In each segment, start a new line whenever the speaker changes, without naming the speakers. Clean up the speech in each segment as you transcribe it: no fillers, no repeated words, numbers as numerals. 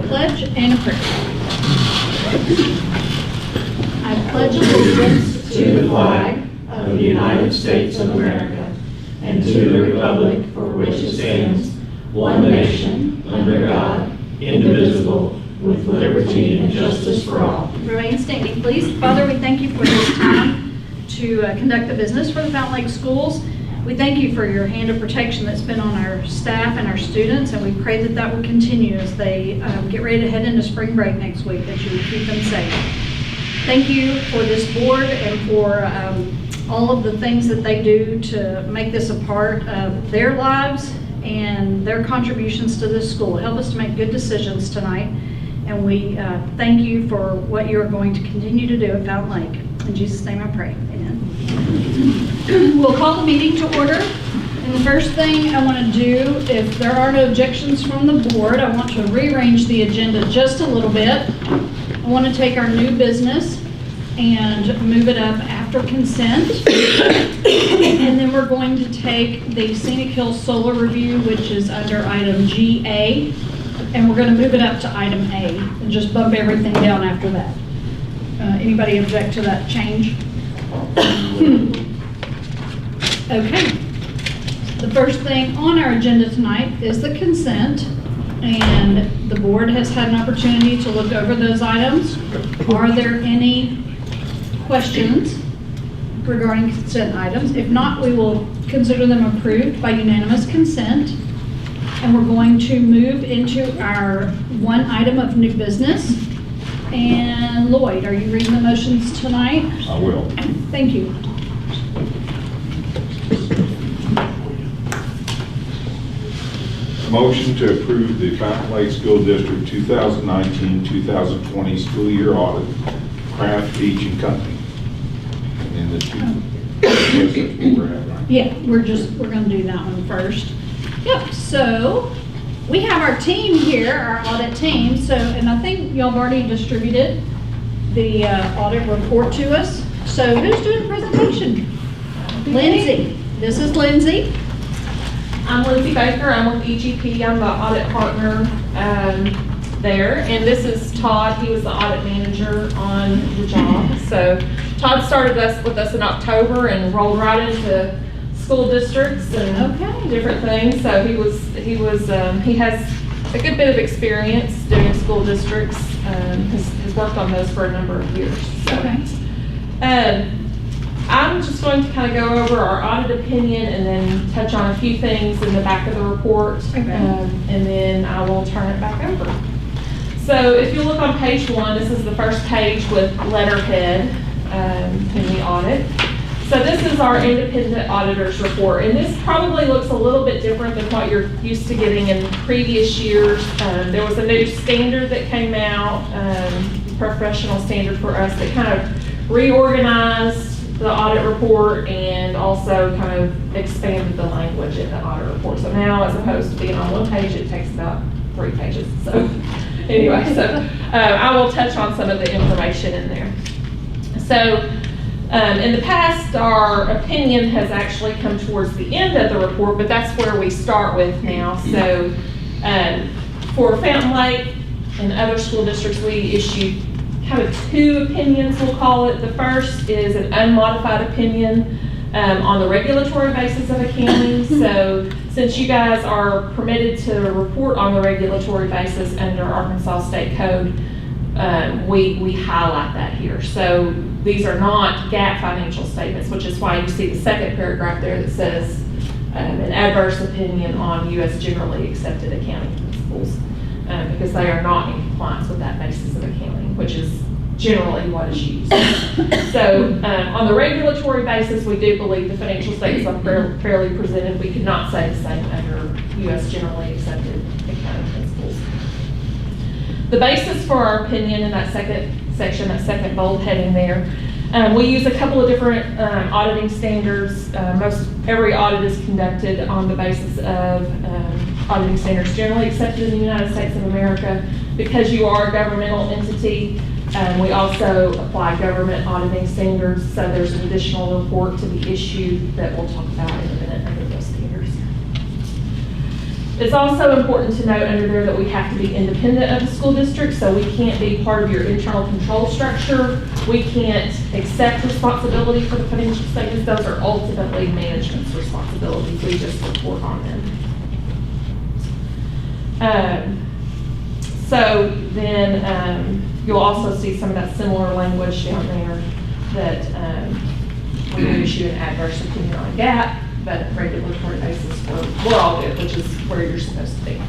pledge and a prayer. I pledge allegiance
to the flag of the United States of America and to the republic for which it stands, one nation, under God, indivisible, with liberty and justice for all.
Remain standing, please. Father, we thank you for this time to conduct the business for the Fountain Lake Schools. We thank you for your hand of protection that's been on our staff and our students, and we pray that that will continue as they get ready to head into spring break next week, that you would keep them safe. Thank you for this board and for all of the things that they do to make this a part of their lives and their contributions to this school. Help us to make good decisions tonight, and we thank you for what you are going to continue to do at Fountain Lake. In Jesus' name I pray, amen. We'll call the meeting to order, and the first thing I want to do, if there are no objections from the board, I want to rearrange the agenda just a little bit. I want to take our new business and move it up after consent. And then we're going to take the Scenic Hills Solar Review, which is under item GA, and we're going to move it up to item A and just bump everything down after that. Anybody object to that change? Okay. The first thing on our agenda tonight is the consent, and the board has had an opportunity to look over those items. Are there any questions regarding consent items? If not, we will consider them approved by unanimous consent. And we're going to move into our one item of new business. And Lloyd, are you reading the motions tonight?
I will.
Thank you.
Motion to approve the Fountain Lake School District 2019-2020 school year audit, Kraft, Beach and Company. And the two.
Yeah, we're going to do that one first. Yep, so we have our team here, our audit team. So, and I think y'all have already distributed the audit report to us. So who's doing the presentation? Lindsay. This is Lindsay.
I'm Lindsay Baker. I'm with EGP. I'm the audit partner there. And this is Todd. He was the audit manager on the job. So Todd started with us in October and rolled right into school districts and different things. So he has a good bit of experience doing school districts. Has worked on those for a number of years. So, I'm just going to kind of go over our audit opinion and then touch on a few things in the back of the report, and then I will turn it back over. So if you look on page 1, this is the first page with letterhead in the audit. So this is our independent auditor's report, and this probably looks a little bit different than what you're used to getting in previous years. There was a new standard that came out, professional standard for us, that kind of reorganized the audit report and also kind of expanded the language in the audit report. So now, as opposed to being on one page, it takes about 3 pages. So anyway, I will touch on some of the information in there. So in the past, our opinion has actually come towards the end of the report, but that's where we start with now. So for Fountain Lake and other school districts, we issue kind of 2 opinions, we'll call it. The first is an unmodified opinion on the regulatory basis of accounting. So since you guys are permitted to report on the regulatory basis under Arkansas State Code, we highlight that here. So these are not GAAP financial statements, which is why you see the second paragraph there that says an adverse opinion on U.S. generally accepted accounting principles, because they are not in compliance with that basis of accounting, which is generally what is used. So on the regulatory basis, we do believe the financial statements are fairly presented. We could not say the same under U.S. generally accepted accounting principles. The basis for our opinion in that second section, that second bold heading there, we use a couple of different auditing standards. Every audit is conducted on the basis of auditing standards generally accepted in the United States of America. Because you are a governmental entity, we also apply government auditing standards, so there's an additional report to be issued that we'll talk about in a minute under those standards. It's also important to note under there that we have to be independent of the school district, so we can't be part of your internal control structure. We can't accept responsibility for the financial statements. Those are ultimately management's responsibilities. We just report on them. So then you'll also see some of that similar language down there that we will issue an adverse opinion on GAAP, but regulatory basis, we're all good, which is where you're supposed to be.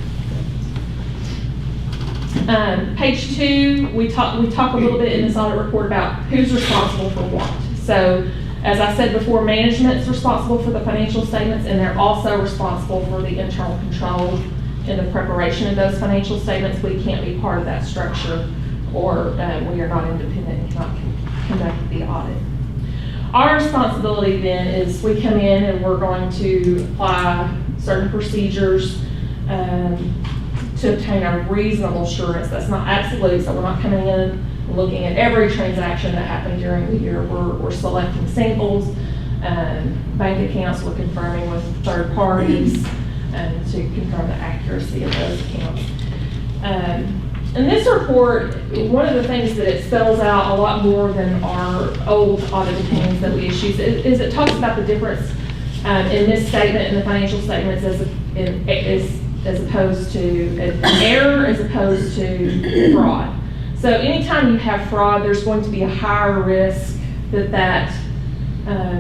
Page 2, we talk a little bit in this audit report about who's responsible for what. So, as I said before, management's responsible for the financial statements, and they're also responsible for the internal control in the preparation of those financial statements. We can't be part of that structure, or we are not independent and cannot conduct the audit. Our responsibility then is we come in and we're going to apply certain procedures to obtain a reasonable assurance. That's not absolute, so we're not coming in and looking at every transaction that happened during the year. We're selecting samples, bank accounts, we're confirming with third parties to confirm the accuracy of those accounts. In this report, one of the things that it spells out a lot more than our old audit opinions that we issue is it talks about the difference in misstatement in the financial statements as opposed to an error as opposed to fraud. So anytime you have fraud, there's going to be a higher risk that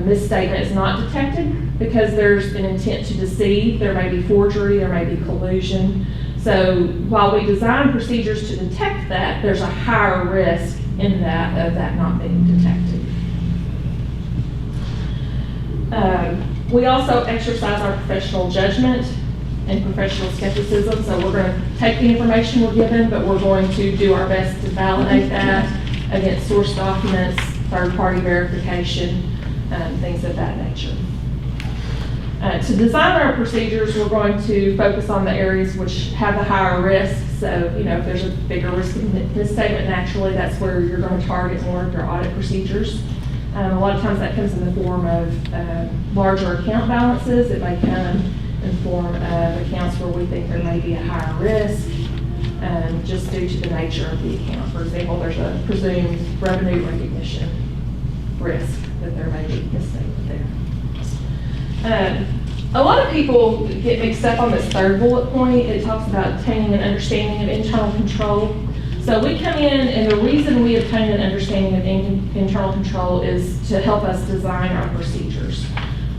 misstatement is not detected because there's an intent to deceive. There may be forgery, there may be collusion. So while we design procedures to detect that, there's a higher risk in that of that not being detected. We also exercise our professional judgment and professional skepticism. So we're going to take the information we're given, but we're going to do our best to validate that against source documents, third-party verification, things of that nature. To design our procedures, we're going to focus on the areas which have the higher risk. So, if there's a bigger risk of misstatement, naturally, that's where you're going to target more of your audit procedures. A lot of times that comes in the form of larger account balances. It may come in form of accounts where we think there may be a higher risk, just due to the nature of the account. For example, there's a presumed revenue recognition risk that there may be misstatement there. A lot of people get mixed up on this third bullet point. It talks about obtaining an understanding of internal control. So we come in, and the reason we obtain an understanding of internal control is to help us design our procedures.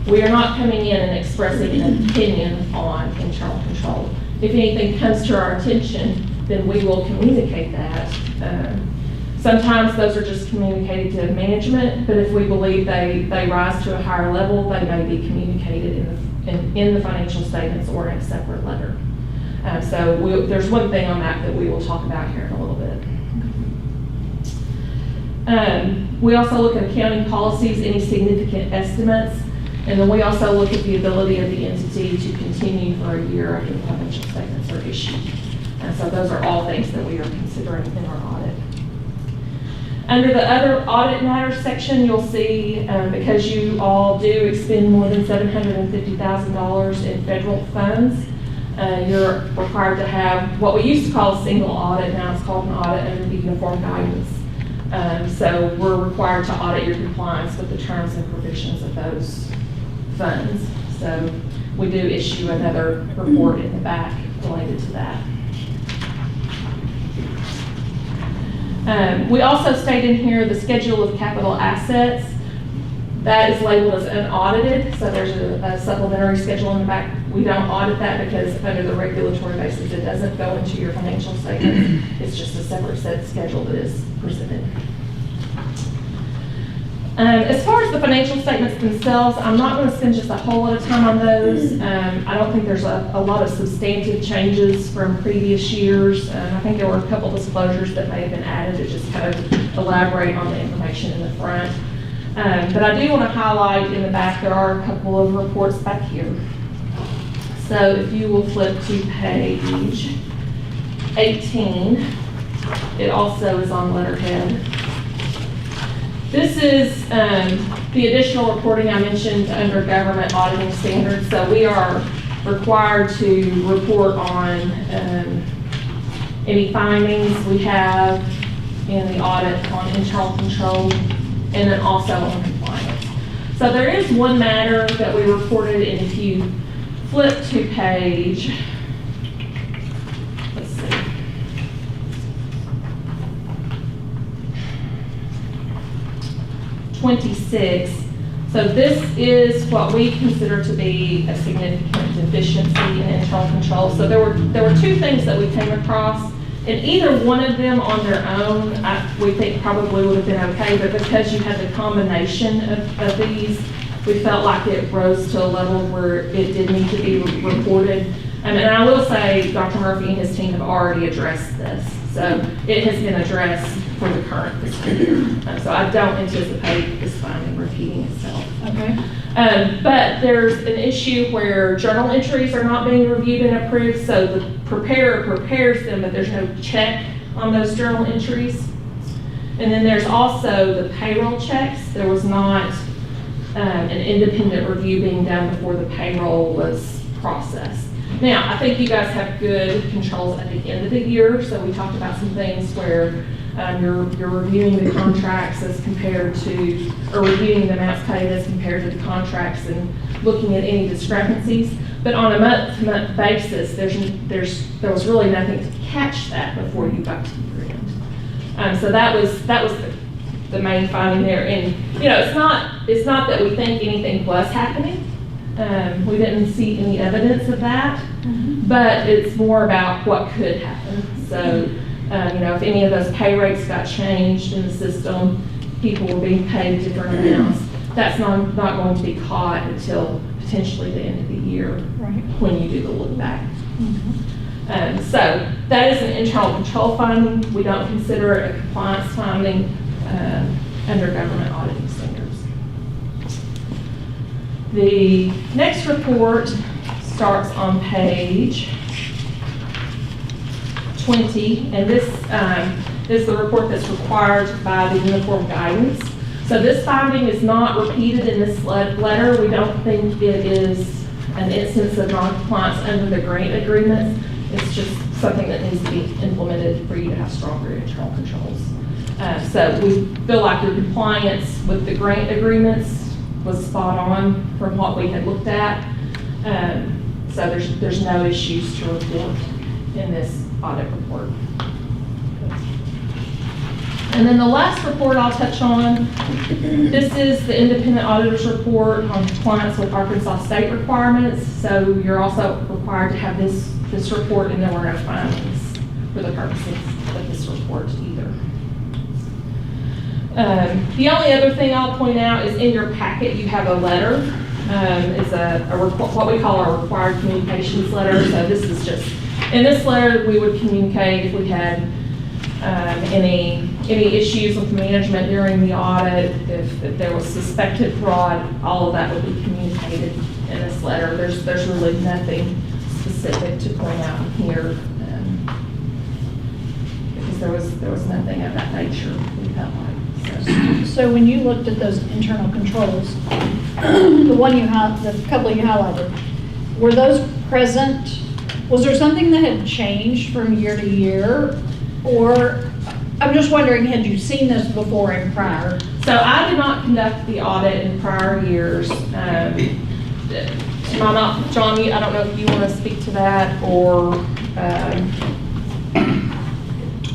We are not coming in and expressing an opinion on internal control. If anything comes to our attention, then we will communicate that. Sometimes those are just communicated to management, but if we believe they rise to a higher level, they may be communicated in the financial statements or in a separate letter. So there's one thing on that we will talk about here in a little bit. We also look at accounting policies, any significant estimates, and then we also look at the ability of the entity to continue for a year after the financial statements are issued. And so those are all things that we are considering in our audit. Under the other audit matters section, you'll see, because you all do expend more than $750,000 in federal funds, you're required to have what we used to call a single audit. Now it's called an audit under the uniform guidance. So we're required to audit your compliance with the terms and provisions of those funds. So we do issue another report in the back related to that. We also state in here the schedule of capital assets. That is labeled as unaudited, so there's a supplementary schedule in the back. We don't audit that because under the regulatory basis, it doesn't go into your financial statement. It's just a separate set schedule that is presented. As far as the financial statements themselves, I'm not going to spend just a whole lot of time on those. I don't think there's a lot of substantive changes from previous years. I think there were a couple disclosures that may have been added to just kind of elaborate on the information in the front. But I do want to highlight in the back, there are a couple of reports back here. So if you will flip to page 18, it also is on letterhead. This is the additional reporting I mentioned under government auditing standards. So we are required to report on any findings we have in the audit on internal control, and then also on compliance. So there is one matter that we reported, and if you flip to page, let's see. (26). So this is what we consider to be a significant deficiency in internal control. So there were two things that we came across, and either one of them on their own, we think probably would have been okay, but because you had the combination of these, we felt like it rose to a level where it did need to be reported. And I will say Dr. Murphy and his team have already addressed this. So it has been addressed for the current fiscal year. So I don't anticipate this finding repeating itself.
Okay.
But there's an issue where journal entries are not being reviewed and approved, so the preparer prepares them, but there's no check on those journal entries. And then there's also the payroll checks. There was not an independent review being done before the payroll was processed. Now, I think you guys have good controls at the end of the year, so we talked about some things where you're reviewing the contracts as compared to, or reviewing the amounts paid as compared to the contracts and looking at any discrepancies. But on a month-to-month basis, there was really nothing to catch that before you got to the end. So that was the main finding there. And it's not that we think anything was happening. We didn't see any evidence of that, but it's more about what could happen. So, if any of those pay rates got changed in the system, people were being paid different amounts, that's not going to be caught until potentially the end of the year,
Right.
when you do the look back. So that is an internal control finding. We don't consider it a compliance finding under government auditing standards. The next report starts on page 20, and this is the report that's required by the uniform guidance. So this finding is not repeated in this letter. We don't think it is an instance of non-compliance under the grant agreements. It's just something that needs to be implemented for you to have stronger internal controls. So we feel like your compliance with the grant agreements was spot on from what we had looked at. So there's no issues to report in this audit report. And then the last report I'll touch on, this is the independent auditor's report on compliance with Arkansas state requirements. So you're also required to have this report, and there were no findings for the purposes of this report either. The only other thing I'll point out is in your packet you have a letter. It's what we call our required communications letter. So this is just, in this letter we would communicate if we had any issues with management during the audit, if there was suspected fraud, all of that would be communicated in this letter. There's really nothing specific to point out here because there was nothing of that nature we felt like.
So when you looked at those internal controls, the couple you highlighted, were those present? Was there something that had changed from year to year? Or, I'm just wondering, had you seen this before in prior?
So I did not conduct the audit in prior years. John, I don't know if you want to speak to that or...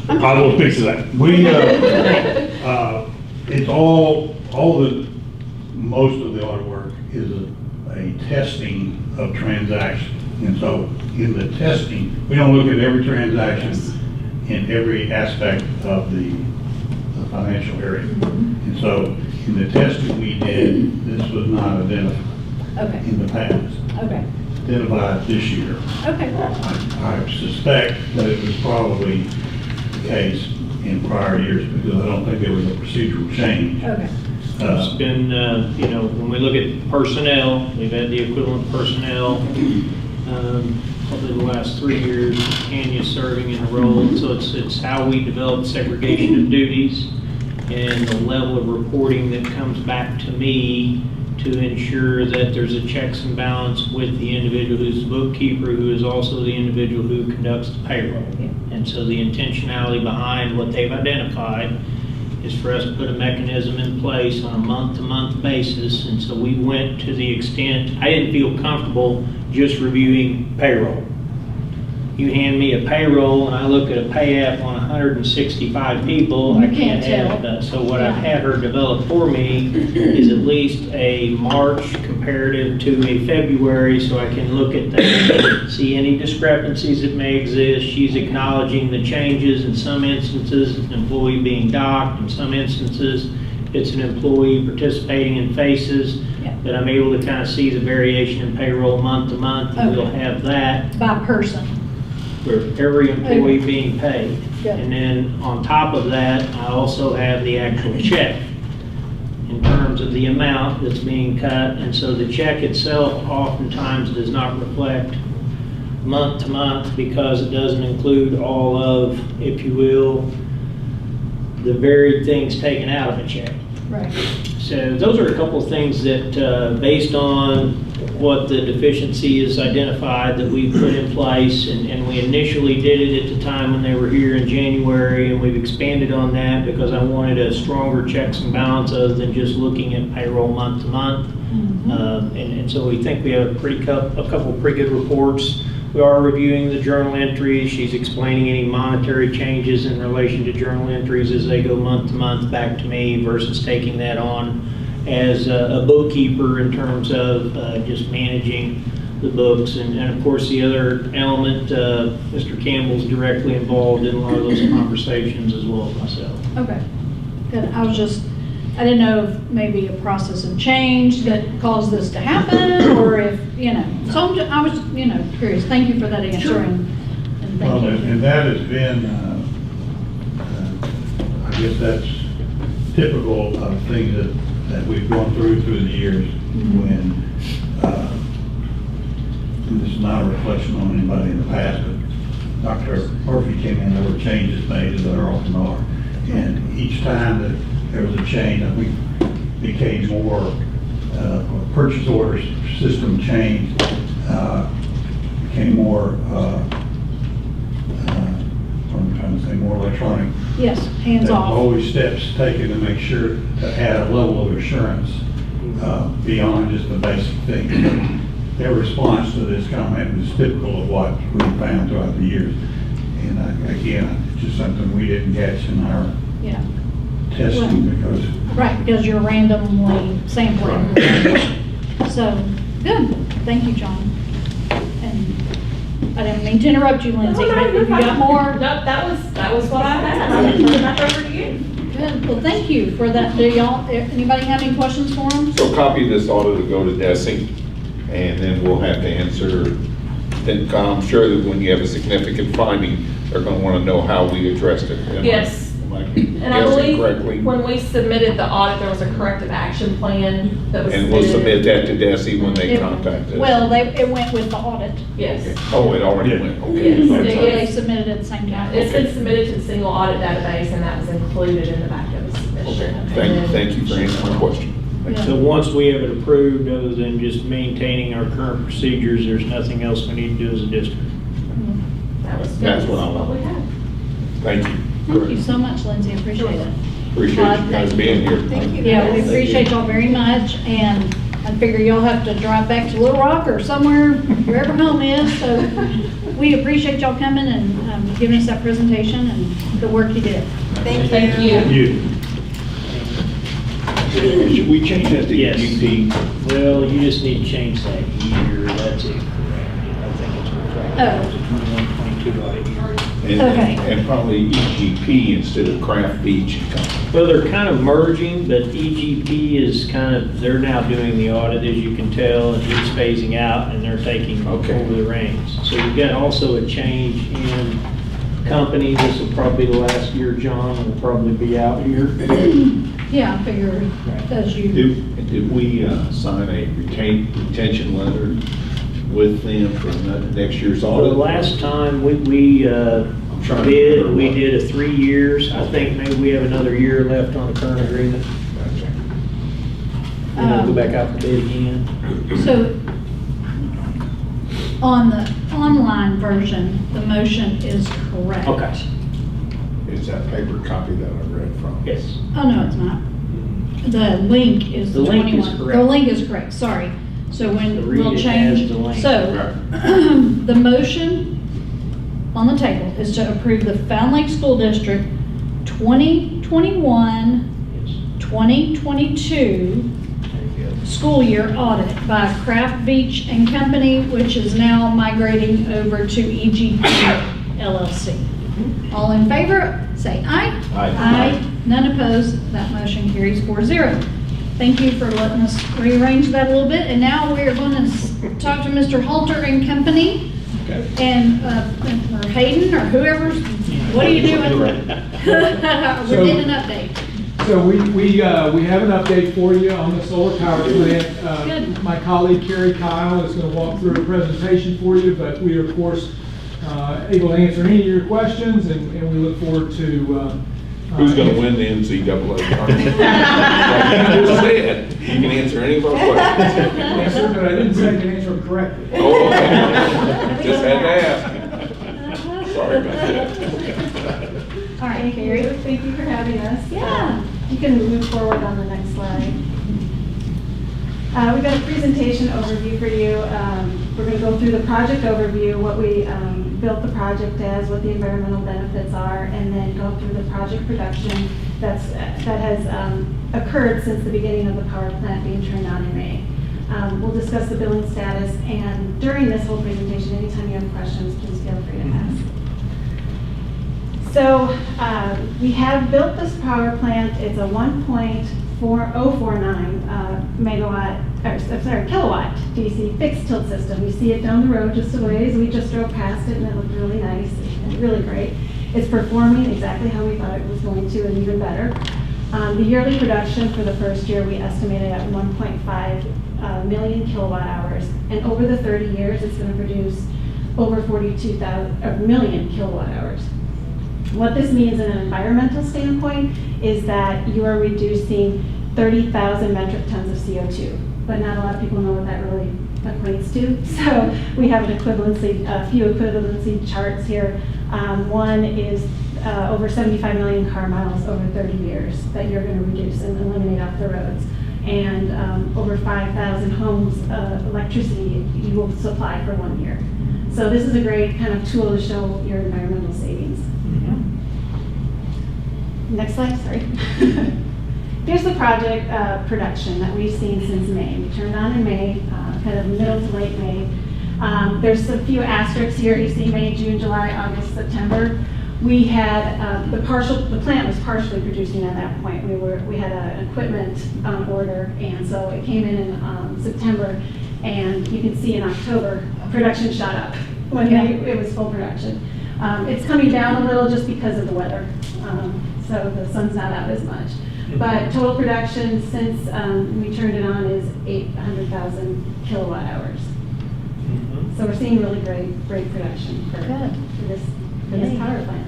I will speak to that. It's most of the audit work is a testing of transactions. And so in the testing, we don't look at every transaction in every aspect of the financial area. And so in the testing we did, this was not identified in the past. Identified this year. I suspect that it was probably the case in prior years because I don't think there was a procedural change.
It's been, when we look at personnel, we've had the equivalent personnel probably the last 3 years, Tanya serving in the role. So it's how we develop segregation of duties and the level of reporting that comes back to me
to ensure that there's a checks and balance with the individual who's the bookkeeper, who is also the individual who conducts the payroll. And so the intentionality behind what they've identified is for us to put a mechanism in place on a month-to-month basis. And so we went to the extent, I didn't feel comfortable just reviewing payroll. You hand me a payroll and I look at a pay app on 165 people, I
You can't
can't add
tell.
that. So what I've had her develop for me is at least a March comparative to a February, so I can look at that, see any discrepancies that may exist. She's acknowledging the changes. In some instances, it's an employee being docked. In some instances, it's an employee participating in FACES.
Yeah.
That I'm able to kind of see the variation in payroll month to month, and we'll
Okay.
have that
By person.
for every employee being paid.
Good.
And then on top of that, I also have the actual check in terms of the amount that's being cut. And so the check itself oftentimes does not reflect month to month because it doesn't include all of, if you will, the varied things taken out of a check.
Right.
So those are a couple of things that, based on what the deficiency is identified, that we put in place, and we initially did it at the time when they were here in January, and we've expanded on that because I wanted a stronger checks and balances than just looking at payroll month to month. And so we think we have a couple of pretty good reports. We are reviewing the journal entries. She's explaining any monetary changes in relation to journal entries as they go month to month back to me versus taking that on as a bookkeeper in terms of just managing the books. And of course, the other element, Mr. Campbell's directly involved in a lot of those conversations as well as myself.
Okay. Good. I didn't know if maybe a process of change that caused this to happen, or if, so I was, curious. Thank you for that answer.
Sure.
And
Well,
thank you.
and that has been, I guess that's typical of things that we've gone through the years when, and this is not a reflection on anybody in the past, but Dr. Murphy came in, there were changes made, as there often are. And each time that there was a change, we became more, purchase order system changed, became more, I'm trying to say, more electronic.
Yes, hands
There were
off.
always steps taken to make sure to add a level of assurance beyond just the basic things. Their response to this comment is typical of what we found throughout the years. And again, it's just something we didn't catch in our
Yeah.
testing because
Right, because you're randomly sampling. So, good. Thank you, John. And I didn't mean to interrupt you, Lindsay,
No,
but
you're
if you got
fine.
more.
Nope, that was what I had. I'm gonna turn it back over to you.
Good. Well, thank you for that. Do y'all, anybody have any questions for him?
So copy of this audit will go to Desi, and then we'll have to answer. Then I'm sure that when you have a significant finding, they're gonna wanna know how we addressed it.
Yes.
Am I
And I
guessing
believe
correctly?
when we submitted the audit, there was a corrective action plan that was
And we'll submit
submitted.
that to Desi when they
It-
contact us.
Well, it went with the audit.
Yes.
Okay. Oh, it already
Yeah.
went, okay.
Yes.
So
Yeah.
they submitted at the same time.
It's been submitted to the single audit database, and that was included in the back of the
Okay,
submission.
thank you for answering my question.
Yeah.
So once we have it approved, other than just maintaining our current procedures, there's nothing else we need to do as a district.
That's what I
what we had.
Thank you.
Thank you so much, Lindsay. Appreciate it.
Appreciate you guys being here.
Thank you.
Yeah, we
guys.
appreciate y'all very much, and I figure y'all have to drive back to Little Rock or somewhere, wherever home is, so we appreciate y'all coming and giving us that presentation and the work you did.
Thank you.
Thank you.
you,
Should we change that to
Yes.
EGP?
Well, you just need to change that year, that's it, correct? I think it's reflected as a 21-22 audit year.
Okay.
And probably EGP instead of Craft Beach and Company.
Well, they're kind of merging, but EGP is kind of, they're now doing the audit, as you can tell, and he's phasing out, and they're taking
Okay.
over the reins. So you've got also a change in company. This will probably be the last year John will probably be out here.
Yeah, I figure as you,
Did we sign a retention letter with them for next year's
Well, the
audit?
last time we
trying to
did,
remember
we
what-
did a 3 years. I think maybe we have another year left on the current agreement. And it'll go back out for bid again.
So on the online version, the motion is correct.
Okay.
Is that paper copy that I read from?
Yes.
Oh, no, it's not. The link is
The
the
link is
21.
correct.
The link is correct, sorry. So
The
when
read
we'll
it
change.
as the link.
So the motion on the table is to approve the Fountain Lake School District 2021,
Yes.
2022
There you go.
school year audit by Kraft Beach and Company, which is now migrating over to EGP LLC. All in favor, say aye.
Aye.
None opposed, that motion carries 4-0. Thank you for letting us rearrange that a little bit, and now we are going to talk to Mr. Halter and Company, and, or Hayden, or whoever's, what are you doing? We're getting an update.
So we have an update for you on the solar power plant.
Good.
My colleague Carrie Kyle is going to walk through a presentation for you, but we are of course able to answer any of your questions, and we look forward to.
Who's going to win the NCAA tournament? Like you just said, you can answer any of our questions.
Yes, sir, but I didn't say the answer correctly.
Oh, okay. Just had to ask. Sorry about that.
All right,
Thank
Carrie.
you. Thank you for having us.
Yeah.
You can move forward on the next slide. We've got a presentation overview for you. We're going to go through the project overview, what we built the project as, what the environmental benefits are, and then go through the project production that has occurred since the beginning of the power plant being turned on in May. We'll discuss the billing status, and during this whole presentation, anytime you have questions, please feel free to ask. So we have built this power plant. It's a 1.4049 kilowatt DC fixed tilt system. You see it down the road just a ways. We just drove past it and it looked really nice and really great. It's performing exactly how we thought it was going to, and even better. The yearly production for the first year we estimated at 1.5 million kilowatt hours, and over the 30 years it's going to produce over 42 million kilowatt hours. What this means in an environmental standpoint is that you are reducing 30,000 metric tons of CO2, but not a lot of people know what that really equates to. So we have a few equivalency charts here. One is over 75 million car miles over 30 years that you're going to reduce and eliminate off the roads. And over 5,000 homes electricity you will supply for 1 year. So this is a great kind of tool to show your environmental savings. Next slide, sorry. Here's the project production that we've seen since May. We turned on in May, kind of middle to late May. There's a few asterisks here. You see May, June, July, August, September. We had the plant was partially producing at that point. We had an equipment order, and so it came in September, and you can see in October production shot up when it was full production. It's coming down a little just because of the weather, so the sun's not out as much. But total production since we turned it on is 800,000 kilowatt hours. So we're seeing really great production for this power plant.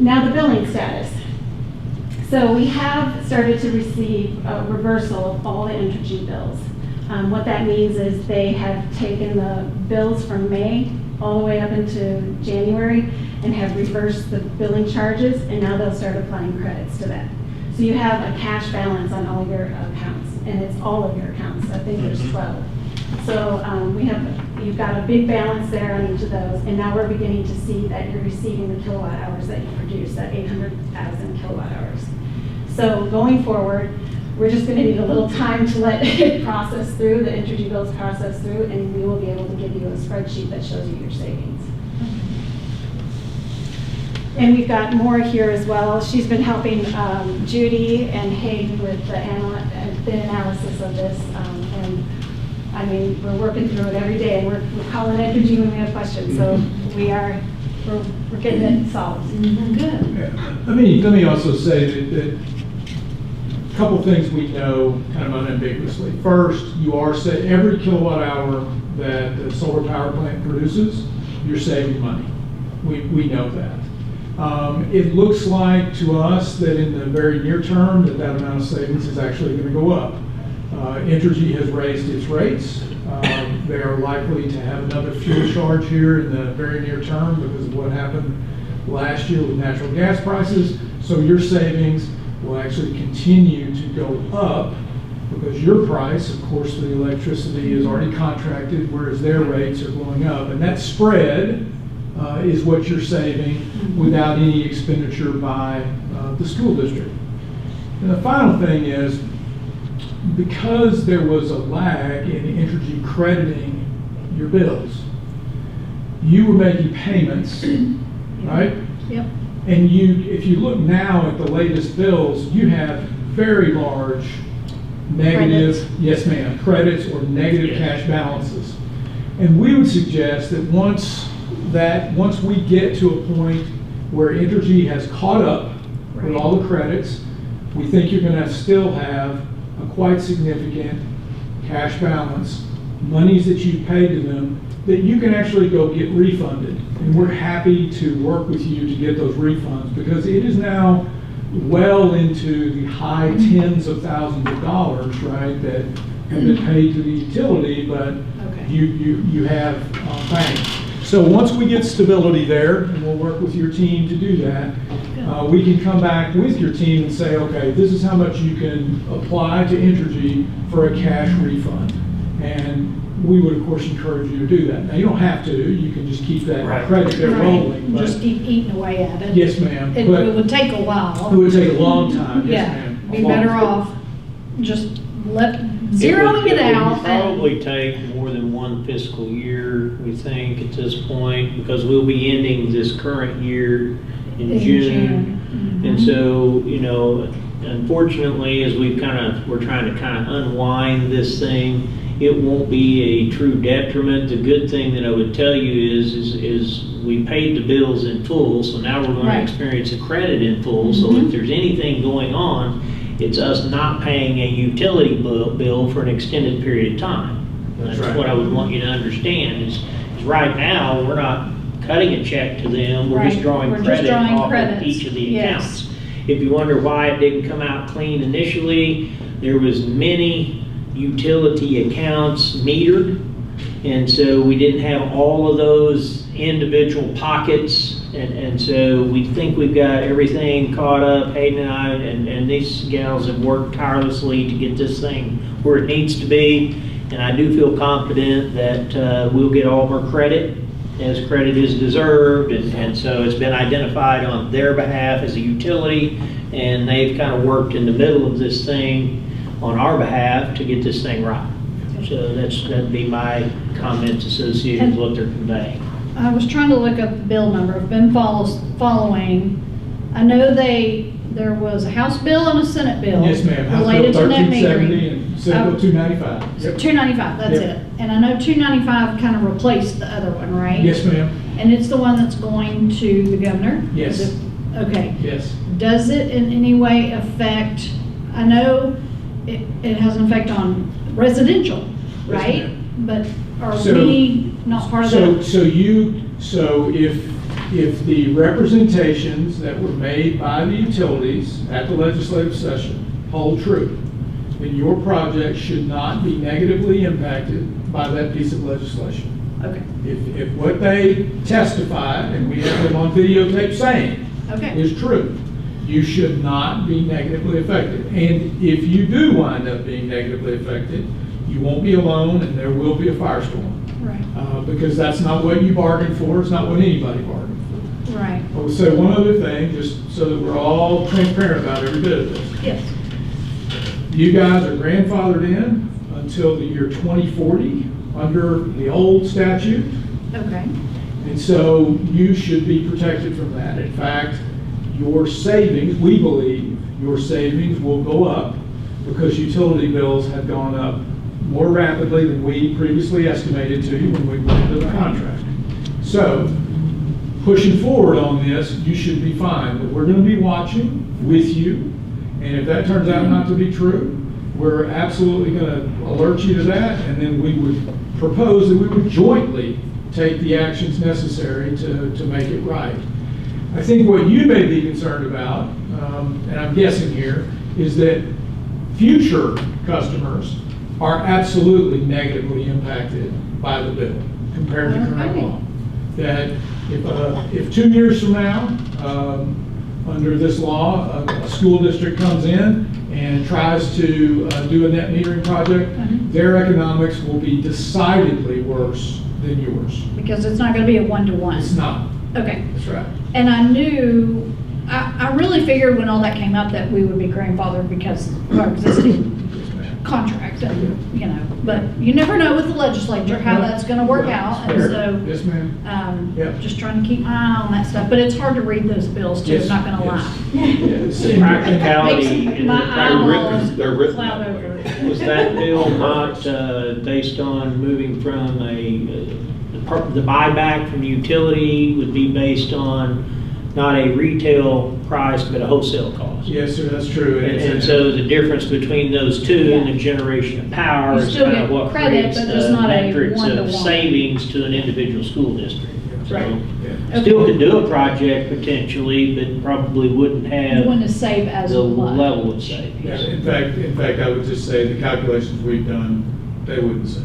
Now the billing status. So we have started to receive a reversal of all the Entergy bills. What that means is they have taken the bills from May all the way up into January and have reversed the billing charges, and now they'll start applying credits to that. So you have a cash balance on all your accounts, and it's all of your accounts. I think there's 12. So you've got a big balance there on each of those, and now we're beginning to see that you're receiving the kilowatt hours that you produce, that 800,000 kilowatt hours. So going forward, we're just going to need a little time to let it process through, the Entergy bills process through, and we will be able to give you a spreadsheet that shows you your savings. And we've got more here as well. She's been helping Judy and Hayden with the analysis of this. And I mean, we're working through it every day, and we're calling Entergy when we have questions. So we're getting it solved.
Good.
Yeah. Let me also say that a couple things we know kind of unambiguously. First, every kilowatt hour that the solar power plant produces, you're saving money. We know that. It looks like to us that in the very near term that amount of savings is actually going to go up. Entergy has raised its rates. They are likely to have another fuel charge here in the very near term because of what happened last year with natural gas prices. So your savings will actually continue to go up because your price, of course, for the electricity is already contracted, whereas their rates are going up. And that spread is what you're saving without any expenditure by the school district. And the final thing is, because there was a lag in Entergy crediting your bills, you were making payments, right?
Yep.
And if you look now at the latest bills, you have very large negative,
Credits.
yes ma'am, credits or negative cash balances. And we would suggest that once we get to a point where Entergy has caught up with all the credits, we think you're gonna still have a quite significant cash balance, monies that you paid to them, that you can actually go get refunded. And we're happy to work with you to get those refunds because it is now well into the high tens of thousands of dollars, right, that have been paid to the utility, but
Okay.
you have banked. So once we get stability there, and we'll work with your team to do that, we can come back with your team and say, okay, this is how much you can apply to Entergy for a cash refund. And we would, of course, encourage you to do that. Now, you don't have to. You can just keep that credit there rolling. but-
Just keep eating away at it.
Yes, ma'am.
It
But
would take a while.
it would take a long time, yes,
Yeah,
ma'am.
be better off just zeroing it out.
It would probably take more than one fiscal year, we think, at this point, because we'll be ending this current year in June. And so, unfortunately, as we're trying to kind of unwind this thing, it won't be a true detriment. The good thing that I would tell you is we paid the bills in full, so now we're going to
Right.
experience a credit in full. So if there's anything going on, it's us not paying a utility bill for an extended period of time.
That's
That's
right.
what I would want you to understand is right now, we're not cutting a check to them, we're just
Right.
drawing
We're just
credit
drawing
off of
credits.
each of the
Yes.
accounts. If you wonder why it didn't come out clean initially, there was many utility accounts metered, and so we didn't have all of those individual pockets, and so we think we've got everything caught up. Hayden and I and these gals have worked tirelessly to get this thing where it needs to be, and I do feel confident that we'll get all of our credit as credit is deserved, and so it's been identified on their behalf as a utility, and they've kind of worked in the middle of this thing on our behalf to get this thing right. So that'd be my comments associated with what they're conveying.
I was trying to look up the bill number. I've been following. I know there was a House bill and a Senate bill.
Yes, ma'am. House Bill
Related to net
1370
metering.
and Senate Bill 295. Yep.
295, that's
Yep.
it. And I know 295 kind of replaced the other one, right?
Yes, ma'am.
And it's the one that's going to the governor?
Yes.
Is it- Okay.
Yes.
Does it in any way affect, I know it has an effect on residential,
Yes,
right?
ma'am.
But are
So-
we not part of that?
So if the representations that were made by the utilities at the legislative session hold true, then your project should not be negatively impacted by that piece of legislation.
Okay,
If what they testified, and we have them on videotape saying,
okay,
is true, you should not be negatively affected. And if you do wind up being negatively affected, you won't be alone and there will be a firestorm.
right,
Because that's not what you bargained for, it's not what anybody bargained for.
right,
I will say one other thing, just so that we're all transparent about every bit of this.
yes,
You guys are grandfathered in until the year 2040 under the old statute.
okay,
And so you should be protected from that. In fact, your savings, we believe, your savings will go up because utility bills have gone up more rapidly than we previously estimated to you when we went into the contract. So, pushing forward on this, you should be fine, but we're gonna be watching with you. And if that turns out not to be true, we're absolutely gonna alert you to that, and then we would propose that we would jointly take the actions necessary to make it right. I think what you may be concerned about, and I'm guessing here, is that future customers are absolutely negatively impacted by the bill compared to current
Okay.
law. That if 2 years from now, under this law, a school district comes in and tries to do a net metering project, their economics will be decidedly worse than yours.
Because it's not gonna be a one-to-one.
It's not.
Okay.
That's right.
And I knew, I really figured when all that came up that we would be grandfathered because of our existing contract, and, you know, but you never know with the legislature how that's gonna work out, and so,
Yes, ma'am. Yep.
just trying to keep my eye on that stuff, but it's hard to read those bills too,
Yes,
not gonna
yes.
lie.
Yes.
The practicality,
Makes
in
my
the
eyeballs
they're written
cloud
that way.
over.
was that bill not based on moving from the buyback from the utility would be based on not a retail price, but a wholesale cost?
Yes, sir, that's true.
And so the difference between those two and the generation of power
You
is
still
kind
get
of what
credit,
creates
but there's
the
not a
metrics of
one-to-one.
savings to an individual school district.
Right.
So still could do a project potentially, but probably wouldn't
You
have
want to save as
the
much.
level of savings.
Yeah, in fact, I would just say the calculations we've done, they wouldn't say.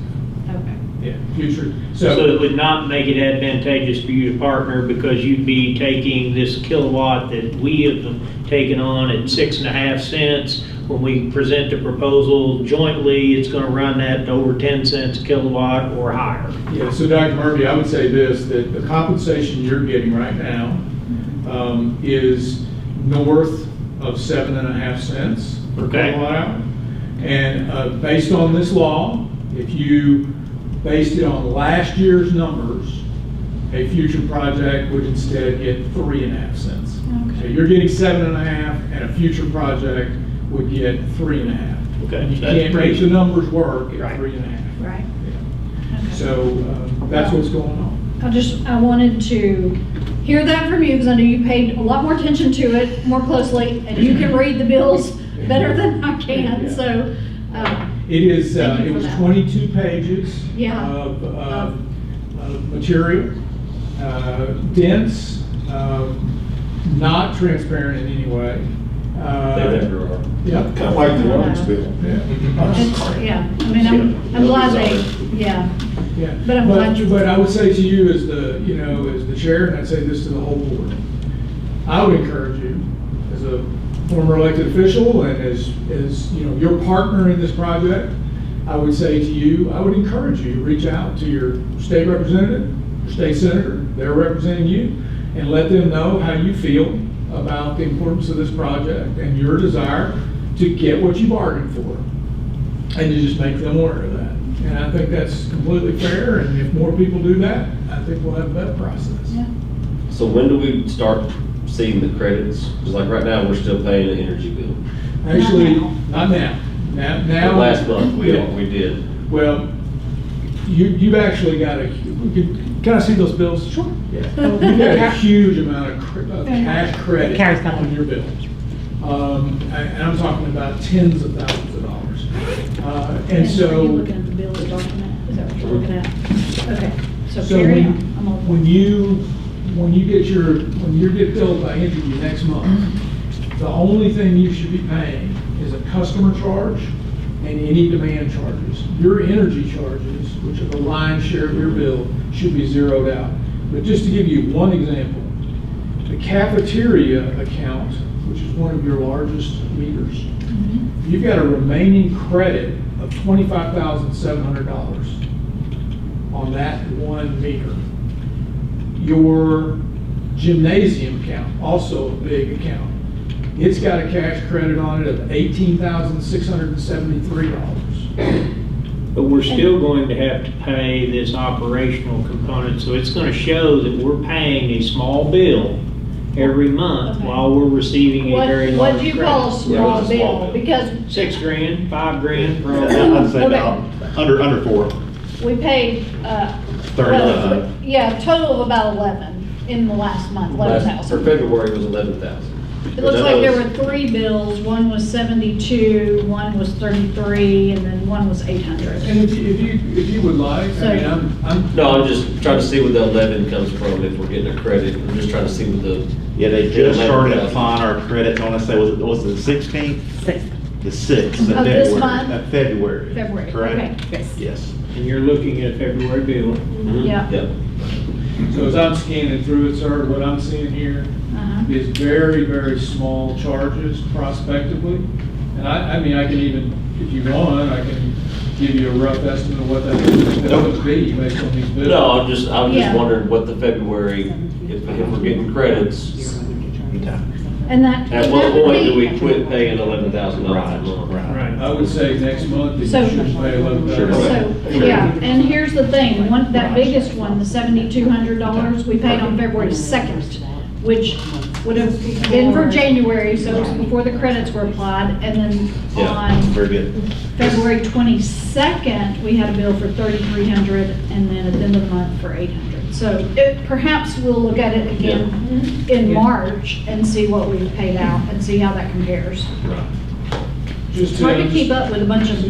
Okay.
Yeah, future.
So it would not make it advantageous for you to partner because you'd be taking this kilowatt that we have taken on at 6.5 cents. When we present a proposal jointly, it's going to run that to over 10 cents a kilowatt or higher.
Yeah, so Dr. Murphy, I would say this, that the compensation you're getting right now is north of 7.5 cents per
Okay.
kilowatt hour. And based on this law, if you based it on last year's numbers, a future project would instead get 3.5 cents. So you're getting 7.5, and a future project would get 3.5.
Okay,
You
so that's
can't
pretty-
make the numbers work at
Right.
3.5.
Right. Okay.
So that's what's going on.
I wanted to hear that from you because I know you paid a lot more attention to it more closely and you can read the bills better than I can, so.
It is,
Thank you
it
for
was
that.
22 pages
Yeah.
of material, dense, not transparent in any way.
They never are.
Yeah.
Kind of like the Owens bill.
Yeah, I mean, I'm glad they, yeah,
Yeah.
But I'm glad you-
But I would say to you as the chair, and I'd say this to the whole board, I would encourage you, as a former elected official and as your partner in this project, I would say to you, I would encourage you to reach out to your state representative, your state senator, they're representing you, and let them know how you feel about the importance of this project and your desire to get what you bargained for, and to just make them aware of that. And I think that's completely fair, and if more people do that, I think we'll have a better process.
yeah.
So when do we start seeing the credits? Because like right now, we're still paying an energy bill.
Actually,
Not
not now. Now.
Last month, we
Yeah.
did.
Well, you've actually got can I see those bills? Sure. Yeah. You've got a huge amount of cash credit on your bill. And I'm talking about tens of thousands of dollars. And
Are you
so,
looking at the bills document? Is that what you're looking at? Okay, so
so
carry on. I'm on.
when you get billed by Entergy next month, the only thing you should be paying is a customer charge and any demand charges. Your energy charges, which are the lion's share of your bill, should be zeroed out. But just to give you one example, the cafeteria account, which is one of your largest meters, you've got a remaining credit of $25,700 on that one meter. Your gymnasium account, also a big account, it's got a cash credit on it of $18,673.
But we're still going to have to pay this operational component, so it's going to show that we're paying a small bill every month
Okay.
while we're receiving a very large
What do you call a
credit.
small
it's a small
bill?
bill.
Because
$6 grand, $5 grand per
I'd say
Okay.
about under 4.
we paid,
39.
yeah, a total of about 11 in the last month,
For
11,000.
February, it was 11,000.
It looks like there were 3 bills, one was 72, one was 33, and then one was 800.
And if you would like, I mean, I'm.
No, I'm just trying to see where the 11 comes from, if we're getting a credit. I'm just trying to see what the
Yeah, they just started applying our credits, I want to say, was it the 16th? The 6th of
Of this
February.
month?
Of February.
February,
Correct?
okay. Yes.
Yes.
And you're looking at February bill.
Yeah.
Yep.
So as I'm scanning through it, sir, what I'm seeing here
Uh-huh.
is very, very small charges prospectively. And I mean, I can even, if you want, I can give you a rough estimate of what that would be based on these bills.
No, I'm just
Yeah.
wondering what the February, if we're getting credits,
And that.
at what point do we quit paying $11,000 a month?
Right.
I would say next month that
So-
you should pay $11,000.
So, yeah, and here's the thing, that biggest one, the $7,200, we paid on February 2nd, which would have been for January, so it was before the credits were applied, and then
Yeah.
on
Very good.
February 22nd, we had a bill for $3,300, and then at the end of the month for $800. So perhaps we'll look at it again in March and see what we've paid out and see how that compares.
Just
It's hard to keep up with a bunch of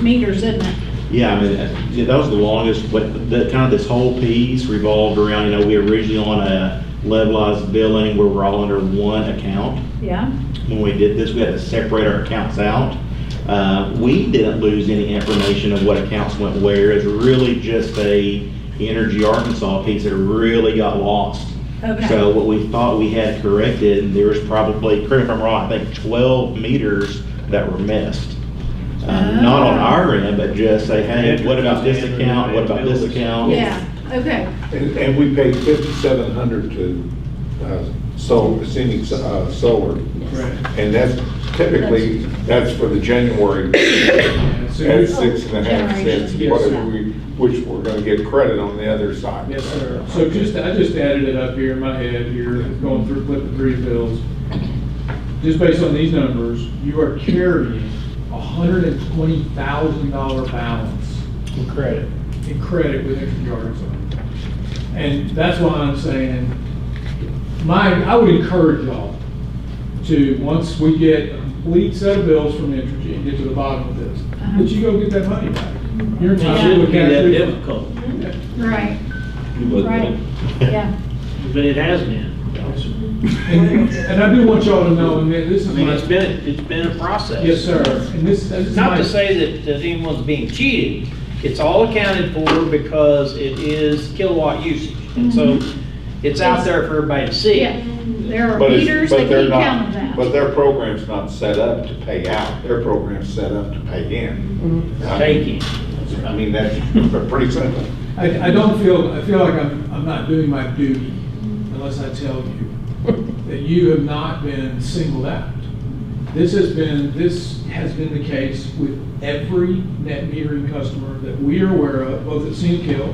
meters, isn't it?
Yeah, I mean, yeah, that was the longest, but the, kind of this whole piece revolved around, we originally on a levelized billing where we're all under one account.
Yeah?
When we did this, we had to separate our accounts out. We didn't lose any information of what accounts went where. It's really just a Energy Arkansas piece that really got lost.
Okay.
So what we thought we had corrected, there was probably, correct me if I'm wrong, I think 12 meters that were missed. Not on our end, but just say, hey, what about this account? What about this account?
Yeah, okay.
And we paid $5,700 to Scenic Solar.
Right.
And that's typically, that's for the January
So
at
you-
6.5 cents,
Yes,
whatever
sir.
which we're gonna get credit on the other side.
Yes, sir. So I just added it up here in my head here, going through, flipping through the bills. Just based on these numbers, you are carrying $120,000 balance
In credit.
in credit with Energy Arkansas. And that's why I'm saying, I would encourage y'all to, once we get a complete set of bills from Entergy and get to the bottom of this, that you go get that money back. You're
It
entitled
shouldn't
to
be
cash
that
refund.
difficult,
Right,
You would-
right, yeah.
but it has been.
And I do want y'all to know, and this
I
is
mean,
my.
it's been a process.
Yes, sir. And this is
Not
my.
to say that anyone's being cheated, it's all accounted for because it is kilowatt usage. And so it's out there for everybody to see.
Yeah, there are
But it's-
meters
but
that
they're
keep
not-
count of that.
But their program's not set up to pay out, their program's set up to pay in.
Taking.
I mean, that's pretty simple.
I feel like I'm not doing my duty unless I tell you that you have not been singled out. This has been the case with every net metering customer that we are aware of, both at Scenic Hill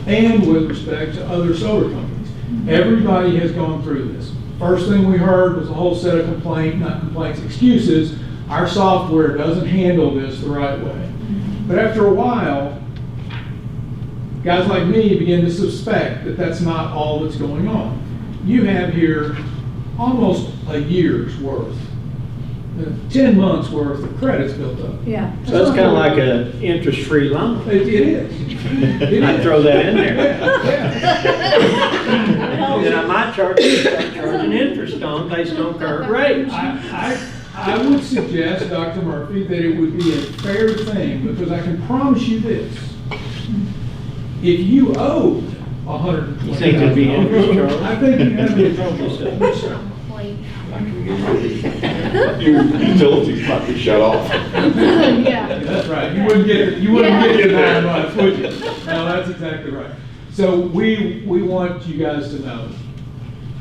and with respect to other solar companies. Everybody has gone through this. First thing we heard was a whole set of excuses. Our software doesn't handle this the right way. But after a while, guys like me begin to suspect that that's not all that's going on. You have here almost a year's worth, 10 months worth of credits built up.
Yeah.
So that's kind of like an interest-free loan.
It is. It
I'd
is.
throw that in there.
Yeah.
Then I might start charging interest on based on current rates.
I would suggest, Dr. Murphy, that it would be a fair thing, because I can promise you this. If you owed $120,000.
You think there'd be interest charge?
I think you have to
Your utilities might be shut off.
Yeah.
That's right. You wouldn't get the 9 months, would you? No, that's exactly right. So we want you guys to know,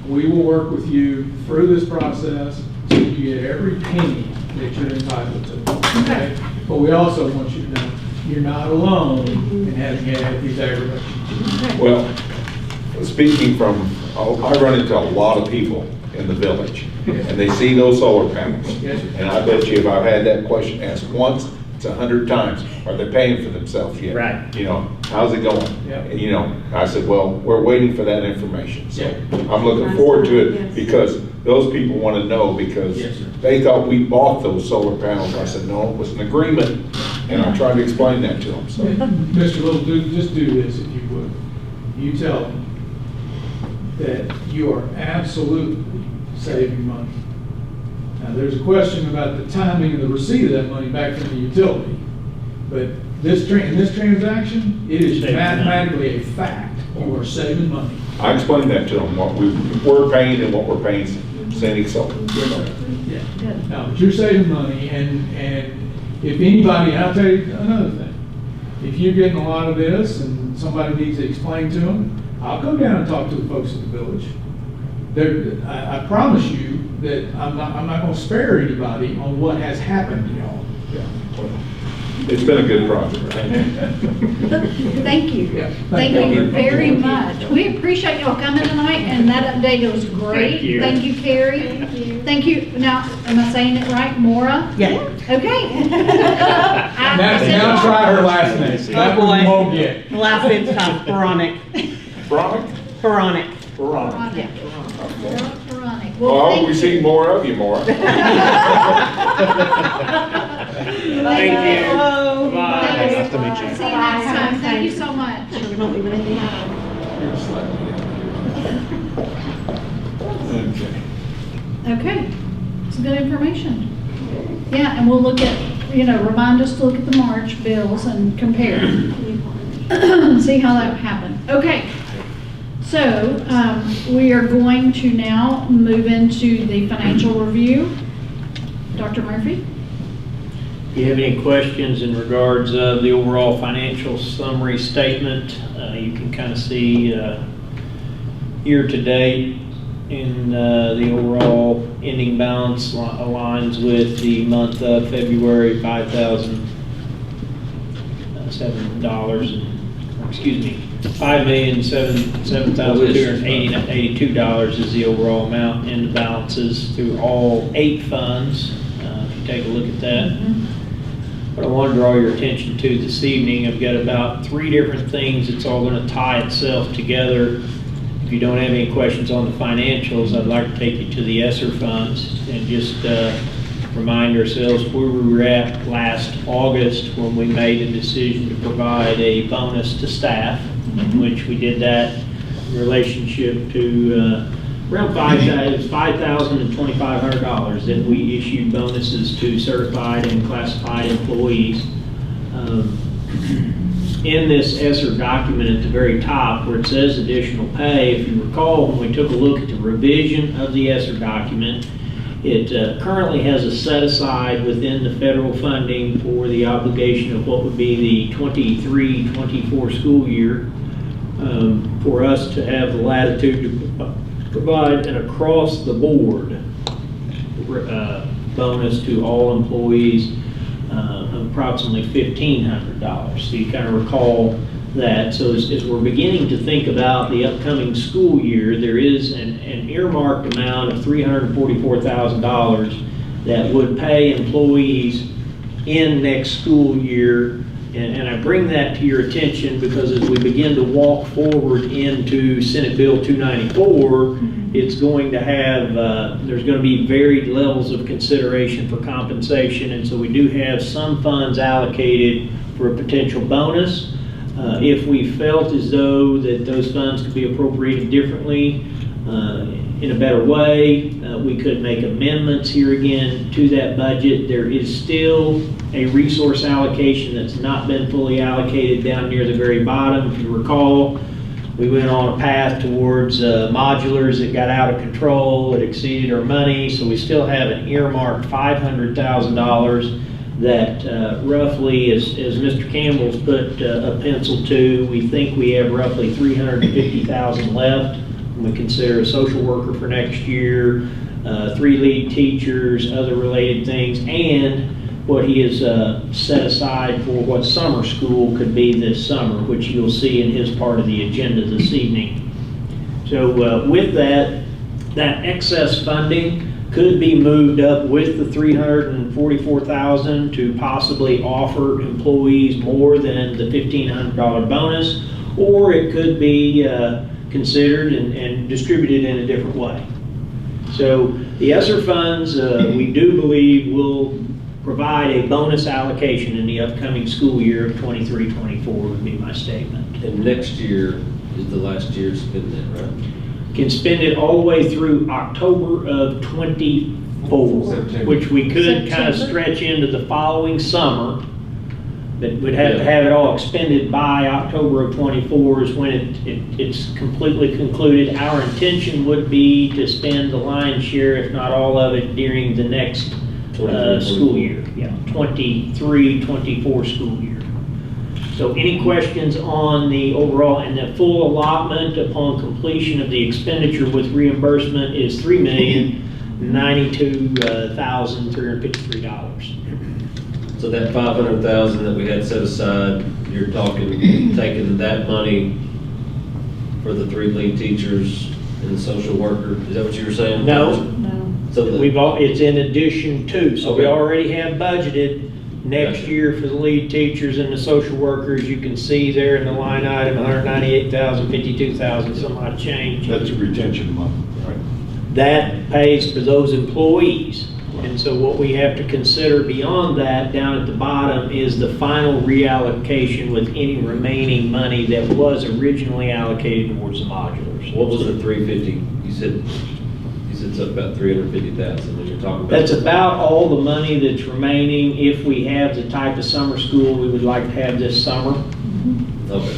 we will work with you through this process so you get every penny that you're entitled to. Okay? But we also want you to know, you're not alone in having had these aggravations.
Well, speaking from, I run into a lot of people in the village, and they see those solar panels.
Yes, sir.
And I bet you if I've had that question asked once, it's 100 times, are they paying for themselves yet?
Right.
You know, how's it going?
Yeah.
And, you know, I said, well, we're waiting for that information. So
Yeah.
I'm looking forward to it because those people want to know because
Yes, sir.
they thought we bought those solar panels. I said, no, it was an agreement. And I tried to explain that to them, so.
Mr. Little, just do this if you would. You tell them that you are absolutely saving money. Now, there's a question about the timing of the receipt of that money back from the utility. But in this transaction, it is
Saving money.
mathematically a fact. You are saving money.
I explained that to them, what we're paying and what we're paying Sandy Sullivan.
Yeah. Now, but you're saving money, and if anybody, I'll tell you another thing. If you're getting a lot of this and somebody needs to explain to them, I'll go down and talk to the folks in the village. I promise you that I'm not going to spare anybody on what has happened to y'all.
It's been a good project.
Thank you.
Yeah.
Thank you very much. We appreciate y'all coming tonight, and that update was great.
Thank you.
Carrie.
Thank you.
Thank you. Now, am I saying it right? Mora?
Yeah.
Okay.
Now try her last name. That one you won't get.
The last name's tough, Veronic.
Veronica?
Veronic.
Veronica.
Veronica.
Well, I hope we
thank
see more of you, Maura.
Thank you.
Hello.
Bye.
Nice to meet you.
See you next time. Thank you so much.
Sure we don't leave anything out.
Okay.
Okay, it's good information. Yeah, and we'll look at, remind us to look at the March bills and compare. See how that happened. Okay, so we are going to now move into the financial review. Dr. Murphy?
If you have any questions in regards of the overall financial summary statement, you can kind of see year-to-date in the overall ending balance aligns with the month of February, $5,007,282 is the overall amount in the balances through all 8 funds. If you take a look at that. What I want to draw your attention to this evening, I've got about 3 different things. It's all going to tie itself together. If you don't have any questions on the financials, I'd like to take you to the ESSER funds and just remind ourselves where we were at last August when we made a decision to provide a bonus to staff, in which we did that in relationship to around $5,000 and $2,500 that we issued bonuses to certified and classified employees. In this ESSER document at the very top where it says additional pay, if you recall when we took a look at the revision of the ESSER document, it currently has a set aside within the federal funding for the obligation of what would be the 23-24 school year for us to have the latitude to provide an across-the-board bonus to all employees of approximately $1,500. So you kind of recall that. So as we're beginning to think about the upcoming school year, there is an earmarked amount of $344,000 that would pay employees in next school year. And I bring that to your attention because as we begin to walk forward into Senate Bill 294, it's going to have, there's going to be varied levels of consideration for compensation. And so we do have some funds allocated for a potential bonus. If we felt as though that those funds could be appropriated differently, in a better way, we could make amendments here again to that budget. There is still a resource allocation that's not been fully allocated down near the very bottom. If you recall, we went on a path towards modulars that got out of control. It exceeded our money, so we still have an earmarked $500,000 that roughly, as Mr. Campbell's put a pencil to, we think we have roughly $350,000 left. We consider a social worker for next year, 3 lead teachers, other related things, and what he has set aside for what summer school could be this summer, which you'll see in his part of the agenda this evening. So with that excess funding could be moved up with the $344,000 to possibly offer employees more than the $1,500 bonus, or it could be considered and distributed in a different way. So the ESSER funds, we do believe will provide a bonus allocation in the upcoming school year of 23-24 would be my statement.
And next year is the last year to spend that, right?
can spend it all the way through October of '24, which we could kind of stretch into the following summer. But we'd have to have it all expended by October of '24 is when it's completely concluded. Our intention would be to spend the lion's share, if not all of it, during the next school year. Yeah, 23-24 school year. So any questions on the overall, and the full allotment upon completion of the expenditure with reimbursement is $3,092,353.
So that 500,000 that we had set aside, you're talking, taking that money for the 3 lead teachers and the social worker, is that what you were saying?
No.
No.
So
It's in addition to, so we
Okay.
already have budgeted next
Gotcha.
year for the lead teachers and the social workers. You can see there in the line item, 198,000, 52,000, some odd change.
That's a retention money, right?
That pays for those employees. And so what we have to consider beyond that, down at the bottom, is the final reallocation with any remaining money that was originally allocated towards the modulars.
what was the 350? You said it's about 350,000 when you're talking about.
That's about all the money that's remaining if we have the type of summer school we would like to have this summer.
Okay.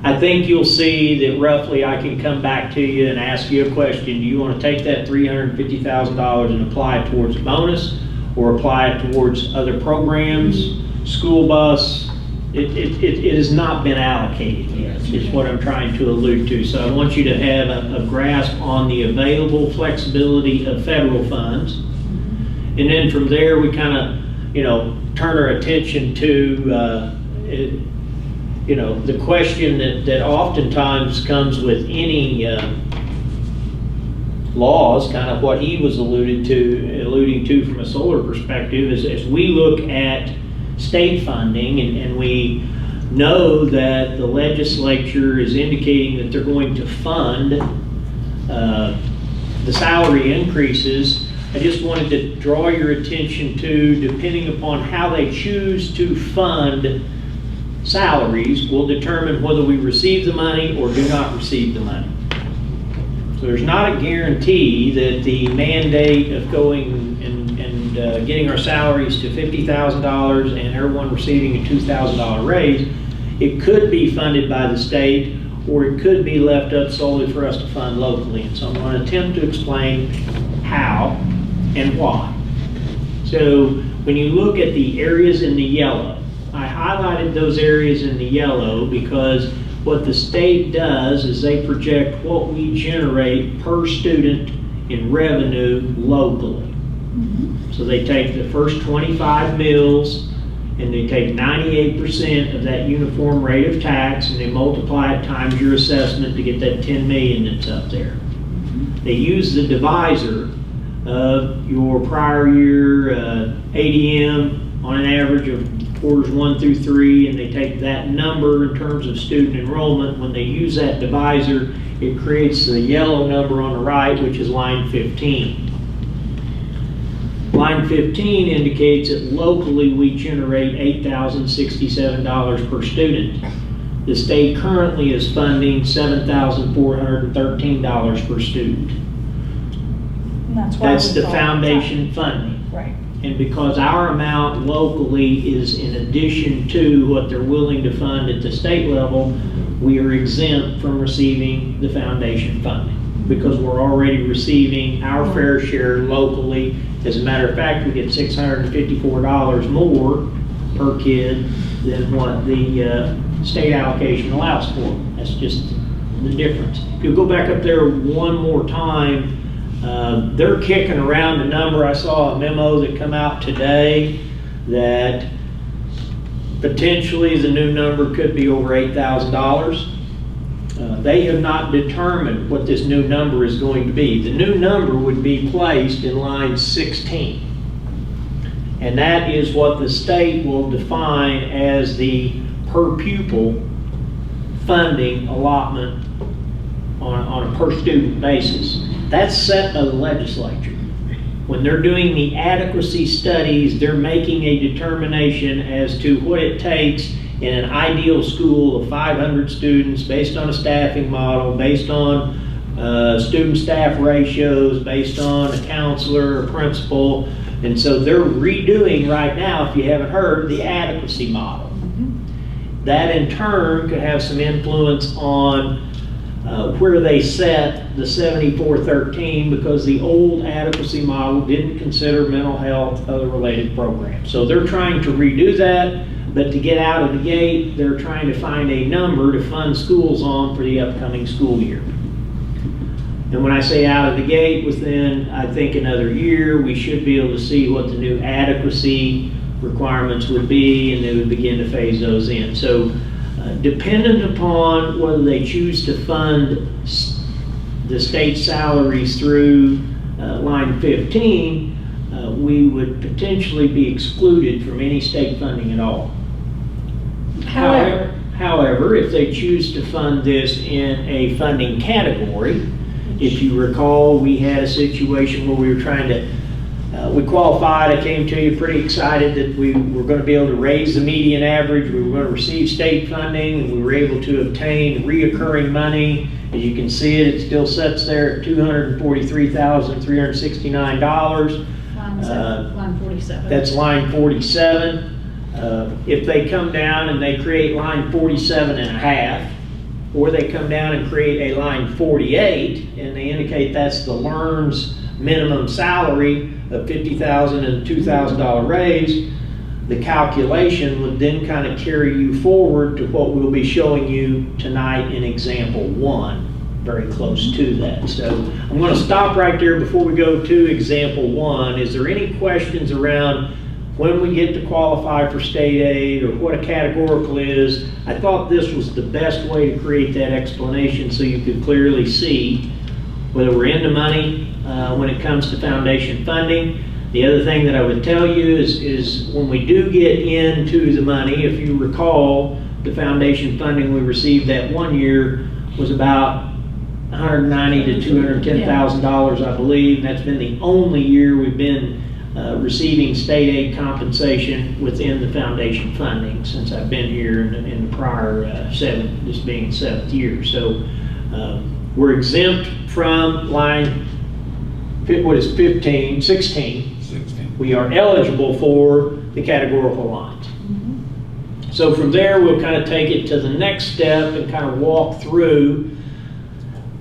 I think you'll see that roughly I can come back to you and ask you a question. Do you want to take that $350,000 and apply it towards a bonus or apply it towards other programs, school bus? It has not been allocated yet, is what I'm trying to allude to. So I want you to have a grasp on the available flexibility of federal funds. And then from there, we kind of, turn our attention to, the question that oftentimes comes with any laws, kind of what he was alluding to from a solar perspective, is as we look at state funding, and we know that the legislature is indicating that they're going to fund the salary increases. I just wanted to draw your attention to, depending upon how they choose to fund salaries, will determine whether we receive the money or do not receive the money. So there's not a guarantee that the mandate of going and getting our salaries to $50,000 and everyone receiving a $2,000 raise, it could be funded by the state, or it could be left up solely for us to fund locally. And so I'm going to attempt to explain how and why. So when you look at the areas in the yellow, I highlighted those areas in the yellow because what the state does is they project what we generate per student in revenue locally. So they take the first 25 mills and they take 98% of that uniform rate of tax and they multiply it times your assessment to get that 10 million that's up there. They use the divisor of your prior year ADM on an average of quarters 1 through 3, and they take that number in terms of student enrollment. When they use that divisor, it creates the yellow number on the right, which is line 15. Line 15 indicates that locally we generate $8,067 per student. The state currently is funding $7,413 per student.
And that's why
That's
we
the
thought-
foundation funding.
Right.
And because our amount locally is in addition to what they're willing to fund at the state level, we are exempt from receiving the foundation funding because we're already receiving our fair share locally. As a matter of fact, we get $654 more per kid than what the state allocation allows for. That's just the difference. If you go back up there one more time, they're kicking around a number. I saw a memo that come out today that potentially the new number could be over $8,000. They have not determined what this new number is going to be. The new number would be placed in line 16. And that is what the state will define as the per pupil funding allotment on a per student basis. That's set by the legislature. When they're doing the adequacy studies, they're making a determination as to what it takes in an ideal school of 500 students, based on a staffing model, based on student-staff ratios, based on a counselor or principal. And so they're redoing right now, if you haven't heard, the adequacy model. That in turn could have some influence on where they set the 7413, because the old adequacy model didn't consider mental health, other related programs. So they're trying to redo that, but to get out of the gate, they're trying to find a number to fund schools on for the upcoming school year. And when I say out of the gate, within, I think, another year, we should be able to see what the new adequacy requirements would be, and they would begin to phase those in. So dependent upon whether they choose to fund the state salaries through line 15, we would potentially be excluded from any state funding at all. However, if they choose to fund this in a funding category, if you recall, we had a situation where we were trying to, we qualified, I came to you pretty excited that we were going to be able to raise the median average, we were going to receive state funding, and we were able to obtain reoccurring money. As you can see it still sits there at $243,369.
Line 47.
That's line 47. If they come down and they create line 47 and a half, or they come down and create a line 48 and they indicate that's the LEARN's minimum salary of $50,000 and a $2,000 raise, the calculation would then kind of carry you forward to what we'll be showing you tonight in example 1, very close to that. So I'm going to stop right there before we go to example 1. Is there any questions around when we get to qualify for state aid or what a categorical is? I thought this was the best way to create that explanation so you could clearly see whether we're in the money when it comes to foundation funding. The other thing that I would tell you is when we do get into the money, if you recall, the foundation funding we received that one year was about $190,000 to $210,000, I believe. And that's been the only year we've been receiving state aid compensation within the foundation funding since I've been here in the prior this being 7th year. So we're exempt from line, what is 16. We are eligible for the categorical lines. So from there, we'll kind of take it to the next step and kind of walk through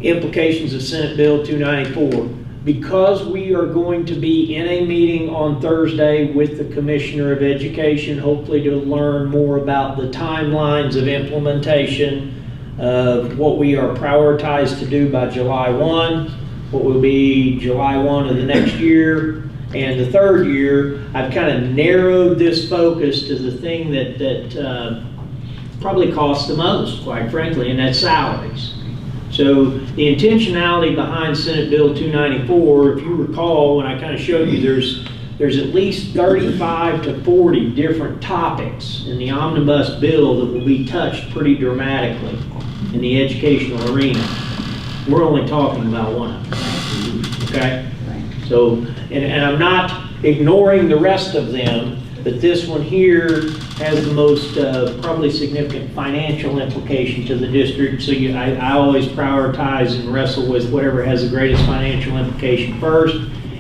implications of Senate Bill 294. Because we are going to be in a meeting on Thursday with the Commissioner of Education, hopefully to learn more about the timelines of implementation of what we are prioritized to do by July 1, what will be July 1 of the next year, and the third year. I've kind of narrowed this focus to the thing that probably costs the most, quite frankly, and that's salaries. So the intentionality behind Senate Bill 294, if you recall, when I kind of showed you, there's at least 35 to 40 different topics in the omnibus bill that will be touched pretty dramatically in the educational arena. We're only talking about one of them, okay? So, and I'm not ignoring the rest of them, but this one here has the most probably significant financial implication to the district. So I always prioritize and wrestle with whatever has the greatest financial implication first.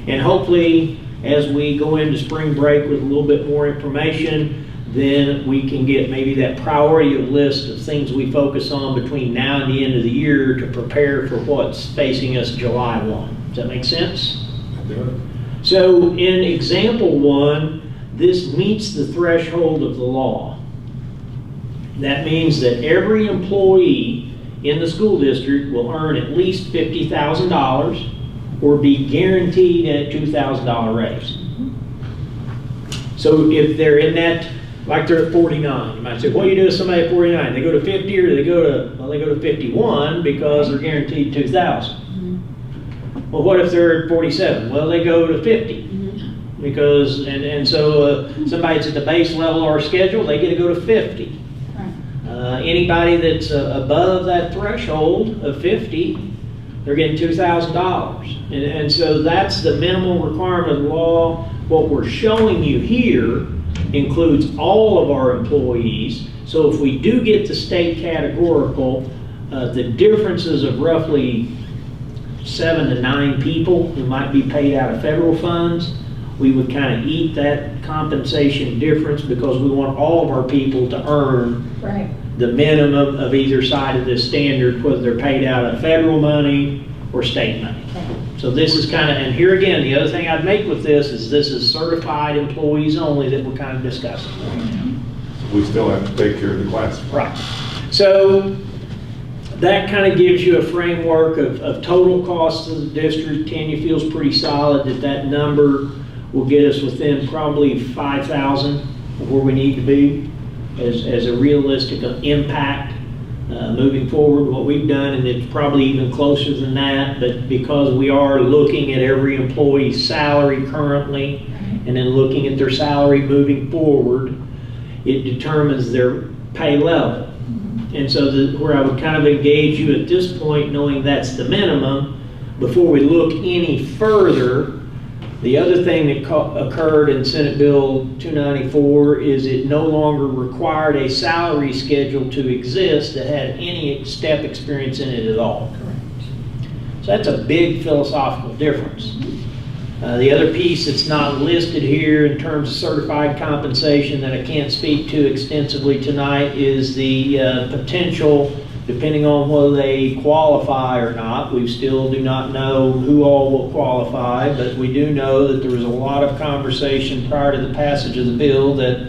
And hopefully, as we go into spring break with a little bit more information, then we can get maybe that priority list of things we focus on between now and the end of the year to prepare for what's facing us July 1. Does that make sense? So in example 1, this meets the threshold of the law. That means that every employee in the school district will earn at least $50,000 or be guaranteed a $2,000 raise. So if they're in that, like they're at 49, you might say, what do you do with somebody at 49? They go to 50 or they go to 51 because they're guaranteed 2,000. Well, what if they're at 47? Well, they go to 50. Because, and so somebody that's at the base level of our schedule, they get to go to 50. Anybody that's above that threshold of 50, they're getting $2,000. And so that's the minimal requirement of the law. What we're showing you here includes all of our employees. So if we do get the state categorical, the differences of roughly 7 to 9 people who might be paid out of federal funds, we would kind of eat that compensation difference because we want all of our people to earn
Right.
the minimum of either side of this standard, whether they're paid out of federal money or state money. So this is kind of, and here again, the other thing I'd make with this is certified employees only that we're kind of discussing.
We still have to take care of the classified.
Right. So that kind of gives you a framework of total cost of the district. Tanya feels pretty solid that that number will get us within probably 5,000 of where we need to be as a realistic impact moving forward. What we've done, and it's probably even closer than that, but because we are looking at every employee's salary currently and then looking at their salary moving forward, it determines their pay level. And so where I would kind of engage you at this point, knowing that's the minimum, before we look any further, the other thing that occurred in Senate Bill 294 is it no longer required a salary schedule to exist that had any step experience in it at all.
Correct.
So that's a big philosophical difference. The other piece that's not listed here in terms of certified compensation that I can't speak to extensively tonight is the potential, depending on whether they qualify or not. We still do not know who all will qualify, but we do know that there was a lot of conversation prior to the passage of the bill that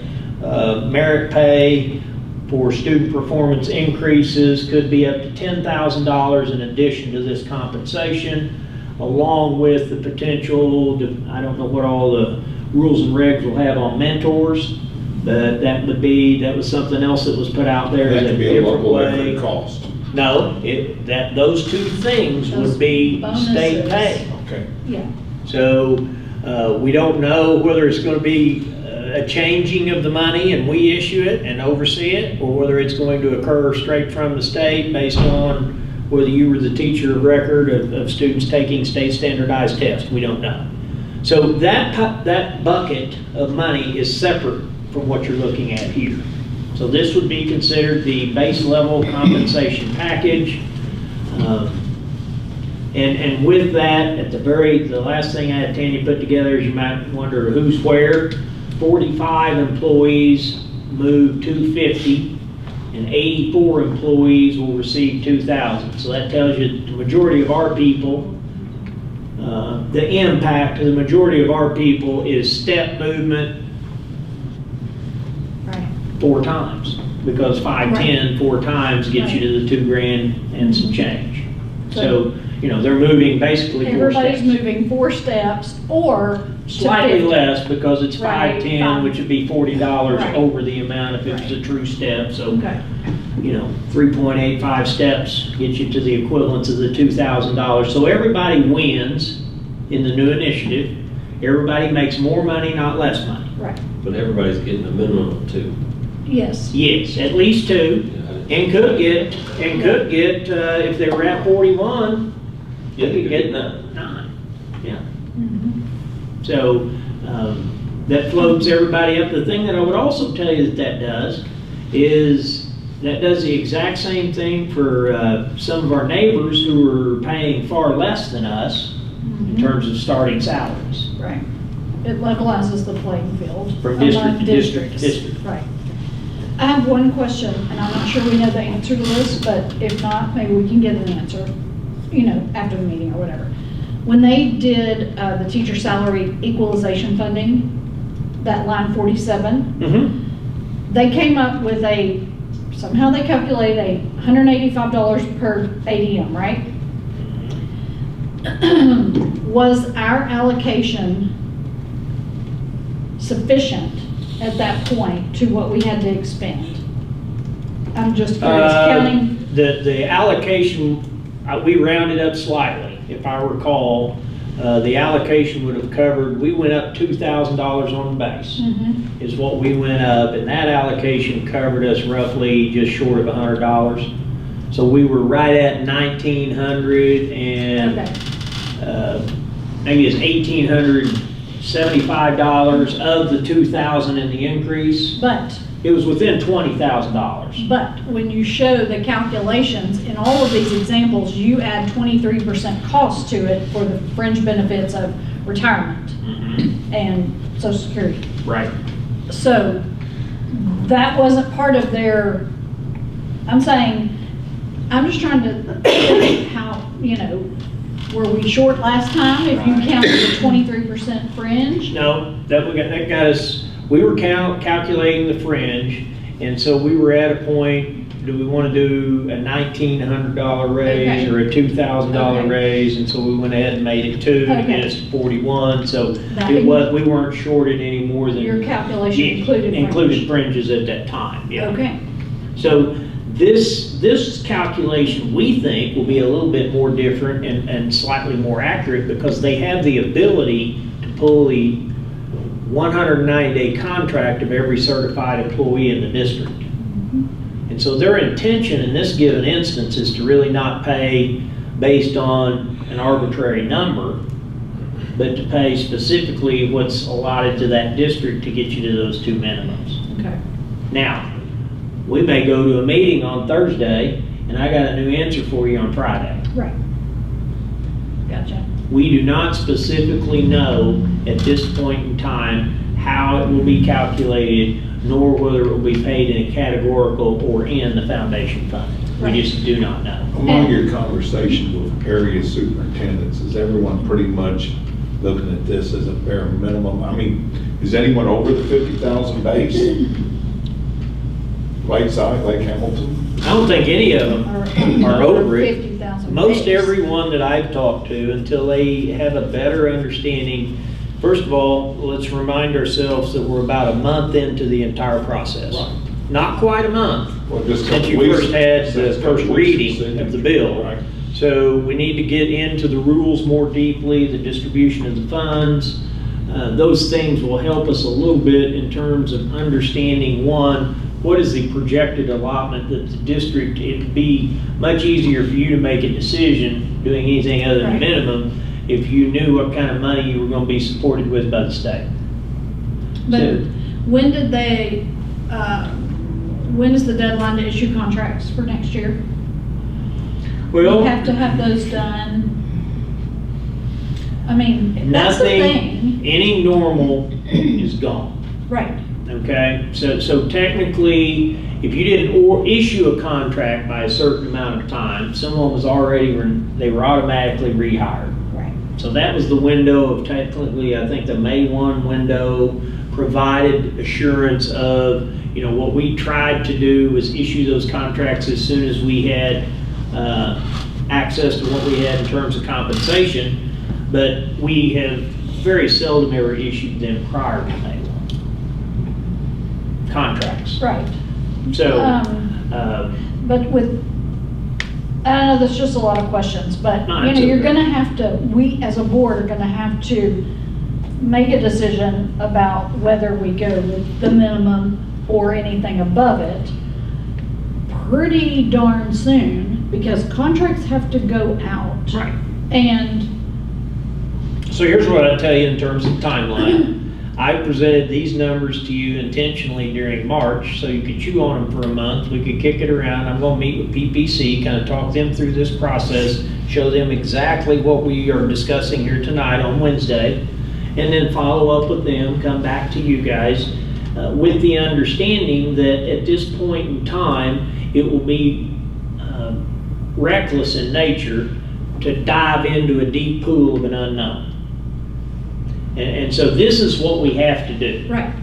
merit pay for student performance increases could be up to $10,000 in addition to this compensation, along with the potential, I don't know what all the rules and regs will have on mentors, but that was something else that was put out there.
That
as
could
a
be a
different
local
way.
effort cost.
No, those two things
Those
would be
bonuses.
state pay.
Okay.
Yeah.
So we don't know whether it's going to be a changing of the money and we issue it and oversee it, or whether it's going to occur straight from the state based on whether you were the teacher of record of students taking state standardized tests. We don't know. So that bucket of money is separate from what you're looking at here. So this would be considered the base level compensation package. And with that, at the last thing I had Tanya put together is you might wonder who's where. 45 employees move 250 and 84 employees will receive 2,000. So that tells you the majority of our people, the impact to the majority of our people is step movement
Right.
4 times, because 510 4 times gets you to the $2,000 and some change. So, they're moving basically 4
Everybody's
steps.
moving 4 steps or to
Slightly
50.
less because it's
Right,
510, which would be $40
Right.
over the amount if it was
Right.
a true step. So,
Okay.
3.85 steps gets you to the equivalence of the $2,000. So everybody wins in the new initiative. Everybody makes more money, not less money.
Right.
But everybody's getting a minimum of 2.
Yes.
Yes, at least 2, and could get if they were at 41,
Yeah,
they could get
9.
9. Yeah.
Mhm.
So that floats everybody up. The thing that I would also tell you that does is that does the exact same thing for some of our neighbors who are paying far less than us in terms of starting salaries.
Right. It levelizes the playing field.
From district
among
to district to
districts.
district.
Right. I have one question, and I'm not sure we know the answer to this, but if not, maybe we can get an answer, after the meeting or whatever. When they did the teacher salary equalization funding, that line 47, they came up with somehow they calculated $185 per ADM, right? Was our allocation sufficient at that point to what we had to expend? I'm just curious, counting.
The allocation, we rounded up slightly, if I recall. The allocation would have covered, we went up $2,000 on the base, is what we went up, and that allocation covered us roughly just short of $100. So we were right at 1,900 and
Okay.
maybe it's 1,800 $75 of the 2,000 in the increase.
But
It was within $20,000.
But when you show the calculations, in all of these examples, you add 23% cost to it for the fringe benefits of retirement and Social Security.
Right.
So that wasn't part of their, I'm saying, I'm just trying to think how, you know, were we short last time if you counted the 23% fringe?
No, that got us, we were calculating the fringe, and so we were at a point, do we want to do a $1,900 raise
Okay.
or a $2,000
Okay.
raise? And so we went ahead and made it 2 to
Okay.
get us to 41, so
That
it
in-
was, we weren't shorted any more than.
Your calculation
Yeah,
included
included
fringe.
fringes at that time, yeah.
Okay,
So this calculation, we think, will be a little bit more different and slightly more accurate because they have the ability to pull the 190-day contract of every certified employee in the district. And so their intention in this given instance is to really not pay based on an arbitrary number, but to pay specifically what's allotted to that district to get you to those 2 minimums.
okay.
Now, we may go to a meeting on Thursday, and I got a new answer for you on Friday.
Right. Gotcha.
We do not specifically know at this point in time how it will be calculated, nor whether it will be paid in a categorical or in the foundation fund.
Right.
We just do not know.
Among your conversations with area superintendents, is everyone pretty much looking at this as a bare minimum? I mean, is anyone over the 50,000 base? Lakeside, Lake Hamilton?
I don't think any of them are over it.
50,000
Most
base.
everyone that I've talked to, until they have a better understanding, first of all, let's remind ourselves that we're about a month into the entire process.
Right.
Not quite a month,
Well, just a
since
couple
you
weeks.
first had the
Since a couple
first
weeks
reading
since
of the
signature.
bill.
Right.
So we need to get into the rules more deeply, the distribution of the funds. Those things will help us a little bit in terms of understanding, one, what is the projected allotment that the district, it'd be much easier for you to make a decision doing anything other than
Right.
minimum if you knew what kind of money you were going to be supported with by the state.
But
So-
when did they, when is the deadline to issue contracts for next year? We
Well,
have to have those done. I mean, that's the
nothing,
thing.
any normal is gone.
Right,
Okay, so technically, if you didn't issue a contract by a certain amount of time, someone was already, they were automatically rehired.
right.
So that was the window of technically, I think the May 1 window provided assurance of, you know, what we tried to do was issue those contracts as soon as we had access to what we had in terms of compensation, but we have very seldom ever issued them prior to May 1 contracts.
Right.
So,
But with, I know that's just a lot of questions, but,
No,
you know,
it's
you're
okay.
gonna have to, we as a board are gonna have to make a decision about whether we go with the minimum or anything above it pretty darn soon, because contracts have to go out.
right.
And,
So here's what I tell you in terms of timeline. I presented these numbers to you intentionally during March, so you could chew on them for a month. We could kick it around. I'm gonna meet with PPC, kind of talk them through this process, show them exactly what we are discussing here tonight on Wednesday, and then follow up with them, come back to you guys, with the understanding that at this point in time, it will be reckless in nature to dive into a deep pool of an unknown. And so this is what we have to do.
right,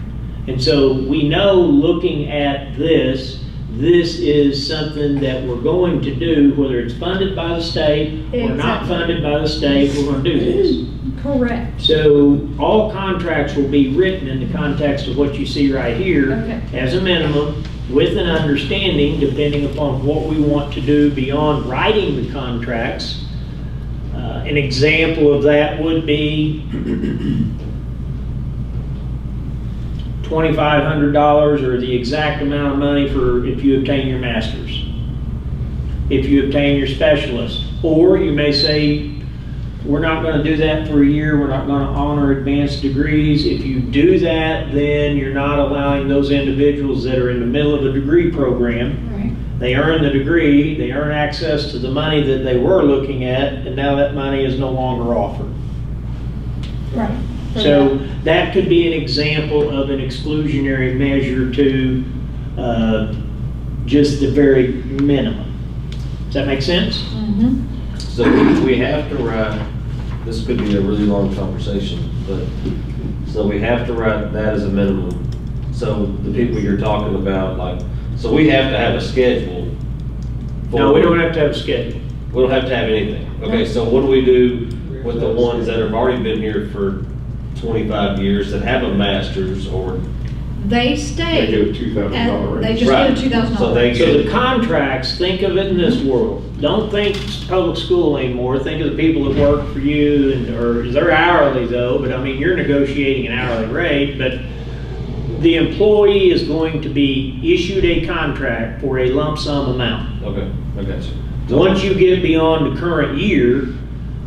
And so we know, looking at this is something that we're going to do, whether it's funded by the state or not
Exactly.
funded by the state, we're going to do this.
correct.
So all contracts will be written in the context of what you see right here
Okay.
as a minimum, with an understanding, depending upon what we want to do beyond writing the contracts. An example of that would be $2,500 or the exact amount of money for if you obtain your master's, if you obtain your specialist, or you may say we're not gonna do that for a year, we're not gonna honor advanced degrees. If you do that, then you're not allowing those individuals that are in the middle of a degree program.
Right.
They earn the degree, they earn access to the money that they were looking at, and now that money is no longer offered.
Right.
So that could be an example of an exclusionary measure to just the very minimum. Does that make sense?
Mm-hmm.
So we have to write, this could be a really long conversation, but, so we have to write that as a minimum. So the people you're talking about, like, so we have to have a schedule.
No, we don't have to have a schedule.
We don't have to have anything. Okay, so what do we do with the ones that have already been here for 25 years that have a master's or?
They
They
stay.
get a $2,000
They
raise.
just
Right.
get a $2,000.
So they
So
get,
the contracts, think of it in this world. Don't think public school anymore. Think of the people that work for you and, or they're hourly though, but I mean, you're negotiating an hourly rate, but the employee is going to be issued a contract for a lump sum amount.
okay, I got you.
Once you get beyond the current year,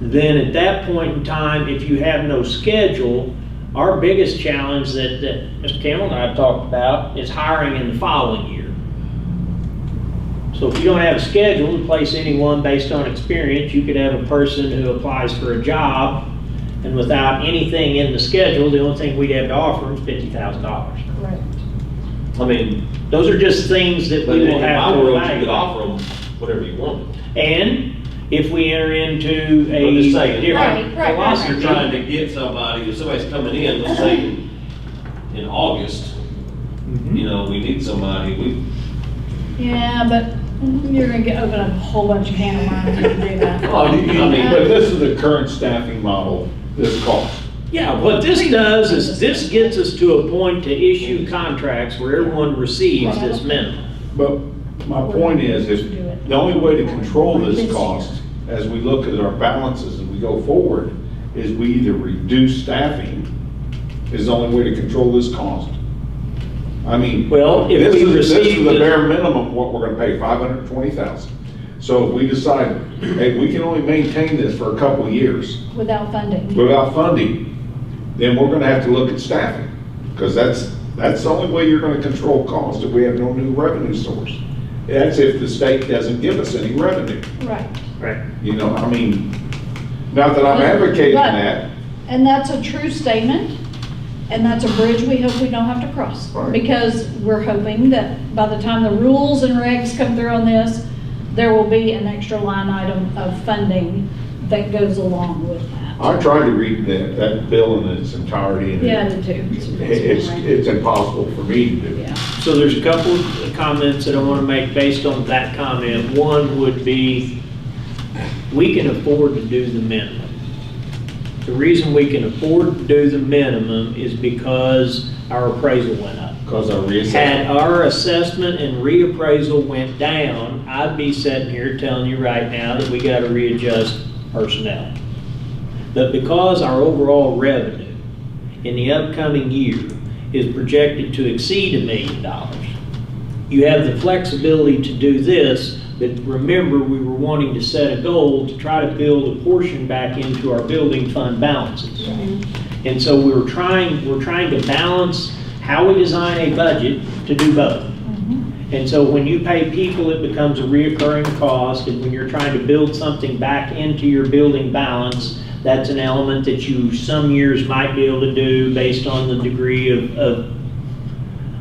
then at that point in time, if you have no schedule, our biggest challenge that Mr. Campbell and I have talked about is hiring in the following year. So if you don't have a schedule to place anyone based on experience, you could have a person who applies for a job, and without anything in the schedule, the only thing we'd have to offer them is $50,000.
Correct.
I mean,
Those are just things that
but
we
in
will have
my
to
world, you could
evaluate.
offer them whatever you want.
And if we enter into a
I'm just saying.
different
Right.
philosophy.
You're trying to get somebody, if somebody's coming in, let's say in August, you know, we need somebody,
Yeah, but you're gonna open up a whole bunch of can of worms if you do that.
I mean,
But this is the current staffing model, this cost.
Yeah, what this does is this gets us to a point to issue contracts where everyone receives this minimum.
But my point is the only way to control this cost, as we look at our balances and we go forward, is we either reduce staffing, is the only way to control this cost. I mean,
Well, if
this
we
is
receive
the
the-
bare minimum, what we're gonna pay, $520,000. So if we decide, hey, we can only maintain this for a couple of years
Without funding.
without funding, then we're gonna have to look at staffing. Because that's the only way you're gonna control costs if we have no new revenue source. That's if the state doesn't give us any revenue.
Right.
Right.
You know, I mean, not that I'm advocating
But-
that.
And that's a true statement, and that's a bridge we hope we don't have to cross.
Right.
Because we're hoping that by the time the rules and regs come through on this, there will be an extra line item of funding that goes along with that.
I tried to read that bill in its entirety, and
Yeah, I did too.
it's impossible for me to do.
Yeah.
So there's a couple of comments that I want to make based on that comment. One would be, we can afford to do the minimum. The reason we can afford to do the minimum is because our appraisal went up.
Because our
Had
reassessment.
our assessment and reappraisal went down, I'd be sitting here telling you right now that we got to readjust personnel. But because our overall revenue in the upcoming year is projected to exceed $1 million, you have the flexibility to do this, but remember, we were wanting to set a goal to try to build a portion back into our building fund balances. And so we're trying to balance how we design a budget to do both. And so when you pay people, it becomes a reoccurring cost, and when you're trying to build something back into your building balance, that's an element that you some years might be able to do based on the degree of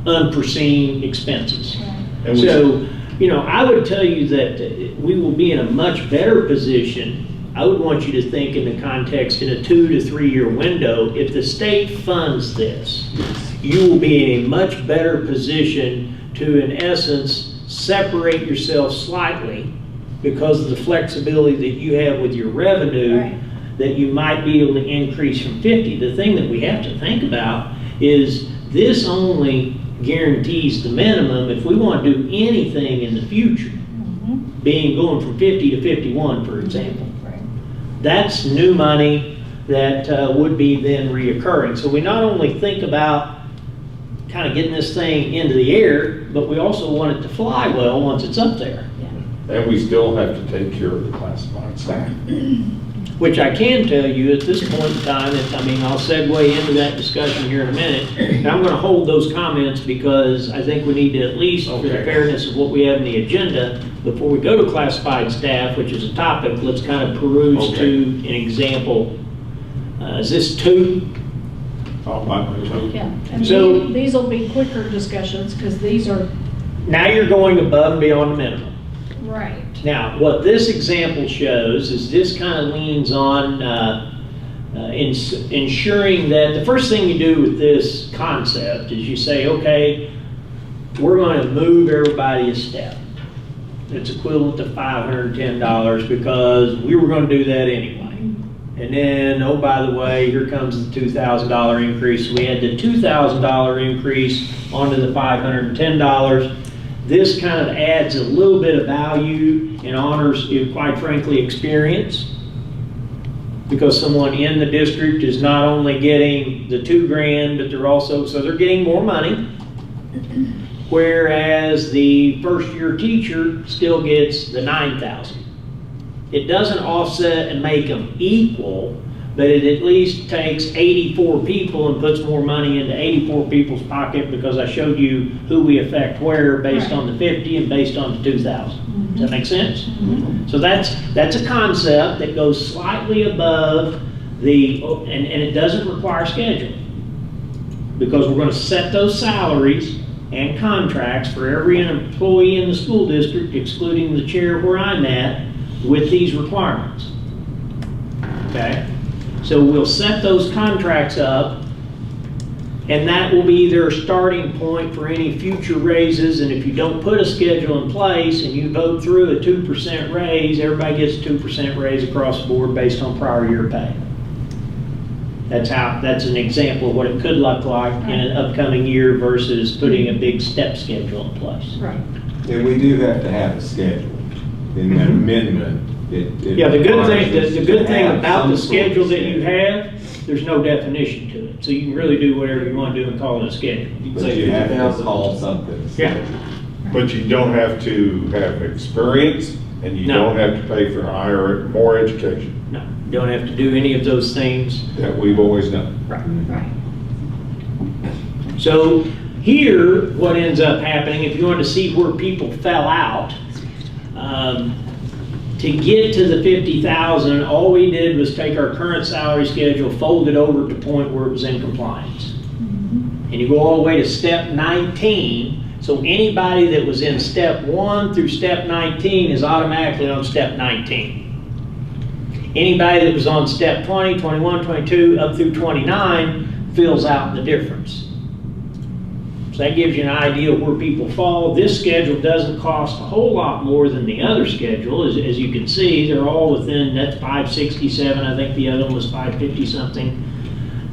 unforeseen expenses.
And we-
So, you know, I would tell you that we will be in a much better position. I would want you to think in the context in a 2 to 3 year window. If the state funds this, you will be in a much better position to, in essence, separate yourself slightly because of the flexibility that you have with your revenue,
Right.
that you might be able to increase from 50. The thing that we have to think about is this only guarantees the minimum. If we want to do anything in the future, being going from 50 to 51, for example, that's new money that would be then reoccurring. So we not only think about kind of getting this thing into the air, but we also want it to fly well once it's up there.
And we still have to take care of the classified staff.
Which I can tell you at this point in time, I'll segue into that discussion here in a minute. And I'm gonna hold those comments because I think we need to at least, for the fairness of what we have in the agenda, before we go to classified staff, which is a topic, let's kind of peruse to an example. Is this 2?
Oh, my,
Yeah, and
So-
these will be quicker discussions, because these are,
Now you're going above and beyond the minimum.
right.
Now, what this example shows is this kind of leans on ensuring that the first thing you do with this concept is you say, okay, we're going to move everybody a step. It's equivalent to $510 because we were going to do that anyway. And then, oh, by the way, here comes the $2,000 increase. We had the $2,000 increase onto the $510. This kind of adds a little bit of value and honors, quite frankly, experience. Because someone in the district is not only getting the $2,000, but they're also, so they're getting more money. Whereas the first-year teacher still gets the $9,000. It doesn't offset and make them equal, but it at least takes 84 people and puts more money into 84 people's pocket because I showed you who we affect where based on the 50 and based on the 2,000. Does that make sense? So that's a concept that goes slightly above the, and it doesn't require scheduling because we're going to set those salaries and contracts for every employee in the school district, excluding the chair where I'm at, with these requirements. Okay? So we'll set those contracts up, and that will be their starting point for any future raises. And if you don't put a schedule in place and you vote through a 2% raise, everybody gets a 2% raise across the board based on prior year pay. That's an example of what it could look like in an upcoming year versus putting a big step schedule in place.
Right.
And we do have to have a schedule in that amendment.
Yeah, the good thing about the schedule that you have, there's no definition to it. So you can really do whatever you want to do and call it a schedule.
But you have to call something.
Yeah.
but you don't have to have experience, and you
No.
don't have to pay for more education
No, you don't have to do any of those things.
that we've always done.
Right.
So here, what ends up happening, if you want to see where people fell out, to get to the 50,000, all we did was take our current salary schedule, fold it over to the point where it was in compliance. And you go all the way to step 19, so anybody that was in step 1 through step 19 is automatically on step 19. Anybody that was on step 20, 21, 22, up through 29 fills out the difference. So that gives you an idea of where people fall. This schedule doesn't cost a whole lot more than the other schedule. As you can see, they're all within, that's 567, I think the other one was 550 something.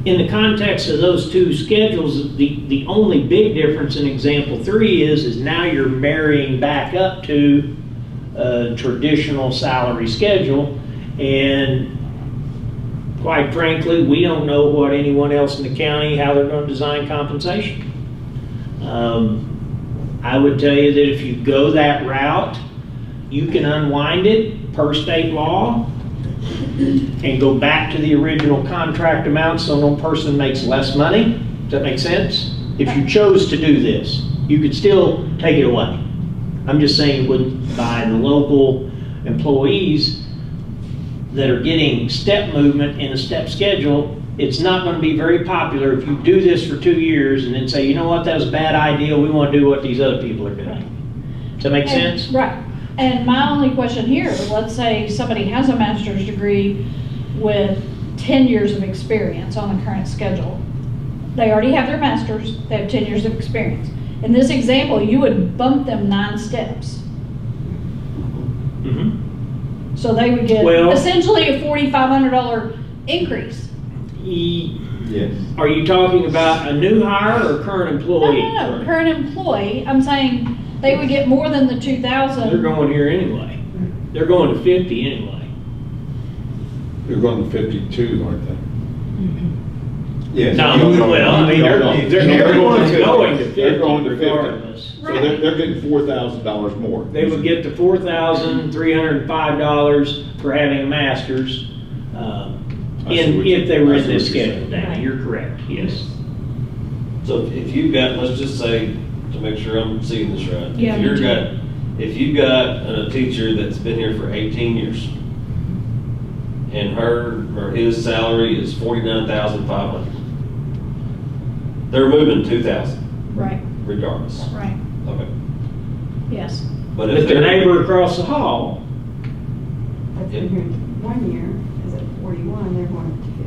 In the context of those two schedules, the only big difference in example 3 is now you're marrying back up to a traditional salary schedule. And quite frankly, we don't know what anyone else in the county, how they're going to design compensation. I would tell you that if you go that route, you can unwind it per state law and go back to the original contract amount so no person makes less money. Does that make sense? If you chose to do this, you could still take it away. I'm just saying it wouldn't by the local employees that are getting step movement in a step schedule. It's not going to be very popular if you do this for 2 years and then say, you know what, that was a bad idea, we want to do what these other people are doing. Does that make sense?
Right. And my only question here, let's say somebody has a master's degree with 10 years of experience on the current schedule. They already have their master's, they have 10 years of experience. In this example, you would bump them 9 steps.
Mm-hmm.
So they would get essentially a $4,500 increase.
Yes.
Are you talking about a new hire or a current employee?
No, current employee. I'm saying they would get more than the 2,000.
They're going here anyway. They're going to 50 anyway.
They're going to 52, aren't they?
Yes.
No, well, I mean, everyone's going to 50
They're going to 50.
regardless.
So they're getting $4,000 more.
They would get the $4,305 for having a master's. If they were in this schedule, Danny, you're correct, yes.
So if you've got, let's just say, to make sure I'm seeing this right.
Yeah, me too.
If you've got a teacher that's been here for 18 years, and her or his salary is $49,500, they're moving 2,000
Right,
regardless.
right,
Okay.
yes.
But
If
if
the
they're
neighbor across the hall,
That's been here 1 year, is at 41, they're going up to 50.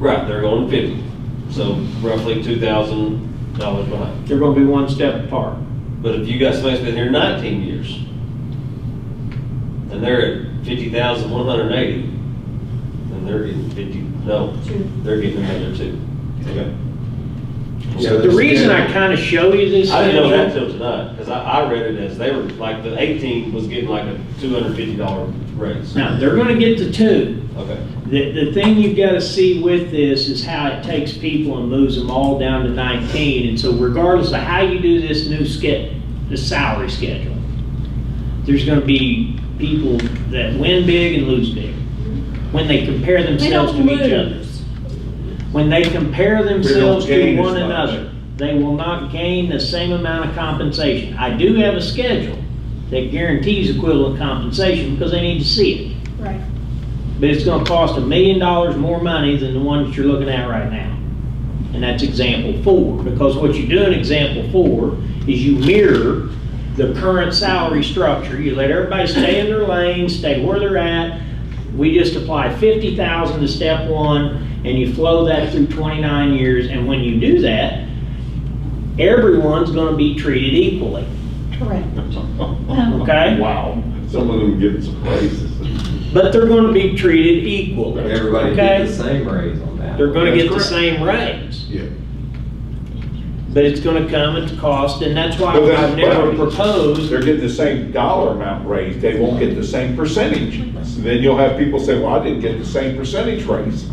right, they're going 50, so roughly $2,000 behind.
they're gonna be one step apart.
But if you got somebody that's been here 19 years, and they're at 50,180, then they're getting 50, no, they're getting another 2. Okay.
The reason I kind of show you this.
I didn't know that till tonight, because I read it as they were, like, the 18 was getting like a $250 raise.
Now, they're gonna get the 2.
Okay.
The thing you've got to see with this is how it takes people and moves them all down to 19. And so regardless of how you do this new the salary schedule, there's going to be people that win big and lose big when they compare themselves to each other. When they compare themselves to
gain as
one
much.
another, they will not gain the same amount of compensation. I do have a schedule that guarantees equivalent compensation because they need to see it.
Right.
But it's gonna cost $1 million more money than the one that you're looking at right now. And that's example 4, because what you do in example 4 is you mirror the current salary structure. You let everybody stay in their lane, stay where they're at. We just apply 50,000 to step 1, and you flow that through 29 years, and when you do that, everyone's gonna be treated equally,
Correct.
okay?
Wow. Some of them getting some raises.
But they're gonna be treated equally,
Everybody
okay?
get the same raise on that.
They're gonna
That's
get the
correct.
same raise,
Yeah.
but it's gonna come at the cost, and that's why
But that's-
I've never
but
proposed.
They're getting the same dollar amount raised, they won't get the same percentage. So then you'll have people say, well, I didn't get the same percentage raise.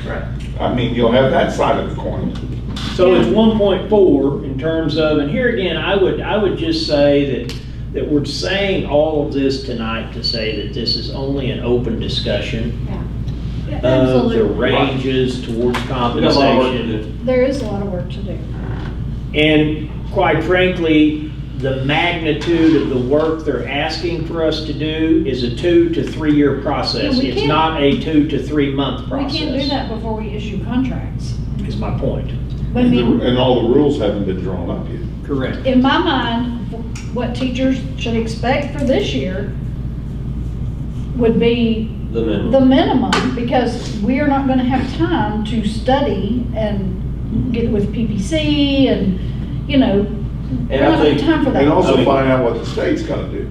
Right.
I mean, you'll have that side of the coin.
So it's 1.4 in terms of, and here again, I would just say that we're saying all of this tonight to say that this is only an open discussion
Yeah,
of the
absolutely.
ranges towards
We got a lot of work to
compensation.
do.
There is a lot of work to do.
And quite frankly, the magnitude of the work they're asking for us to do is a 2 to 3 year process.
Yeah, we
It's
can't-
not a 2 to 3 month
We
process.
can't do that before we issue contracts.
Is my point.
But I mean,
And all the rules haven't been drawn up yet.
Correct.
in my mind, what teachers should expect for this year would be
The minimum.
the minimum, because we are not gonna have time to study and get with PPC and, you know, we're
And I
not gonna have
think-
time for that.
And also
I mean-
find out what the state's gonna do.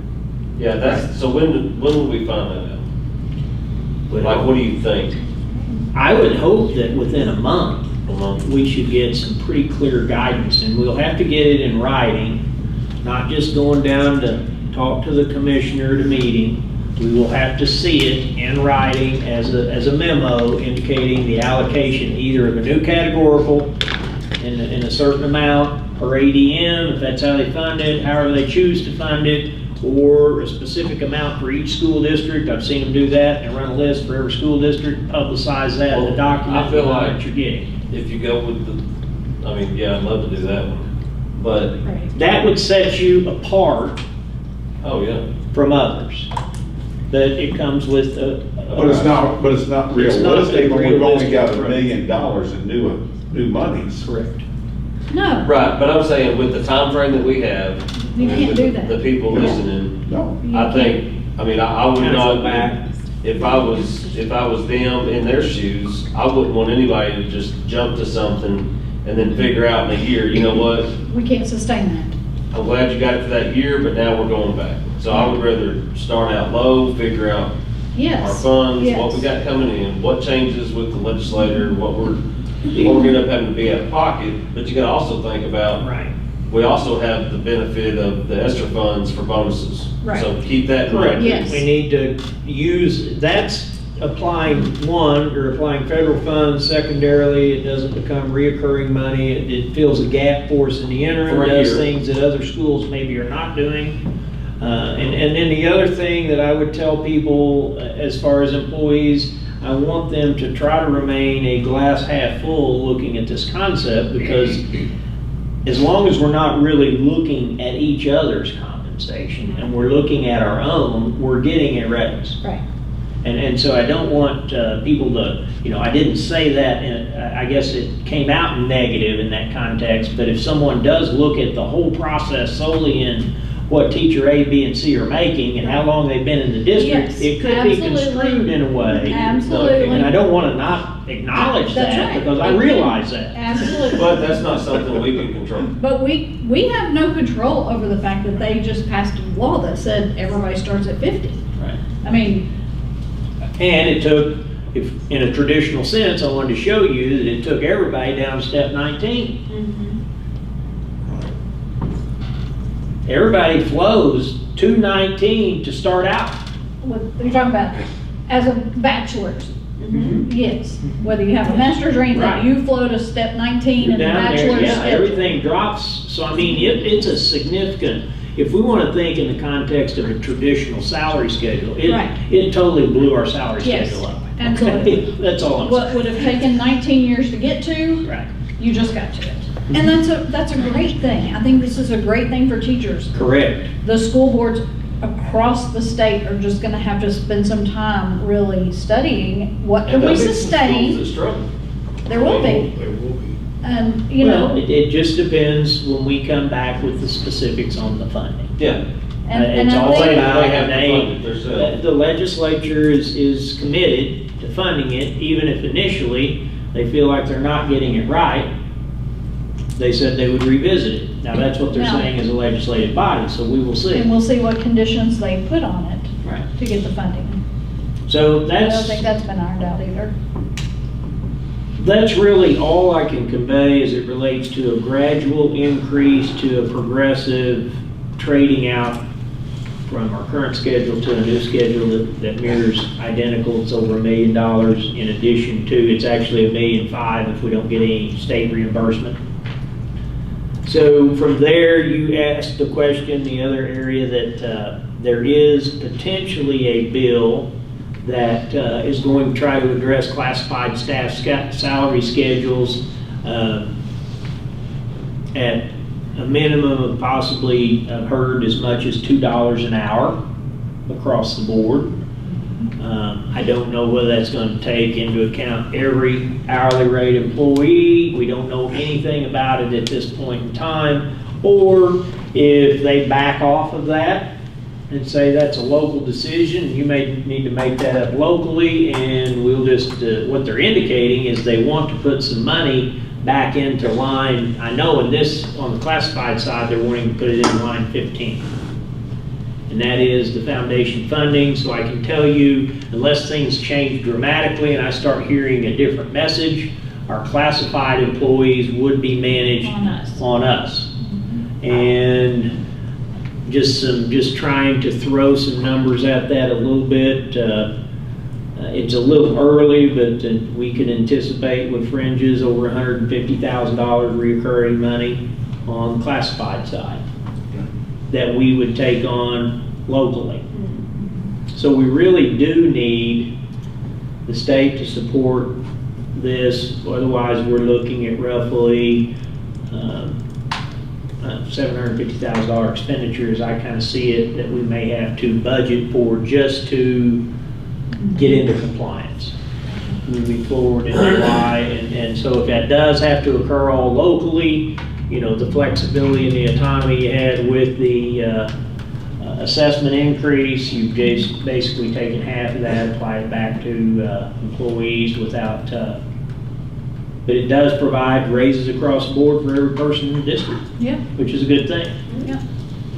Yeah, so when will we find that out? Like, what do you think?
I would hope that within a month,
A month?
we should get some pretty clear guidance, and we'll have to get it in writing, not just going down to talk to the commissioner at a meeting. We will have to see it in writing as a memo indicating the allocation either of a new categorical in a certain amount per ADM, if that's how they fund it, however they choose to fund it, or a specific amount for each school district. I've seen them do that and run a list for every school district, publicize that in the
Well,
document,
I feel
you know
like-
what you're getting.
If you go with I mean, yeah, I'd love to do that one, but,
Right.
That would set you apart
oh, yeah.
from others. That it comes with
But it's not
It's not
realistic when we've only got
realistic.
$1 million in new monies.
Correct.
No,
Right, but I'm saying with the time frame that we have.
You
and
can't
with
do that.
The people
No.
listening,
No.
I think, I mean, I would
Kind of
not,
go back.
if I was them in their shoes, I wouldn't want anybody to just jump to something and then figure out in a year, you know what?
we can't sustain that.
I'm glad you got it for that year, but now we're going back. So I would rather start out low, figure out
Yes.
our funds, what we
Yes.
got coming in, what changes with the legislator, what we're gonna end up having to be out of pocket. But you gotta also think about,
Right.
we also have the benefit of the extra funds for bonuses.
Right.
So keep that in
Correct.
mind.
Yes.
We need to use, that's applying you're applying federal funds. Secondarily, it doesn't become reoccurring money. It fills a gap for us in the interim,
For a
does
year.
things that other schools maybe are not doing. And then the other thing that I would tell people as far as employees, I want them to try to remain a glass half full looking at this concept, because as long as we're not really looking at each other's compensation and we're looking at our own, we're getting a raise.
Right.
And so I don't want people to, I didn't say that, I guess it came out negative in that context, but if someone does look at the whole process solely in what teacher A, B, and C are making and how long they've been in the district,
Yes,
it could
absolutely.
be construed in a way.
Absolutely.
And I don't want to not acknowledge
That's
that,
right.
because I realize that.
Absolutely.
But that's not something we can control.
But we have no control over the fact that they just passed a law that said everybody starts at 50.
Right.
I mean,
And it took, if in a traditional sense, I wanted to show you that it took everybody down to step 19. Everybody flows to 19 to start out.
what you're talking about, as a bachelor's. Yes, whether you have a master's or anything,
Right.
you flow to step 19 in the
Down there,
bachelor's
yeah,
schedule.
everything drops. So I mean, it's a significant, if we want to think in the context of a traditional salary schedule,
Right.
it totally blew our salary
Yes,
schedule up.
absolutely.
That's all I'm
What
saying.
would have taken 19 years to get to,
Right.
you just got to it. And that's a great thing. I think this is a great thing for teachers.
Correct.
The school boards across the state are just gonna have to spend some time really studying what can we sustain. There will be. And,
Well, it just depends when we come back with the specifics on the funding.
Yeah.
and
It's
I
all
think-
about,
They have to fund it themselves.
the legislature is committed to funding it, even if initially they feel like they're not getting it right. They said they would revisit it. Now, that's what they're
Now-
saying as a legislative body, so we will see.
And we'll see what conditions they put on it
Right.
to get the funding.
So
I don't
that's,
think that's been ironed out either.
that's really all I can convey as it relates to a gradual increase to a progressive trading out from our current schedule to a new schedule that mirrors identical. It's over $1 million in addition to, it's actually $1.5 million if we don't get any state reimbursement. So from there, you asked the question, the other area that there is potentially a bill that is going to try to address classified staff salary schedules at a minimum of possibly, I've heard, as much as $2 an hour across the board. I don't know whether that's going to take into account every hourly rate employee. We don't know anything about it at this point in time. Or if they back off of that and say that's a local decision, you may need to make that up locally, and we'll just, what they're indicating is they want to put some money back into line. I know in this, on the classified side, they're wanting to put it in line 15. And that is the foundation funding. So I can tell you, unless things change dramatically and I start hearing a different message, our classified employees would be managed on us. And just trying to throw some numbers at that a little bit. It's a little early, but we can anticipate with fringes over $150,000 reoccurring money on the classified side that we would take on locally. So we really do need the state to support this, otherwise we're looking at roughly $750,000 expenditures, I kind of see it, that we may have to budget for just to get into compliance moving forward in July. And so if that does have to occur all locally, the flexibility and the autonomy you had with the assessment increase, you've just basically taken half of that, applied it back to employees without, but it does provide raises across the board for every person in the district,
Yeah,
which is a good thing.
yeah.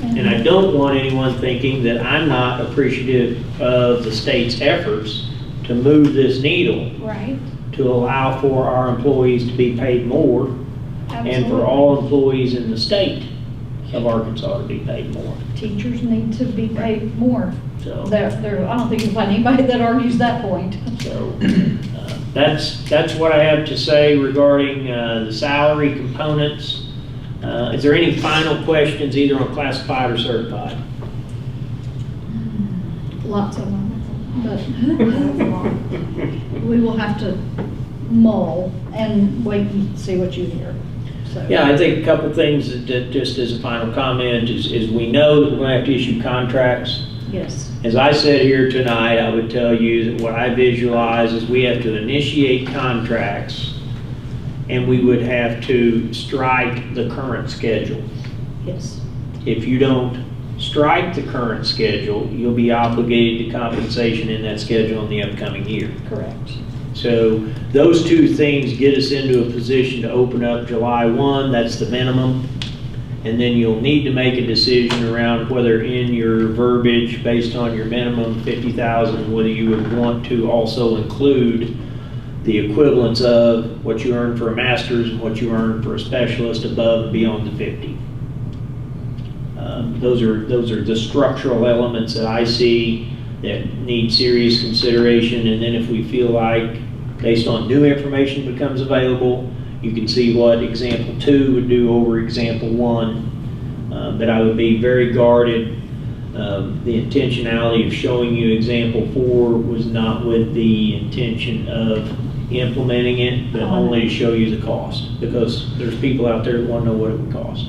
And I don't want anyone thinking that I'm not appreciative of the state's efforts to move this needle
Right.
to allow for our employees to be paid more and for
Absolutely.
all employees in the state of Arkansas to be paid more.
Teachers need to be paid more.
So,
I don't think you'll find anybody that argues that point.
so that's what I have to say regarding the salary components. Is there any final questions either on classified or certified?
Lots of them. but
That's a lot.
we will have to mull and wait and see what you hear, so.
Yeah, I think a couple things that just as a final comment is we know that we're going to have to issue contracts.
Yes,
As I said here tonight, I would tell you that what I visualize is we have to initiate contracts and we would have to strike the current schedule.
yes,
If you don't strike the current schedule, you'll be obligated to compensation in that schedule in the upcoming year.
correct.
So those two things get us into a position to open up July 1, that's the minimum. And then you'll need to make a decision around whether in your verbiage, based on your minimum 50,000, whether you would want to also include the equivalence of what you earn for a master's and what you earn for a specialist above and beyond the 50. Those are the structural elements that I see that need serious consideration. And then if we feel like, based on new information becomes available, you can see what example 2 would do over example 1. But I would be very guarded. The intentionality of showing you example 4 was not with the intention of implementing it, but only to show you the cost, because there's people out there that want to know what it would cost.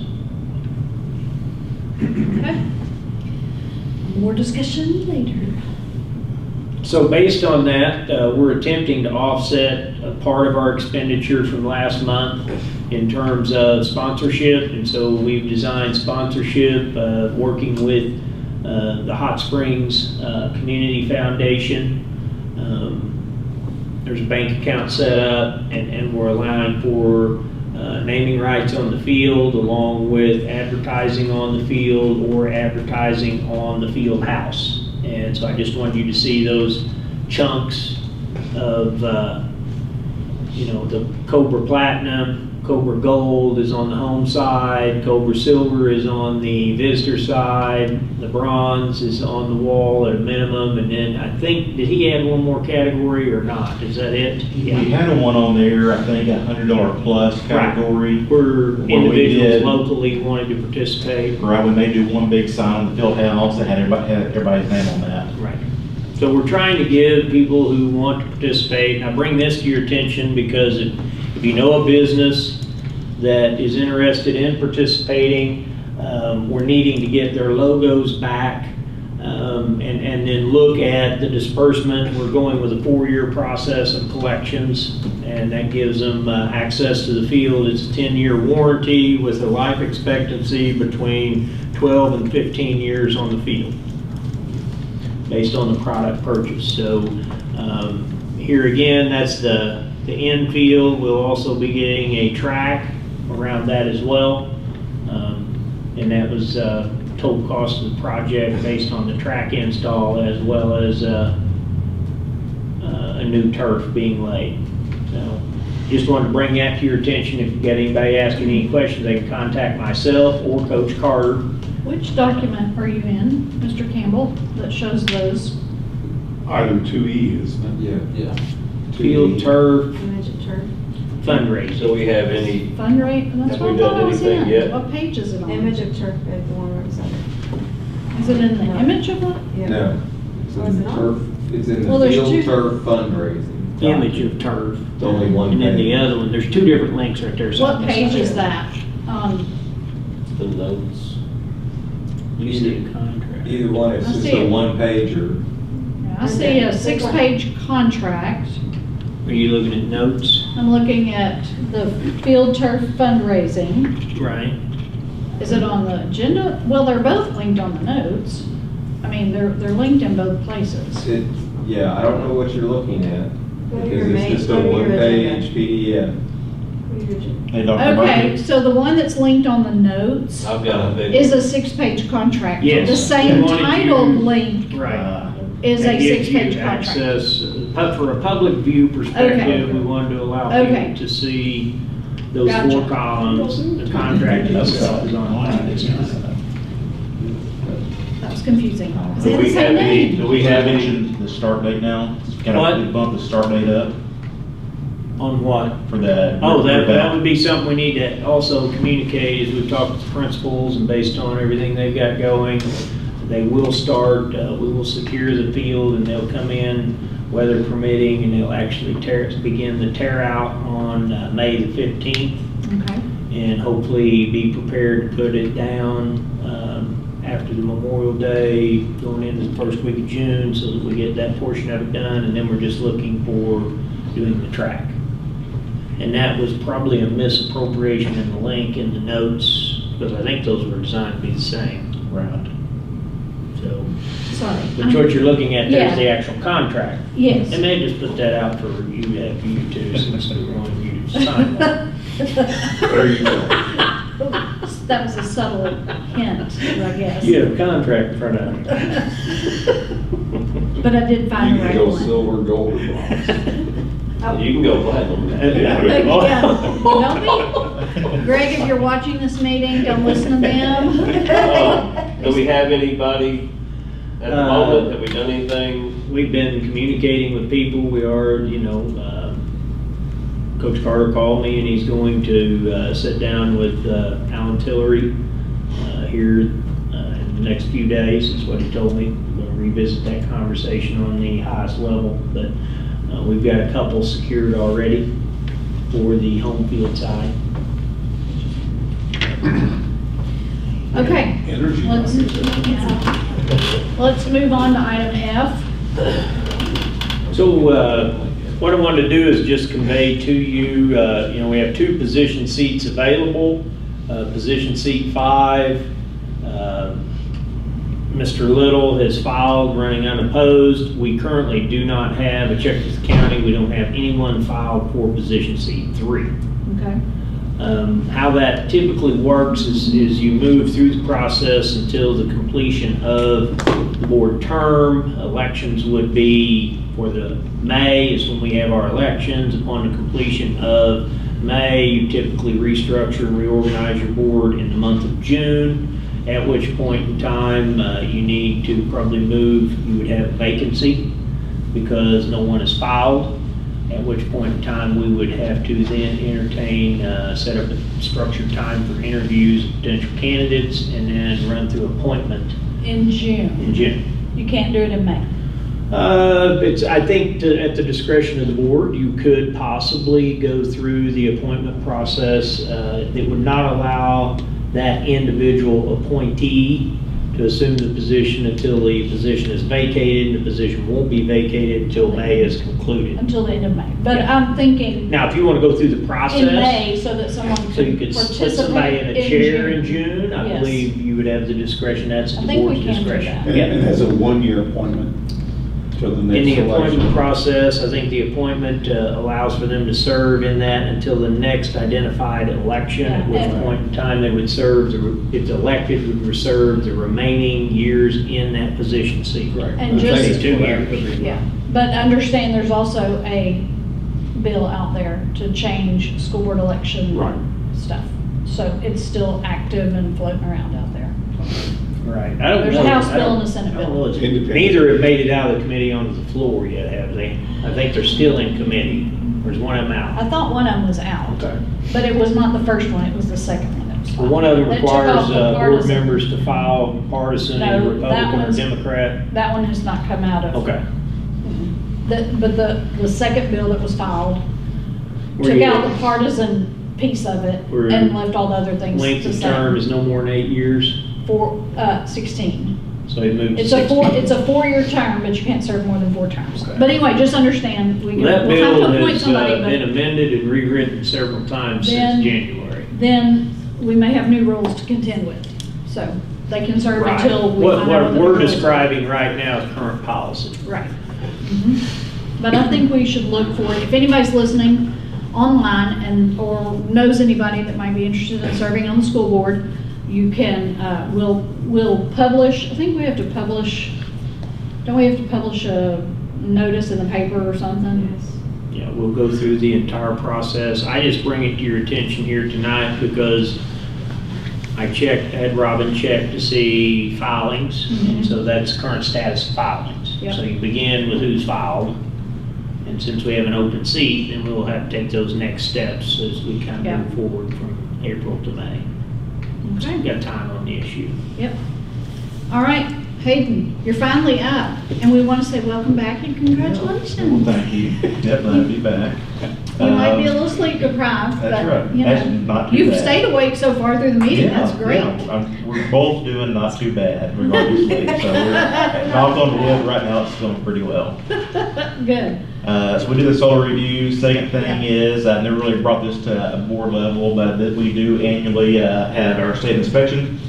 Okay. More discussion later.
So based on that, we're attempting to offset a part of our expenditure from last month in terms of sponsorship. And so we've designed sponsorship, working with the Hot Springs Community Foundation. There's a bank account set up, and we're allowing for naming rights on the field, along with advertising on the field or advertising on the field house. And so I just wanted you to see those chunks of, the Cobra Platinum. Cobra Gold is on the home side, Cobra Silver is on the visitor side, the Bronze is on the wall at a minimum, and then I think, did he add one more category or not? Is that it?
We had one on there, I think, $100 plus category.
Where
we
individuals
did.
locally wanted to participate.
Right, we may do one big sign on the field house that had everybody's name on that.
Right. So we're trying to give people who want to participate, and I bring this to your attention because if you know a business that is interested in participating, we're needing to get their logos back, and then look at the disbursement. We're going with a 4-year process of collections, and that gives them access to the field. It's a 10-year warranty with a life expectancy between 12 and 15 years on the field, based on the product purchase. So here again, that's the infield. We'll also be getting a track around that as well. And that was total cost of the project based on the track install, as well as a new turf being laid. So just wanted to bring that to your attention. If you get anybody asking any questions, they can contact myself or Coach Carter.
Which document are you in, Mr. Campbell, that shows those?
Item 2E, isn't it?
Yeah.
Field turf
Image of turf.
fundraising.
So we have any,
Fundraise, that's
Have
what
we
I thought
done
I was
anything
in.
yet?
What page is it on?
Image of turf is the one where it's under.
Is it in the image of it?
Yeah.
No, it's
Oh, is
in
it
the
not?
turf, it's in
Well,
the
there's
field
two-
turf fundraising.
Image of turf.
It's only one
And then the
page.
other one, there's 2 different links right there.
What page is that on?
the notes?
You see the contract.
Either one, it's
I
just
see
a
it.
one pager.
I see a 6-page contract.
Are you looking at notes?
I'm looking at the field turf fundraising.
Right.
Is it on the agenda? Well, they're both linked on the notes. I mean, they're linked in both places.
Yeah, I don't know what you're looking at,
Go to
because
your
it's
main-
just
go
a
to your
one-page
agenda.
PDF.
Go to your agenda.
Hey, Dr.
Okay,
Murphy.
so the one that's linked on the notes
I've got a big.
is a 6-page contract.
Yes.
The same
We wanted
titled
you-
link
Right.
is
That
a
gives you
6-page contract.
access, for a public view perspective,
Okay.
we wanted to allow
Okay.
people to see those
Gotcha.
4 columns. The contract itself is on
That was confusing. Is
Do
it
we
the same
have any,
name?
do we have any, the start date now? Can
What?
I bump the start date up
On what?
for that?
Oh, that would be something we need to also communicate as we've talked with principals, and based on everything they've got going. They will start, we will secure the field and they'll come in, weather permitting, and they'll actually begin the tear out on May the 15th.
Okay.
And hopefully be prepared to put it down after the Memorial Day, going into the first week of June, so that we get that portion of it done, and then we're just looking for doing the track. And that was probably a misappropriation in the link in the notes, because I think those were designed to be the same.
Right.
So,
Sorry.
but what you're looking at there is the
Yeah.
actual contract.
Yes.
And they just put that out for you two, since we wanted you to sign that.
There you go.
That was a subtle hint, I guess.
You have a contract in front of you.
But I did find
You
the
can
right
go
one.
silver, gold, or bronze.
You can go platinum.
Yeah. Don't be, Greg, if you're watching this meeting, don't listen to them.
Do we have anybody at the moment? Have we done anything?
We've been communicating with people. We are, Coach Carter called me and he's going to sit down with Alan Tillery here in the next few days, is what he told me. We're going to revisit that conversation on the highest level. But we've got a couple secured already for the home field side.
Okay,
Energy.
let's move on to item F.
So what I wanted to do is just convey to you, we have 2 position seats available. Position seat 5, Mr. Little has filed running unopposed. We currently do not have, I checked with the county, we don't have anyone filed for position seat 3.
Okay.
How that typically works is you move through the process until the completion of the board term. Elections would be for the May is when we have our elections. Upon the completion of May, you typically restructure and reorganize your board in the month of June, at which point in time you need to probably move, you would have a vacancy because no one is filed. At which point in time we would have to then entertain, set up a structured time for interviews of potential candidates, and then run through appointment
In June.
in June.
You can't do it in May.
I think at the discretion of the board, you could possibly go through the appointment process. It would not allow that individual appointee to assume the position until the position is vacated. The position won't be vacated until May is concluded.
Until the end of May. But
Yeah.
I'm thinking
Now, if you want to go through the process.
in May so that someone
So you
could
could put somebody in
participate
a chair in
June.
June, I
Yes.
believe you would have the discretion, that's
I
the
think we
board's
can do
discretion.
that.
And it has a 1-year appointment till the
In
next
the
election.
appointment process, I think the appointment allows for them to serve in that until the next identified election, at which
Yeah.
point in time they would serve, if elected, would serve the remaining years in that position seat.
Right.
And
I think
just-
it's 2 years.
Yeah, but understand there's also a bill out there to change school board election
Right.
stuff. So it's still active and floating around out there.
Right. I don't
There's a
know-
House
I don't-
bill and a Senate
I don't
bill.
know, it's-
Independent.
Neither have made it out of the committee onto the floor yet, have they? I think they're still in committee. There's one of them out.
I thought one of them was out,
Okay.
but it was not the first one, it was the second one that was
Well,
filed.
one of them
That took
requires
off the
board
partisan.
members to file partisan,
No,
either
that
Republican or
one's-
Democrat.
That one has not come out of.
Okay.
But the second bill that was filed
Where
took
you-
out the partisan piece of it
Where
and left all the other things
Length
the
of term
same.
is no more than 8 years,
For, 16.
so it moved to
It's a
16.
it's a 4-year term, but you can't serve more than 4 terms.
Okay.
But anyway, just understand, we'll
That
have
bill
to appoint
has
somebody,
been
but
amended and rewritten several times
Then-
since January.
then we may have new rules to contend with. So they can serve
Right.
until we
What
find out what the
we're
rules are.
describing right now is current policy.
Right. Mhm. But I think we should look for, if anybody's listening online or knows anybody that might be interested in serving on the school board, you can, we'll publish, I think we have to publish, don't we have to publish a notice in the paper or something?
Yeah, we'll go through the entire process. I just bring it to your attention here tonight because I had Robin check to see filings,
Mhm.
so that's current status of filings.
Yep.
So you begin with who's filed, and since we have an open seat, then we'll have to take those next steps as we kind
Yeah.
of move forward from April to May. So we've got time on the issue.
Yep. All right, Hayden, you're finally up, and we want to say welcome back and
Well,
congratulations.
thank you. Yep, glad to be back.
You might be a little sleep deprived,
That's
but,
right.
you
Actually,
know,
not too
you've
bad.
stayed awake so far through the meeting, that's great.
We're both doing not too bad regarding sleep, so we're, knock on wood, right now it's going pretty well.
Good.
So we did the solar review. Second thing is, I never really brought this to a board level, but that we do annually have our state inspection.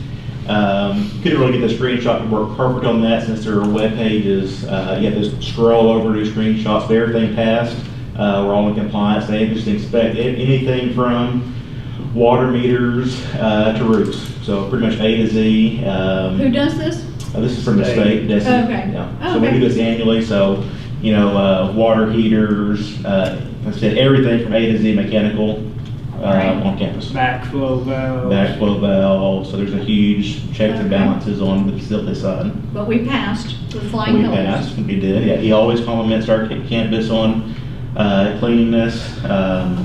Couldn't really get the screenshot to work perfect on that since their webpage is, you have to scroll over to screenshots, but everything passed. We're all in compliance. They just inspect anything from water meters to roofs. So pretty much A to Z.
Who does this?
This is from the state. That's it.
Okay.
Yeah.
Oh,
So we
okay.
do this annually, so, you know, water heaters, like I said, everything from A to Z mechanical on campus.
Backflow valves.
Backflow valves, so there's a huge checks and balances on the facility side.
But we passed with flying
We
colors.
passed, we did, yeah. He always compliments our campus on cleanliness,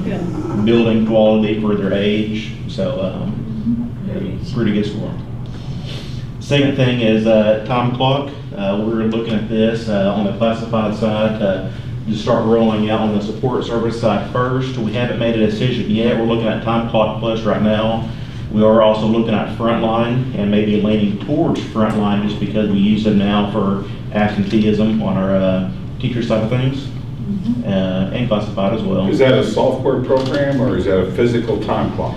Good.
building quality for their age, so pretty good score. Second thing is time clock. We're looking at this on the classified side to start rolling out on the support service side first. We haven't made a decision yet. We're looking at time clock plus right now. We are also looking at frontline and maybe leaning towards frontline just because we use them now for absenteeism on our teacher side of things and classified as well.
Is that a software program or is that a physical time clock?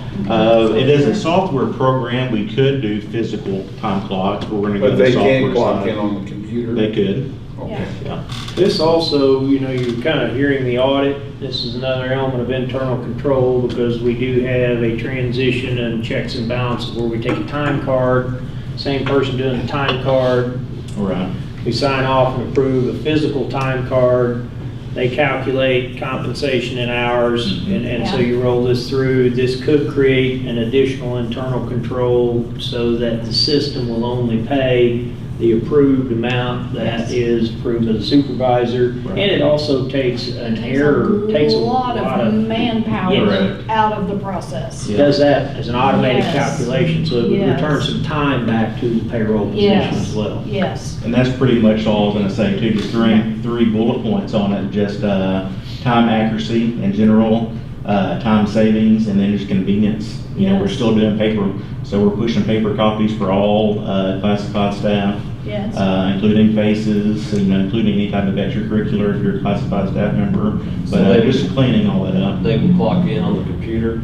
It is a software program. We could do physical time clocks. We're going to go
But
to
they
the
can
software
clock
side.
in on the computer?
They could.
Okay.
Yeah.
This also, you know, you're kind of hearing the audit. This is another element of internal control because we do have a transition and checks and balances where we take a time card, same person doing the time card.
Right.
We sign off and approve a physical time card. They calculate compensation in hours, and so you roll this through. This could create an additional internal control so that the system will only pay the approved amount that is approved by the supervisor.
Right.
And it also takes an
Takes
error, takes
a lot of manpower
Yes.
out of the process.
does that as an automated
Yes.
calculation, so it would
Yes.
return some time back to the payroll position as well.
Yes.
And that's pretty much all I was gonna say too, just three bullet points on it, just, time accuracy in general, time savings, and then just convenience. You know, we're
Yes.
still doing paper, so we're pushing paper copies for all, classified staff,
Yes.
including faces, you know, including any type of extracurricular if you're a classified staff member,
So
but
they-
just cleaning all that up.
They will clock in on the computer.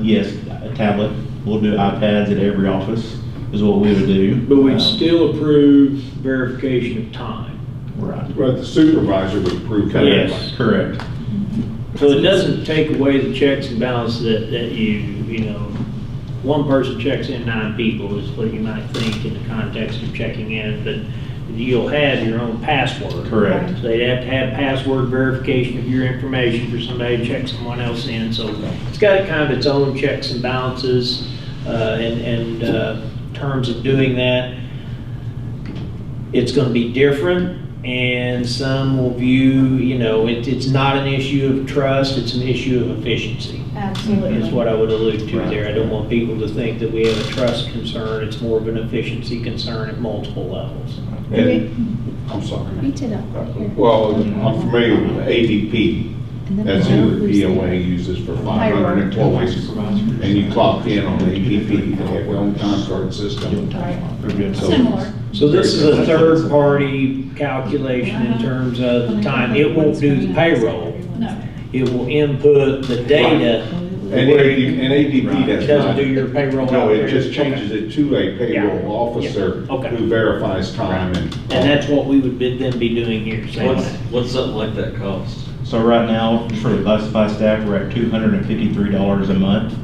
Yes, a tablet, we'll do iPads at every office, is what we would do.
But we'd still approve verification of time.
Right.
But the supervisor would approve that.
Yes.
Correct.
So it doesn't take away the checks and balances that you know, one person checks in 9 people is what you might think in the context of checking in, but you'll have your own password.
Correct.
So they'd have to have password verification of your information for somebody to check someone else in. So it's got kind of its own checks and balances and terms of doing that. It's going to be different. And some will view, you know, it's not an issue of trust, it's an issue of efficiency.
Absolutely.
Is what I would allude to
Right.
there. I don't want people to think that we have a trust concern, it's more of an efficiency concern at multiple levels.
And- I'm sorry.
You did it.
Well, I'm familiar with ADP. That's who the DOA uses for 500 employees. And you clock in on ADP, they have their own time card system. So-
Similar.
So this is a third-party calculation in terms of the time. It won't do the payroll.
No.
It will input the data.
And ADP
It
does
doesn't
not.
do your payroll.
No,
out
it
there.
just changes it to a payroll
Yeah.
officer
Yeah. Okay.
who verifies time and.
And that's what we would then be doing here. same
What's,
thing.
what's something like that cost?
So right now, just for the classified staff, we're at $253 a month.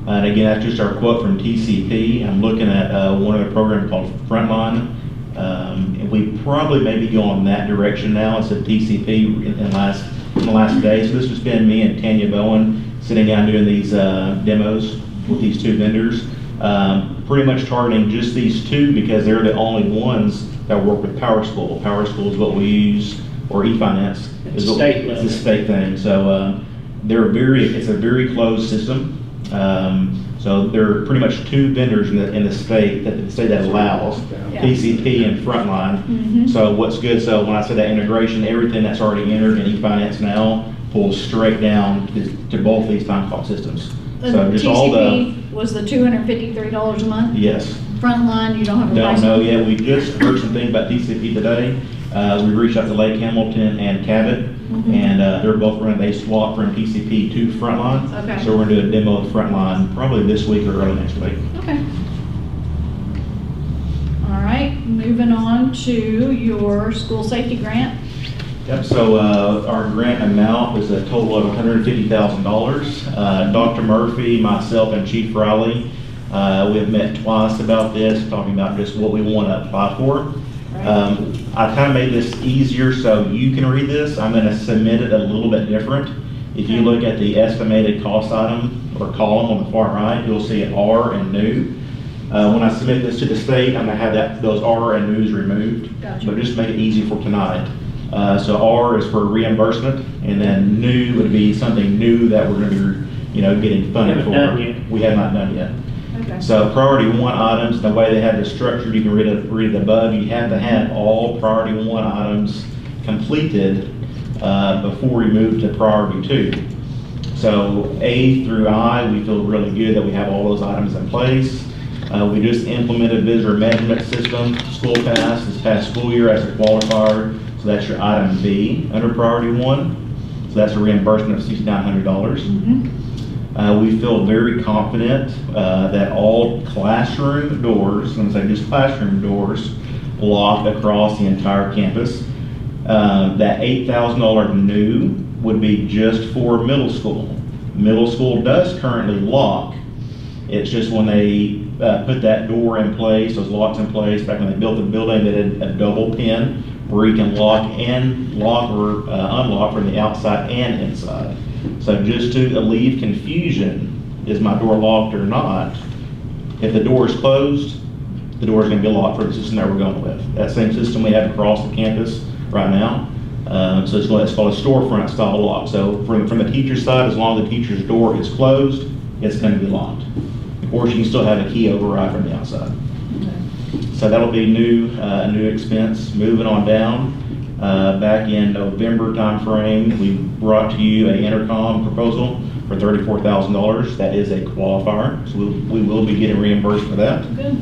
And again, that's just our quote from TCP. I'm looking at one other program called Frontline. And we probably maybe go on that direction now instead of TCP in the last day. So this has been me and Tanya Bowen sitting down doing these demos with these 2 vendors. Pretty much targeting just these 2 because they're the only ones that work with Power School. Power School is what we use, or eFinance.
It's state level.
It's a state thing. So it's a very closed system. So there are pretty much two vendors in the state that allows
Yeah.
PCP and Frontline.
Mhm.
So what's good, so when I say that integration, everything that's already entered in eFinance now pulls straight down to both these time clock systems. So just all the,
TCP was the $253 a month?
yes.
Frontline, you don't have a
Don't
price?
know yet. We just heard some things about TCP today. We reached out to Lake Hamilton and Cabot,
Mhm.
and they're both running, they swapped from PCP to Frontline.
Okay.
So we're gonna do a demo of Frontline probably this week or early next week.
Okay. All right, moving on to your school safety grant.
Yep, so our grant amount is a total of $150,000. Dr. Murphy, myself, and Chief Riley, we have met twice about this, talking about just what we want to apply for. I kind of made this easier so you can read this. I'm going to submit it a little bit different. If you look at the estimated cost item or column on the far right, you'll see R and new. When I submit this to the state, I'm going to have those R and news removed.
Gotcha.
But just make it easy for tonight. So R is for reimbursement, and then new would be something new that we're going to be, getting funded for.
Haven't done yet.
We have not done yet.
Okay.
So priority one items, the way they have this structured, you can read it above, you have to have all priority one items completed before we move to priority two. So A through I, we feel really good that we have all those items in place. We just implemented visitor management system, School Pass, this past school year as a qualifier. So that's your item B under priority one. So that's a reimbursement of $6,900.
Mhm.
We feel very confident that all classroom doors, I'm going to say just classroom doors, lock across the entire campus. That $8,000 new would be just for middle school. Middle school does currently lock. It's just when they put that door in place, those locks in place, back when they built the building, they did a double pin where you can lock or unlock from the outside and inside. So just to alleviate confusion, is my door locked or not? If the door is closed, the door is going to be locked for the system that we're going with. That same system we have across the campus right now. So it's called a storefront style lock. So from the teacher's side, as long as the teacher's door is closed, it's going to be locked. Of course, you can still have a key override from the outside. So that'll be new expense. Moving on down, back in November timeframe, we brought to you a intercom proposal for $34,000. That is a qualifier, so we will be getting reimbursed for that.
Good.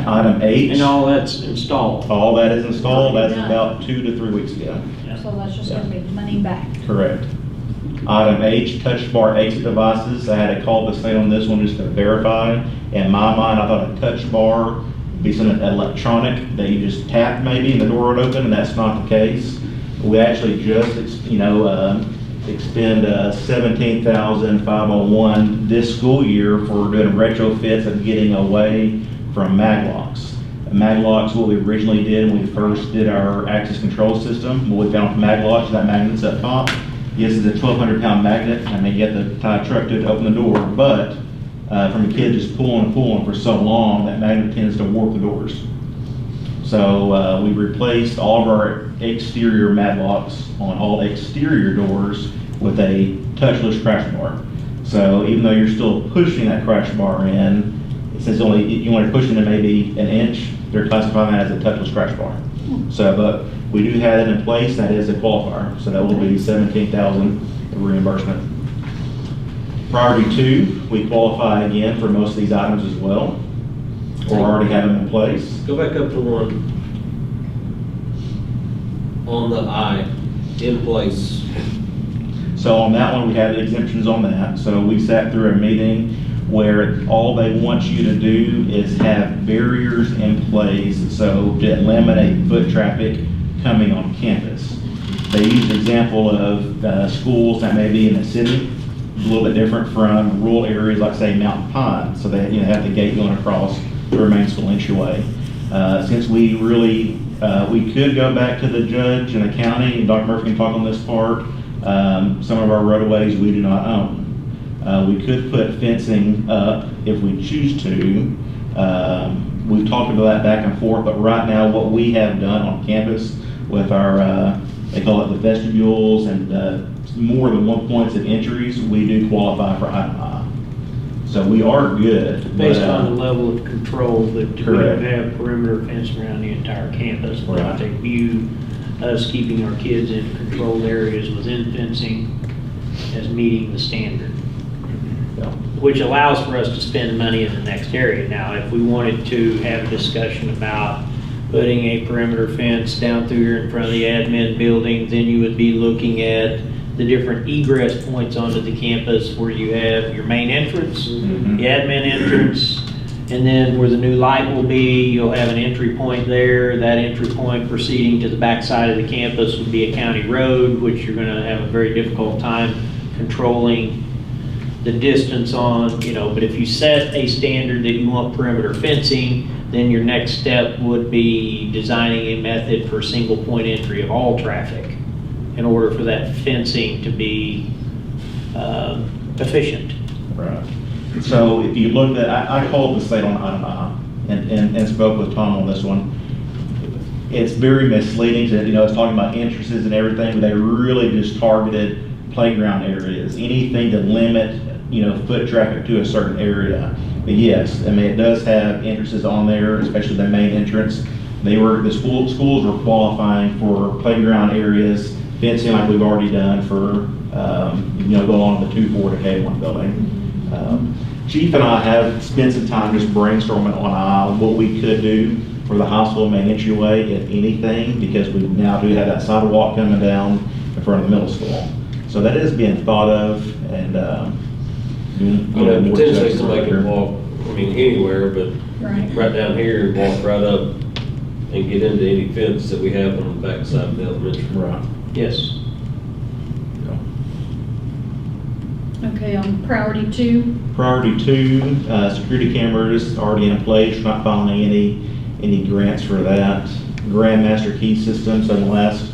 Item H.
And all that's installed.
All that is installed. That's
Done.
about 2 to 3 weeks ago.
So that's just gonna be money back.
Correct. Item H, touch bar exit devices. I had to call the state on this one just to verify. In my mind, I thought a touch bar would be something electronic that you just tap maybe and the door would open, and that's not the case. We actually just, expend $17,501 this school year for doing retrofits and getting away from maglocks. Maglocks, what we originally did when we first did our access control system, what we found with maglocks, that magnet's up top. Yes, it's a 1,200-pound magnet, and you have to tie a truck to open the door, but from a kid just pulling for so long, that magnet tends to warp the doors. So we replaced all of our exterior maglocks on all exterior doors with a touchless crash bar. So even though you're still pushing that crash bar in, it says you only pushing it maybe an inch, they're classifying that as a touchless crash bar. So, but we do have it in place, that is a qualifier, so that will be $17,000 reimbursement. Priority 2, we qualify again for most of these items as well, or already have them in place.
Go back up to one. On the I, in place.
So on that one, we had exemptions on that. So we sat through a meeting where all they want you to do is have barriers in place, so to eliminate foot traffic coming on campus. They used the example of schools that may be in the city, a little bit different from rural areas like say Mountain Pine, so they have the gate going across the main school entryway. Since we really, we could go back to the judge and the county, and Dr. Murphy can talk on this part, some of our roadways we do not own. We could put fencing up if we choose to. We've talked about that back and forth, but right now what we have done on campus with our they call it the vestibules, and more than one points of entries, we do qualify for item I. So we are good.
Based
but,
on the level of control that we
Correct.
have perimeter fence around the entire campus.
Right.
They view us keeping our kids in controlled areas within fencing as meeting the standard,
yeah.
which allows for us to spend money in the next area. Now, if we wanted to have a discussion about putting a perimeter fence down through here in front of the admin building, then you would be looking at the different egress points onto the campus where you have your main entrance,
Mhm.
the admin entrance, and then where the new light will be, you'll have an entry point there. That entry point proceeding to the back side of the campus would be a county road, which you're gonna have a very difficult time controlling the distance on, but if you set a standard that you want perimeter fencing, then your next step would be designing a method for single point entry of all traffic in order for that fencing to be efficient.
Right. So if you looked at, I called the state on item I and spoke with Tom on this one. It's very misleading that, it's talking about entrances and everything, but they really just targeted playground areas, anything to limit, foot traffic to a certain area. But yes, I mean, it does have entrances on there, especially the main entrance. The schools were qualifying for playground areas, fencing like we've already done for, go along the 2-4 to K1 building. Chief and I have spent some time just brainstorming on what we could do for the high school main entryway, if anything, because we now do have that sidewalk coming down in front of the middle school. So that is being thought of, and more
Potentially
discussions
somebody
later.
can walk, anywhere, but
Right.
right down here, walk right up and get into any fence that we have on the back side of the elementary.
Right.
Yes.
Okay, priority 2.
Priority 2, security cameras already in place. We're not filing any grants for that. Grandmaster key system. So in the last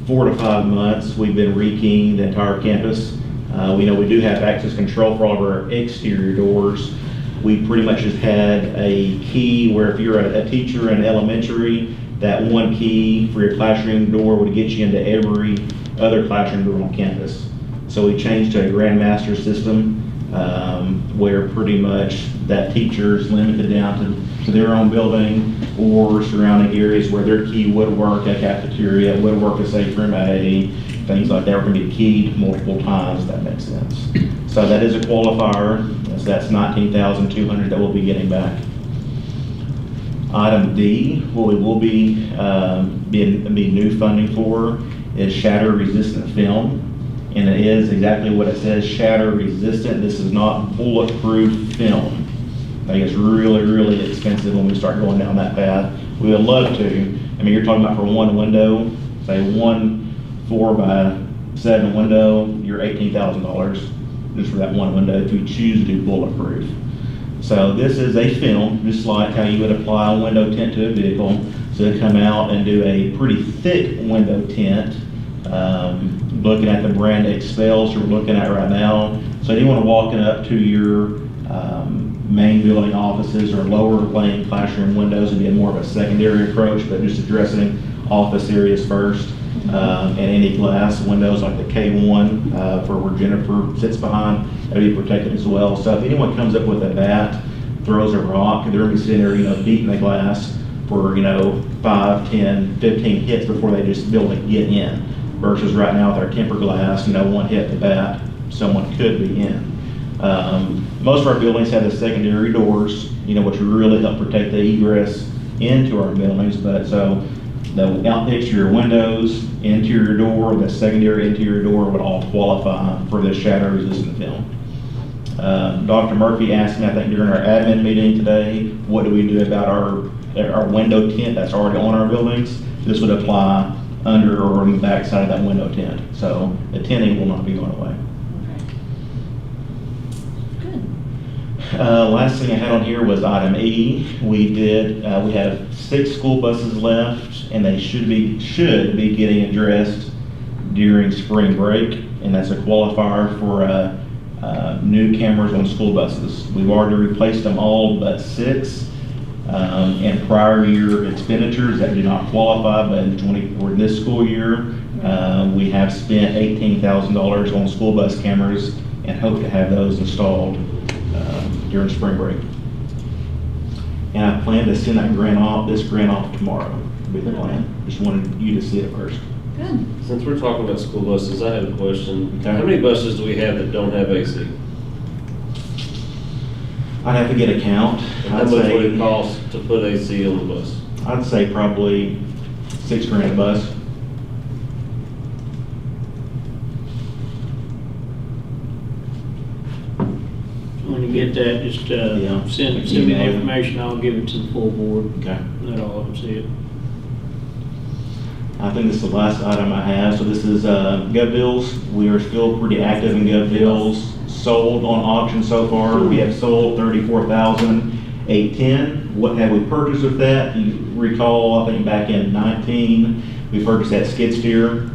4 to 5 months, we've been rekeying the entire campus. We know we do have access control for all of our exterior doors. We pretty much just had a key where if you're a teacher in elementary, that one key for your classroom door would get you into every other classroom door on campus. So we changed to a grandmaster system where pretty much that teacher is limited down to their own building or surrounding areas where their key would work, a cafeteria, would work a safe room A, things like that. We're going to be keyed multiple times, if that makes sense. So that is a qualifier. So that's $19,200 that we'll be getting back. Item D, what we will be new funding for is shatter resistant film. And it is exactly what it says, shatter resistant. This is not bulletproof film. I think it's really, really expensive when we start going down that path. We would love to. I mean, you're talking about for one window, say 1 4x7 window, you're $18,000 just for that one window if you choose to do bulletproof. So this is a film, just like how you would apply a window tint to a vehicle. So they come out and do a pretty thick window tint. Looking at the brand Expels we're looking at right now. So anyone walking up to your main building offices or lower laying classroom windows would be more of a secondary approach, but just addressing office areas first. And any glass windows like the K1 for where Jennifer sits behind, that'll be protected as well. So if anyone comes up with a bat, throws a rock, they're gonna be sitting there, beating the glass for, 5, 10, 15 hits before they just be able to get in. Versus right now with our tempered glass, one hit the bat, someone could be in. Most of our buildings have the secondary doors, which really help protect the egress into our buildings. But so the exterior windows, interior door, the secondary interior door would all qualify for this shatter resistant film. Dr. Murphy asked me, I think during our admin meeting today, what do we do about our window tint that's already on our buildings? This would apply under or on the back side of that window tint. So the tinting will not be going away.
Good.
Last thing I had on here was item E. We have 6 school buses left, and they should be getting addressed during spring break, and that's a qualifier for new cameras on school buses. We've already replaced them all but 6. and prior year expenditures that do not qualify, but for this school year, we have spent $18,000 on school bus cameras and hope to have those installed during spring break. And I plan to send this grant off tomorrow, would be the plan. Just wanted you to see it first.
Good.
Since we're talking about school buses, I have a question.
Okay.
How many buses do we have that don't have AC?
I'd have to get a count.
And how much would it cost to put AC on the bus?
I'd say probably $6,000 a bus.
When you get that, just
Yeah.
send me the information, I'll give it to the full board.
Okay.
Let all of them see it.
I think this is the last item I have. So this is Gov Deals. We are still pretty active in Gov Deals. Sold on auction so far. We have sold $34,810. What have we purchased with that? You recall, I think back in 19, we purchased that skid steer.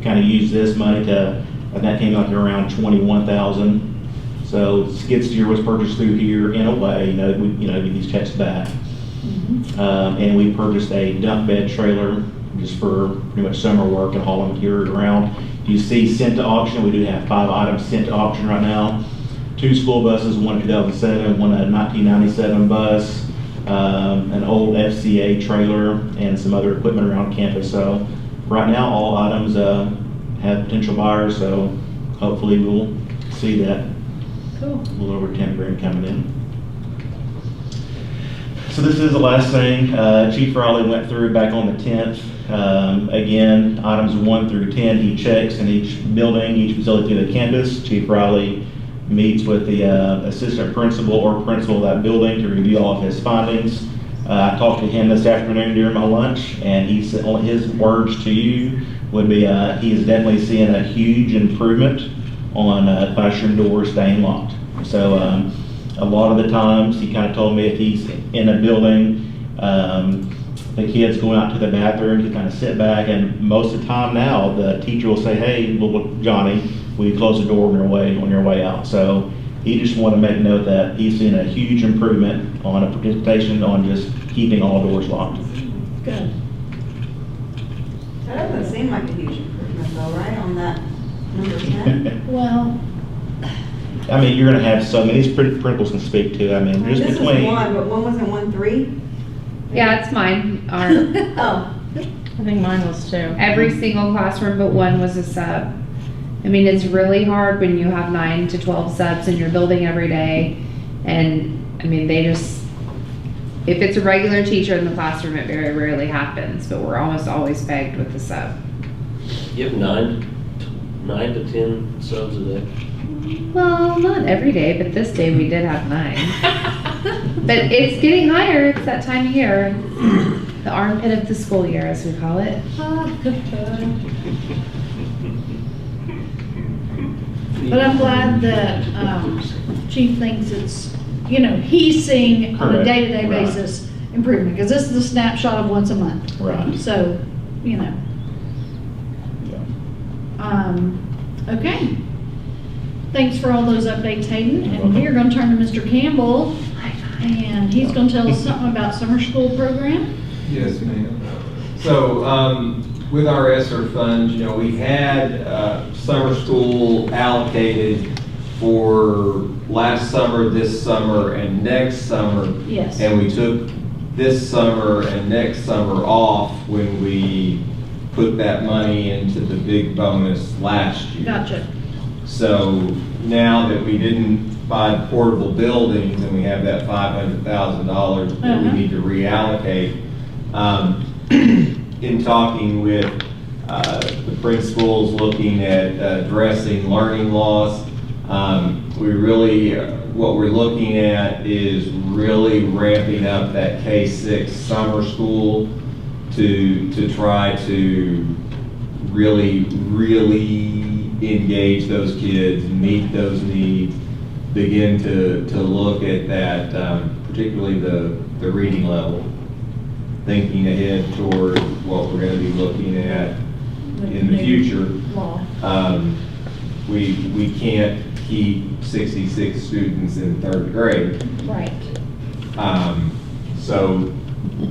Kind of used this money and that came out to around 21,000. So skid steer was purchased through here in a way, we get these checks back. And we purchased a dump bed trailer just for pretty much summer work and hauling material around. You see sent to auction, we do have 5 items sent to auction right now. 2 school buses, one a 2007, one a 1997 bus, an old FCA trailer, and some other equipment around campus. So right now, all items have potential buyers, so hopefully we'll see that.
Cool.
A little over 10 grand coming in. So this is the last thing. Chief Raleigh went through back on the 10th. Again, items 1 through 10, he checks in each building, each facility of the campus. Chief Raleigh meets with the assistant principal or principal of that building to review all of his findings. I talked to him this afternoon during my lunch, and he said, his words to you would be, he is definitely seeing a huge improvement on classroom doors staying locked. So a lot of the times, he kind of told me if he's in a building, the kids going out to the bathroom, he kind of sit back, and most of the time now, the teacher will say, hey, well, Johnny, will you close the door on your way out? So he just wanted to make note that he's seen a huge improvement on a participation on just keeping all doors locked.
Good.
That doesn't seem like a huge improvement though, right, on that number 10?
Well,
I mean, you're gonna have so many, these principals can speak to, I mean, just
This is
between.
1, but one wasn't 1, 3?
Yeah, it's mine.
Oh,
I think mine was too.
Every single classroom but one was a sub. I mean, it's really hard when you have 9 to 12 subs in your building every day. And I mean, if it's a regular teacher in the classroom, it very rarely happens, but we're almost always pegged with the sub.
You have 9 to 10 subs a day?
Well, not every day, but this day we did have 9. But it's getting higher, it's that time of year. The armpit of the school year, as we call it.
but I'm glad that Chief thinks it's, he's seeing on a
Correct.
day-to-day
Right.
basis improvement, because this is a snapshot of once a month.
Right.
So,
Yeah.
Okay. Thanks for all those updates, Hayden. And we are going to turn to Mr. Campbell, and he's going to tell us something about summer school program.
Yes, ma'am. So, with our ESSER funds, we had summer school allocated for last summer, this summer, and next summer.
Yes.
And we took this summer and next summer off when we put that money into the big bonus last year.
Gotcha.
So now that we didn't buy the portable buildings and we have that $500,000 that we need to reallocate, in talking with the principals, looking at addressing learning loss, what we're looking at is really ramping up that K-6 summer school to try to really engage those kids, meet those needs, begin to look at that, particularly the reading level, thinking ahead toward what we're going to be looking at in the future. We can't keep 66 students in 3rd grade.
Right.
So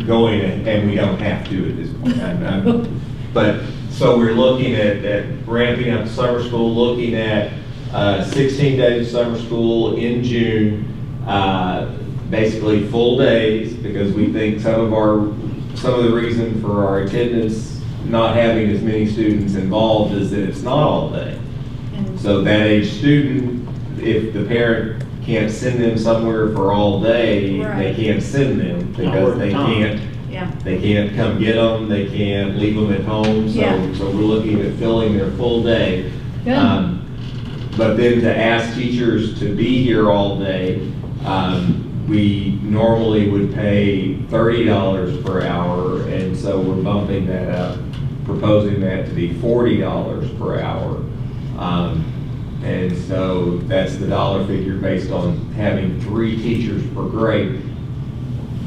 going, and we don't have to at this point. But, so we're looking at ramping up summer school, looking at 16 days of summer school in June, basically full days, because we think some of the reason for our attendance not having as many students involved is that it's not all day. So that age student, if the parent can't send them somewhere for all day, they can't send them because they can't come get them, they can't leave them at home. So we're looking at filling their full day. But then to ask teachers to be here all day, we normally would pay $30 per hour, and so we're bumping that up, proposing that to be $40 per hour. And so that's the dollar figure based on having 3 teachers per grade.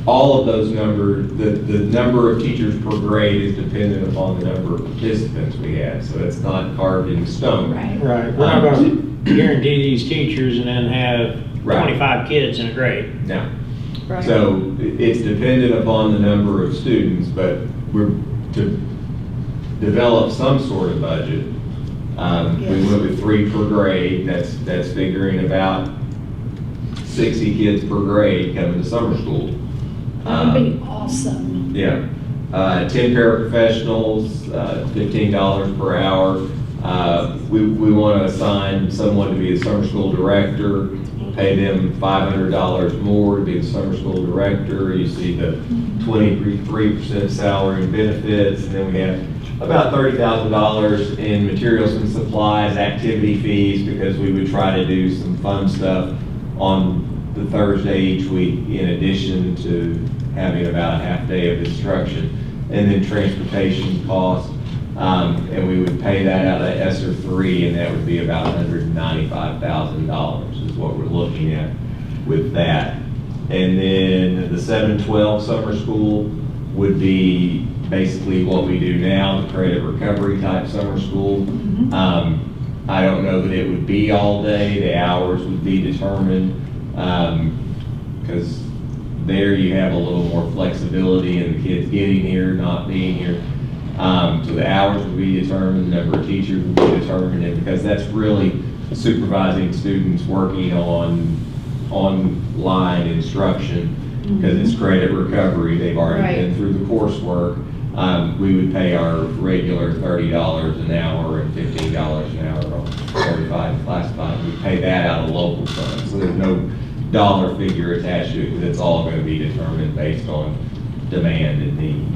All of those numbers, the number of teachers per grade is dependent upon the number of participants we have, so it's not carved in stone.
Right. We're not going to guarantee these teachers and then have 25 kids in a grade.
No. So it's dependent upon the number of students, but we're to develop some sort of budget. We went with 3 per grade. That's figuring about 60 kids per grade coming to summer school.
That would be awesome.
Yeah. 10 paraprofessionals, $15 per hour. We want to assign someone to be the summer school director, pay them $500 more to be the summer school director. You see the 23% salary and benefits, and then we have about $30,000 in materials and supplies, activity fees, because we would try to do some fun stuff on the Thursday each week in addition to having about a half day of instruction. And then transportation costs, and we would pay that out of ESSER 3, and that would be about $195,000 is what we're looking at with that. And then the 7-12 summer school would be basically what we do now, the credit recovery type summer school. I don't know that it would be all day. The hours would be determined, because there you have a little more flexibility in the kids getting here, not being here. So the hours would be determined, the number of teachers would be determined, and because that's really supervising students working on online instruction, because it's credit recovery, they've already been through the coursework. We would pay our regular $30 an hour and $15 an hour on certified and classified. We pay that out of local funds, so there's no dollar figure attached to it, because it's all going to be determined based on demand and need.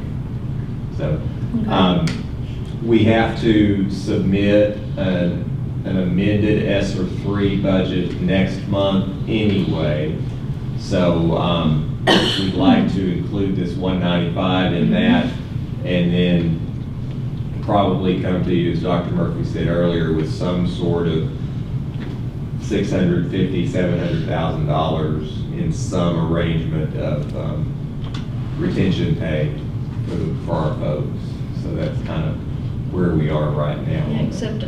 So we have to submit an amended ESSER 3 budget next month anyway. So we'd like to include this 195 in that, and then probably come to you, as Dr. Murphy said earlier, with some sort of $650,000, $700,000 in some arrangement of retention pay for our folks. So that's kind of where we are right now.
Yeah, except,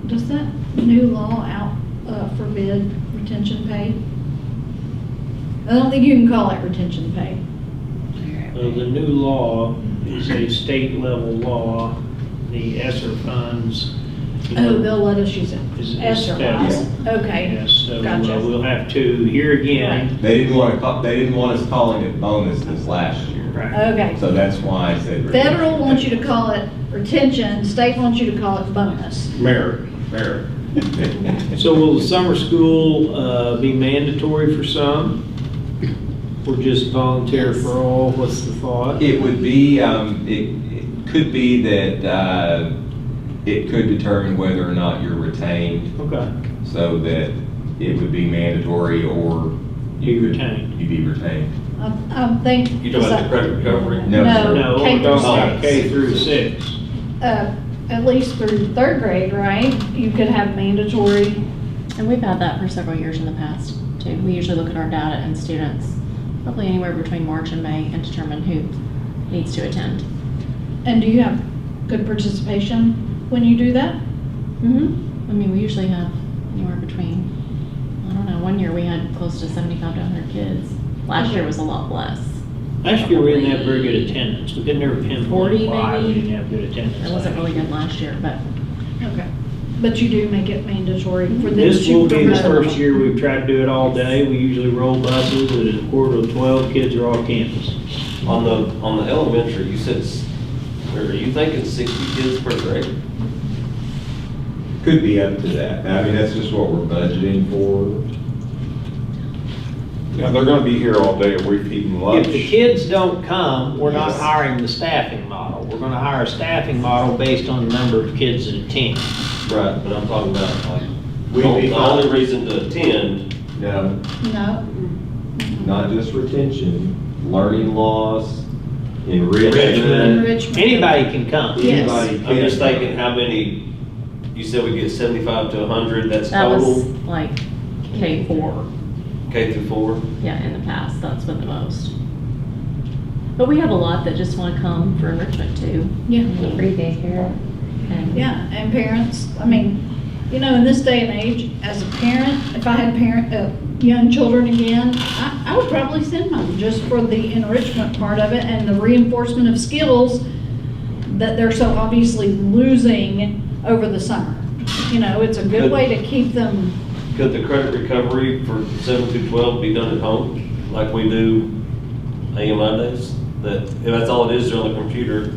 does that new law out forbid retention pay? I don't think you can call it retention pay.
The new law is a state level law. The ESSER funds.
They'll let us use it.
Is
ESSER wise. Okay.
Yes, so
Gotcha.
we'll have to, here again.
They didn't want us calling it bonuses last year.
Okay.
So that's why I said.
Federal wants you to call it retention, state wants you to call it bonus.
Merit.
So will the summer school be mandatory for some? Or just volunteer for all? What's the thought?
It would be, it could be that it could determine whether or not you're retained.
Okay.
So that it would be mandatory or
You retained.
you'd be retained.
I think.
You talking about the credit recovery?
No, sir.
No,
K
we're talking
through
about
six.
K through 6.
At least through 3rd grade, right? You could have mandatory.
And we've had that for several years in the past, too. We usually look at our data and students, probably anywhere between March and May, and determine who needs to attend.
And do you have good participation when you do that?
I mean, we usually have anywhere between, I don't know, one year we had close to 75 to 100 kids. Last year was a lot less.
Last year, we didn't have very good attendance. We could never pinpoint
40
why we
maybe?
didn't have good attendance.
It wasn't really good last year, but
Okay. But you do make it mandatory for them to
This will be the
promote.
first year we've tried to do it all day. We usually roll buses, at a quarter to 12, kids are off campus.
On the elementary, you said, or are you thinking 60 kids per grade?
Could be up to that. I mean, that's just what we're budgeting for.
Now, they're gonna be here all day, are we feeding lunch?
If the kids don't come, we're not
Yes.
hiring the staffing model. We're gonna hire a staffing model based on the number of kids that attend.
Right, but I'm talking about like,
We-
the only reason to attend,
No,
No,
not just retention, learning loss, enrichment.
enrichment.
Anybody can come.
Yes.
Anybody
I'm just
can.
thinking how many, you said we get 75 to 100, that's
that was
total,
like K4.
K through 4?
Yeah, in the past, that's been the most. But we have a lot that just want to come for enrichment too.
Yeah.
Free daycare.
And
Yeah, and parents, I mean, you know, in this day and age, as a parent, if I had young children again, I would probably send them just for the enrichment part of it and the reinforcement of skills that they're so obviously losing over the summer. You know, it's a good way to keep them,
Could the credit recovery for 7 through 12 be done at home, like we do AMI days? If that's all it is, they're on the computer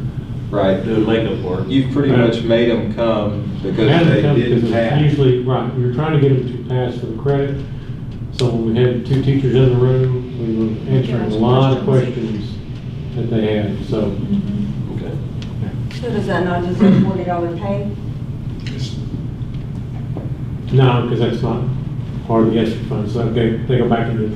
Right.
doing makeup work.
You've pretty much made them come because
Had
they
to come
didn't
because it's
pass.
usually, right, we were trying to get them to pass for the credit. So when we had 2 teachers in the room, we were answering a lot of questions that they had, so.
Okay.
So does that not just a $40 pay?
No, because that's not part of the ESSER fund, so they go back into the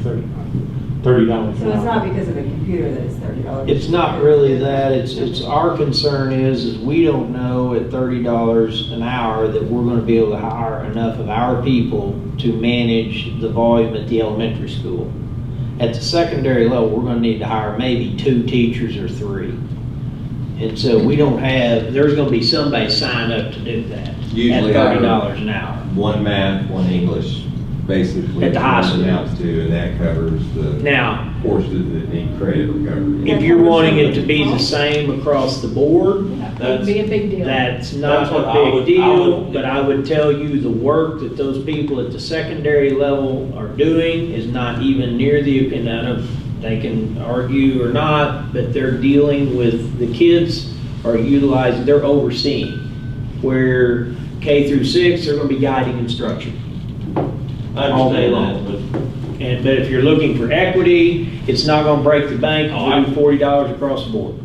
$30
So
an
it's not
hour.
because of a computer that it's $30?
It's not really that, it's our concern is we don't know at $30 an hour that we're gonna be able to hire enough of our people to manage the volume at the elementary school. At the secondary level, we're gonna need to hire maybe 2 teachers or 3. And so we don't have, there's gonna be somebody signed up to do that.
Usually
At
hire
$30 an hour.
One math, one English, basically.
At the high school.
Amounts to, and that covers the
Now,
courses that need credit recovery.
if you're wanting it to be the same across the board,
that would be a big deal.
that's not
That's what
a
I
big
would-
deal, but I would tell you the work that those people at the secondary level are doing is not even near the, and I know they can argue or not, but they're dealing with, the kids are utilizing, they're overseeing. Where K through 6, they're gonna be guiding instruction.
I
All day
understand
long.
that,
But if you're looking for equity, it's not gonna break the bank, I'll do $40 across the board.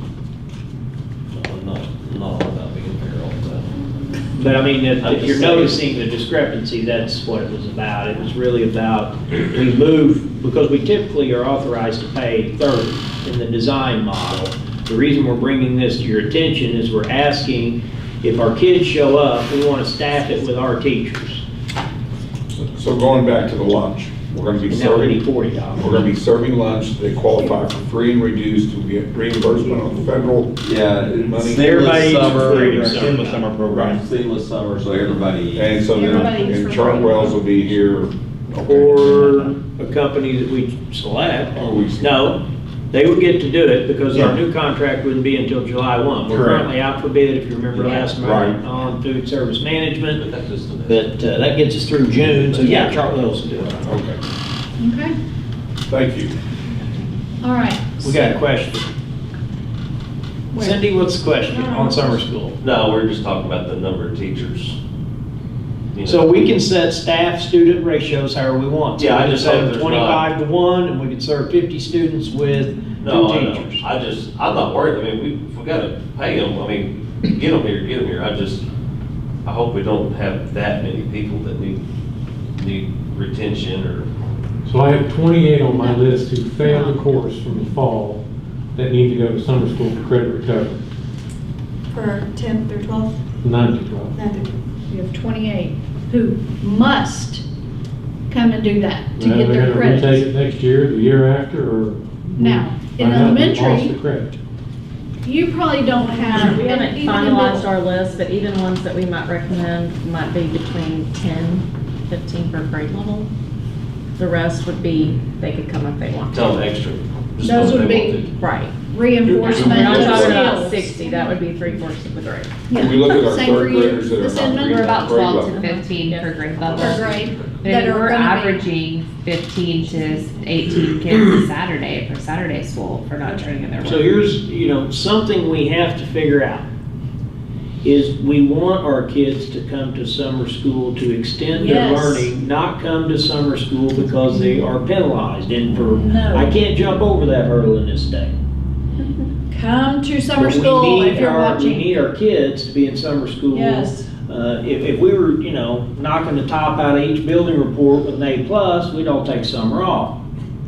but I'm not all about being fair all the time.
But I mean,
I'm
if
just
you're
saying.
noticing the discrepancy, that's what it was about. It was really about, we move, because we typically are authorized to pay 30 in the design model. The reason we're bringing this to your attention is we're asking, if our kids show up, we want to staff it with our teachers.
So going back to the lunch, we're gonna be
And that would be
serving,
$40.
we're gonna be serving lunch, they qualify for free and reduced, we get reimbursement on federal.
Yeah,
Money.
Everybody
seamless
eats
summer,
free.
In the summer program.
seamless summer, so everybody.
And so
Everybody
then,
is
and
for
Chartwell's will be here.
Or a company that we select.
Oh, we-
No, they would get to do it because our
Yeah.
new contract wouldn't be until July 1. We're
Correct.
currently out for bid, if you remember last month,
Right.
on food service management.
But that's just a.
But that gets us through June, so yeah, Chartwell's will do it.
Okay,
Okay,
thank you.
all right.
We got a question.
Where?
Cindy, what's the question on summer school?
No, we're just talking about the number of teachers. You know.
So we can set staff-student ratios however we want. to.
Yeah, I
We can
just
set
hope
them
there's
25 to 1, and we can serve 50 students with
No,
2
I know.
teachers.
I'm not worried. I mean, we gotta pay them. I mean, get them here. I hope we don't have that many people that need retention or.
So I have 28 on my list who failed the course from the fall that need to go to summer school for credit recovery,
For 10th through 12th?
9 to 12.
You have 28 who must come and do that to
Well,
get their
they're gonna retake
credits.
it next year, the year after, or.
Now, in
find out they lost
elementary-
the credit.
You probably don't have.
We haven't
even in
finalized
the-
our list, but even ones that we might recommend might be between 10, 15 per grade level. The rest would be, they could come if they want to.
Tell them extra. just
Those
what
would
they
be-
want
Right.
Reinforcement.
We're not talking about
skills.
60, that would be 3/4 of the grade.
When we look at our
Same
third
for you,
graders that
Ms.
are not
Inman?
reading
We're
at
about
grade
12
level.
to 15 per grade level.
Per grade.
But
that are
we're
gonna be-
averaging 15 to 18 kids a Saturday for Saturday school for not turning in their work.
So here's, something we have to figure out is we want our kids to come to summer school to extend their
Yes.
learning, not come to summer school because they are penalized. And
No.
I can't jump over that hurdle in this state.
Come to summer
But we
school
need
if you're
our-
watching.
We need our kids to be in summer school.
Yes.
If we were, knocking the top out of each building report with an A+, we'd all take summer off.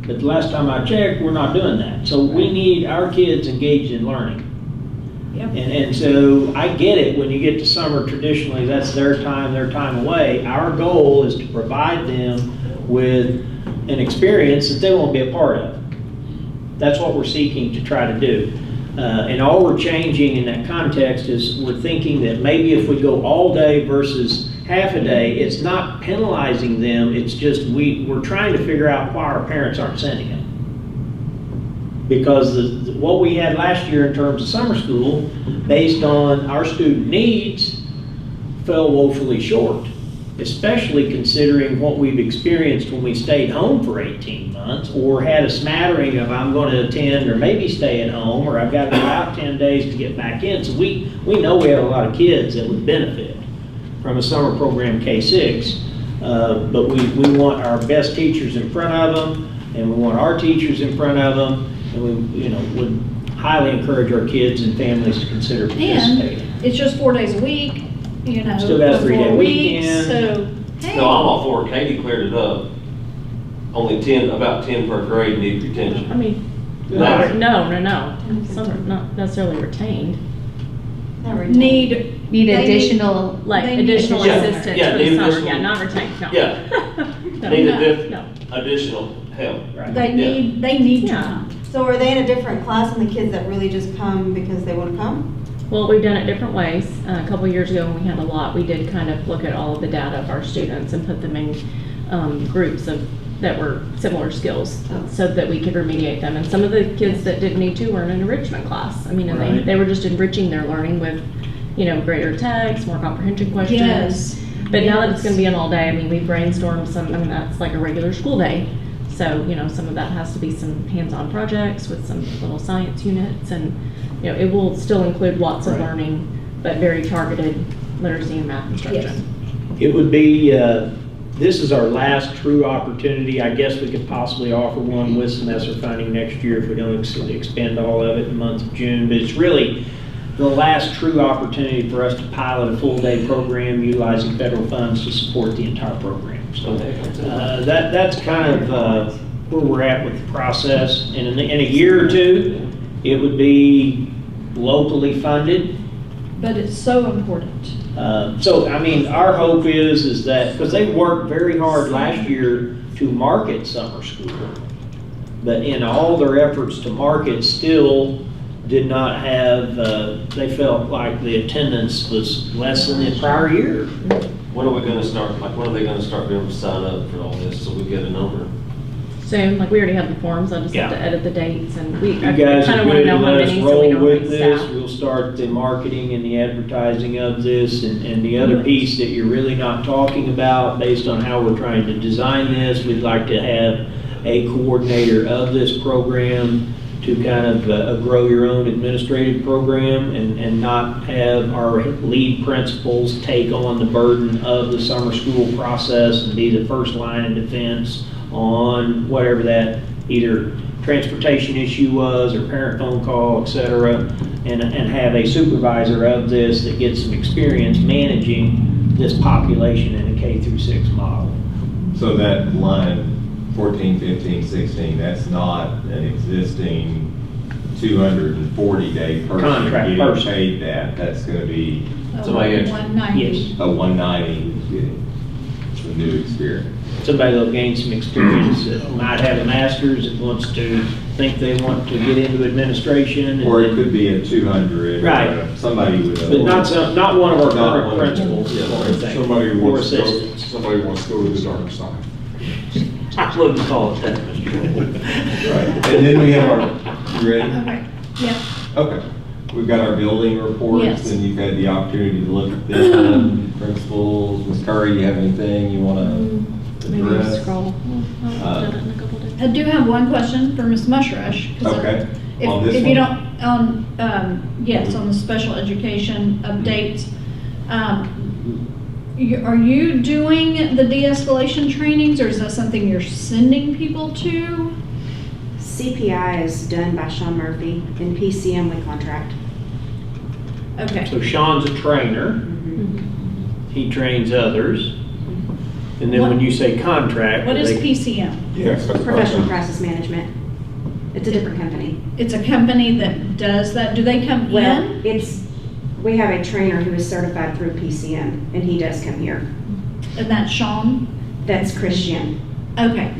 But the last time I checked, we're not doing that. So we need our kids engaged in learning.
Yep.
And so I get it, when you get to summer, traditionally, that's their time away. Our goal is to provide them with an experience that they won't be a part of. That's what we're seeking to try to do. And all we're changing in that context is we're thinking that maybe if we go all day versus half a day, it's not penalizing them, it's just we're trying to figure out why our parents aren't sending them. Because what we had last year in terms of summer school, based on our student needs, fell woefully short, especially considering what we've experienced when we stayed home for 18 months or had a smattering of I'm going to attend or maybe stay at home or I've got to go out 10 days to get back in. So we know we have a lot of kids that would benefit from a summer program K-6, but we want our best teachers in front of them and we want our teachers in front of them. And we, would highly encourage our kids and families to consider participating.
And it's just 4 days a week,
Still got a
for
3-day
4 weeks,
weekend.
so, hey.
No, I'm all for it. Katie cleared it up. Only about 10 per grade need retention.
I mean,
Nice.
no. Some are not necessarily retained.
Need
Need
they
additional,
Like
They need
additional
additional-
assistance
Yeah,
for
need
the summer,
additional-
yeah, not retained, no.
Yeah.
No,
Need
no.
additional help.
They need to
Yeah.
come.
So are they in a different class than the kids that really just come because they want to come?
Well, we've done it different ways. A couple years ago when we had a lot, we did kind of look at all of the data of our students and put them in groups that were similar skills so that we could remediate them. And some of the kids that didn't need to were in an enrichment class. I mean, and
Right.
they were just enriching their learning with, greater text, more comprehension questions.
Yes.
But now that it's going to be an all day, I mean, we brainstormed that's like a regular school day. So, some of that has to be some hands-on projects with some little science units and, it will still include lots of
Right.
learning, but very targeted literacy and math instruction.
It would be, this is our last true opportunity. I guess we could possibly offer one with some ESSER funding next year if we don't expend all of it in the month of June. But it's really the last true opportunity for us to pilot a full-day program utilizing federal funds to support the entire program. So that's kind of where we're at with the process. And in a year or two, it would be locally funded.
But it's so important.
Our hope is that, because they worked very hard last year to market summer school, but in all their efforts to market, still did not have, they felt like the attendance was less than the prior year.
When are we gonna start, when are they gonna start being able to sign up for all this so we get a number?
Soon, we already have the forms, I just have to
Yeah.
edit the dates and
You
I
guys
kind
are
of want to
good
know
to
how
let us
many so we
roll
know how
with
many
this.
staff.
We'll start the marketing and the advertising of this, and the other piece that you're really not talking about, based on how we're trying to design this, we'd like to have a coordinator of this program to kind of grow your own administrative program and not have our lead principals take on the burden of the summer school process and be the first line of defense on whatever that either transportation issue was or parent phone call, et cetera, and have a supervisor of this that gets some experience managing this population in a K through 6 model.
So that line 14, 15, 16, that's not an existing 240-day person
Contract
getting
person.
paid that. That's going to be
Somebody extra.
190.
Yes.
a 190 who's getting a new experience.
Somebody that'll gain some experience that might have a master's that wants to think they want to get into administration.
Or it could be a 200.
Right.
Or somebody with a.
But not one of our
Not
current
one of-
principals.
yeah,
is what we're thinking.
Somebody who
Or
wants to go,
assistants.
somebody who wants to go to the dark side.
Wouldn't call it that, Mr. Cole.
Right. And then we have our, you ready?
Okay, yeah.
Okay. We've got our building reports,
Yes.
and you've had the opportunity to look at them. Principals, Ms. Curry, you have anything you want to
Maybe
address?
scroll. Well, I've done it in a couple days.
I do have one question for Ms. Mushrush. 'Cause
Okay. On this
If you
one?
don't, yes, on the special education updates. Are you doing the de-escalation trainings, or is that something you're sending people to?
CPI is done by Sean Murphy, and PCM we contract.
Okay.
So Sean's a trainer, he trains others. And then when you say contract.
What is
they-
PCM?
Yes, that's
Professional Crisis Management. It's a different company.
It's a company that does that. Do they come
Well,
in?
we have a trainer who is certified through PCM, and he does come here.
And that's Sean?
That's Christian.
Okay.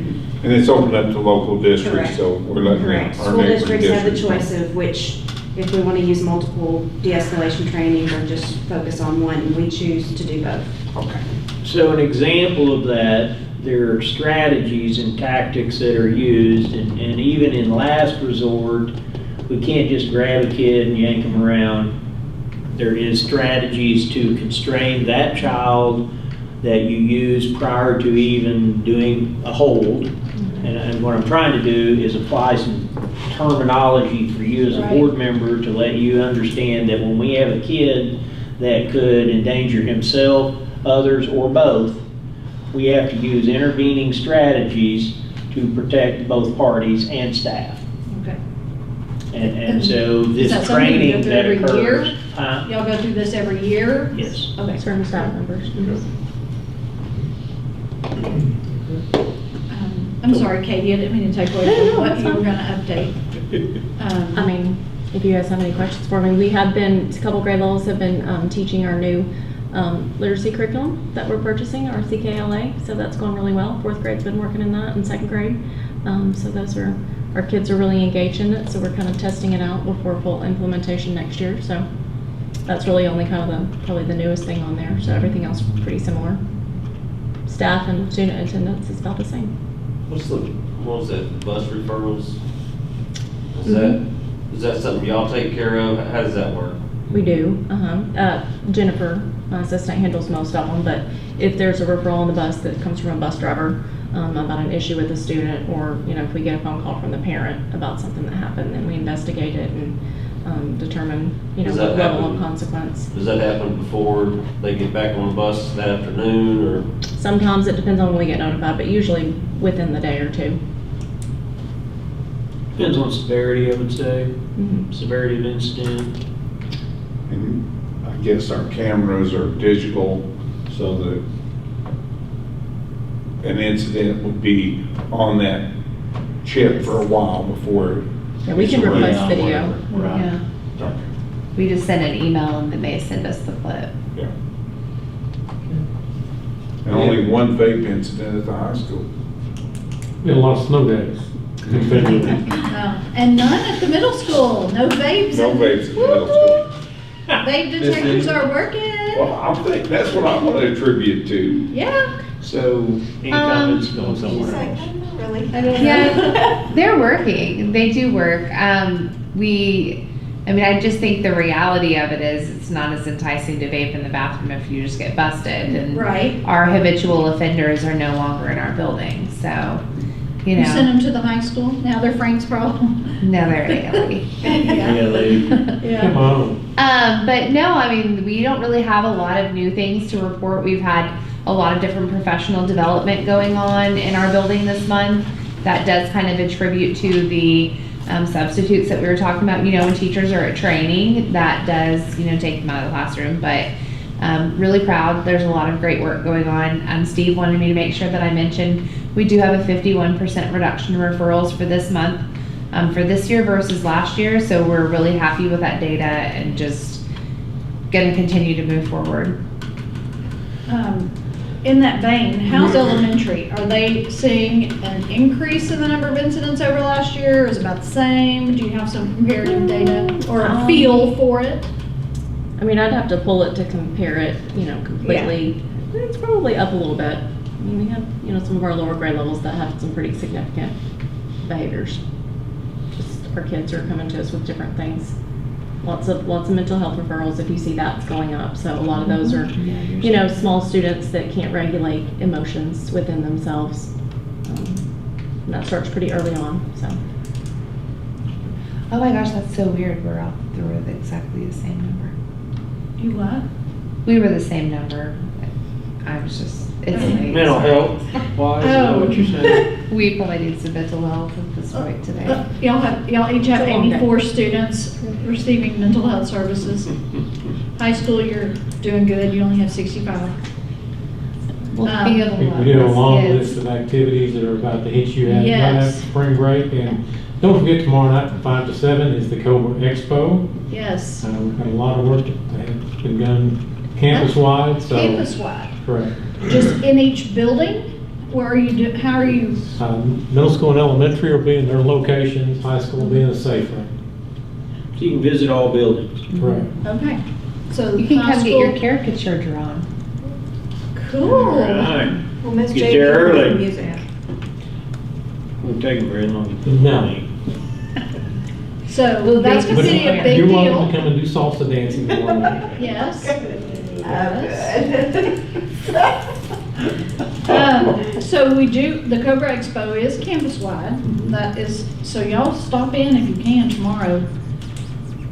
And it's open up to local districts,
Correct.
so we're letting our
Correct.
neighboring
School districts have the
districts.
choice of which, if we want to use multiple de-escalation trainings or just focus on one, and we choose to do both.
Okay.
So an example of that, there are strategies and tactics that are used, and even in last resort, we can't just grab a kid and yank them around. There is strategies to constrain that child that you use prior to even doing a hold. And what I'm trying to do is apply some terminology for you as a board member to let you understand that when we have a kid that could endanger himself, others, or both, we have to use intervening strategies to protect both parties and staff.
Okay.
And so
Is
this
that something you
training
go through
that
every year?
occurs.
Y'all go through this every year?
Yes.
Okay.
Certain staff members.
I'm sorry, Katie, I didn't mean to take away
No,
from
no,
what
that's
you were
fine.
gonna update.
I mean, if you guys have any questions for me, we have been, a couple grade levels have been teaching our new literacy curriculum that we're purchasing, our CKLA, so that's going really well. Fourth grade's been working in that, and second grade. So those are, our kids are really engaged in it, so we're kind of testing it out before full implementation next year. So that's really only kind of probably the newest thing on there, so everything else is pretty similar. Staff and student attendance is about the same.
What was that, bus referrals?
Mm-hmm.
Is that something y'all take care of? How does that work?
We do, Jennifer, my assistant, handles most of them, but if there's a referral on the bus that comes from a bus driver about an issue with a student, or, you know, if we get a phone call from the parent about something that happened, then we investigate it and determine, you know,
Does that
what level
happen?
of consequence.
Does that happen before they get back on the bus that afternoon, or?
Sometimes it depends on when we get notified, but usually within the day or two.
Depends on severity, I would say,
Mhm.
severity of incident.
And I guess our cameras are digital, so that an incident would be on that chip for a while before.
Yeah, we can
it's
replace
released.
video.
Right.
Yeah.
Okay.
We just send an email and then they send us the clip.
Yeah. And only one vape incident at the high school.
Been a lot of snow days. in February.
And none at the middle school, no vapes.
No vapes at the middle school.
Vape detectors are working.
Well, I think that's what I want to attribute to.
Yeah.
So any comments going somewhere else?
Really?
Yeah, they're working. They do work. I just think the reality of it is it's not as enticing to vape in the bathroom if you just get busted. And
Right.
our habitual offenders are no longer in our building, so, you
You send
know,
them to the high school, now they're Frank's problem.
no, they're daily.
Yeah, they,
Come
Yeah.
on.
But no, I mean, we don't really have a lot of new things to report. We've had a lot of different professional development going on in our building this month. That does kind of attribute to the substitutes that we were talking about. You know, when teachers are at training, that does, take them out of the classroom. But really proud. There's a lot of great work going on. Steve wanted me to make sure that I mentioned we do have a 51% reduction in referrals for this month, for this year versus last year. So we're really happy with that data and just going to continue to move forward.
In that vein, how's elementary? Are they seeing an increase in the number of incidents over last year? Or is it about the same? Do you have some comparative data or a feel for it?
I mean, I'd have to pull it to compare it, completely. It's probably up a little bit, mean, we have, some of our lower grade levels that have some pretty significant behaviors. Just our kids are coming to us with different things. Lots of mental health referrals if you see that's going up. So a lot of those are, small students that can't regulate emotions within themselves. And that starts pretty early on, so.
Oh my gosh, that's so weird. We're all through with exactly the same number.
You what?
We were the same number. I was just, it's late.
Mental health, why, is that what you're saying?
We probably need some mental health at this point today.
Y'all each have
It's a long day.
84 students receiving mental health services. High school, you're doing good, you only have 65.
We'll
Um,
feel
We
the
did a long
kids.
list of activities that are about to hit you right
Yes.
after spring break. And don't forget, tomorrow night from 5 to 7 is the Cobra Expo.
Yes,
We've got a lot of work that has been done campus-wide, so.
campus-wide.
Correct.
Just in each building? Where are you, how are you?
Middle school and elementary will be in their locations, high school will be in a safe room.
So you can visit all buildings.
Correct.
Okay. So
You can
high
come get your
school-
caricature drawn.
Cool.
All right.
Well, Miss
Get
Jamie,
there early.
music.
Won't take them very long to put
No.
on.
So that's
But
gonna be a big
you're welcome
deal.
to come and do salsa dancing tomorrow night.
Yes.
Oh,
So we do, the Cobra Expo is campus-wide. That is, so y'all stop in if you can tomorrow.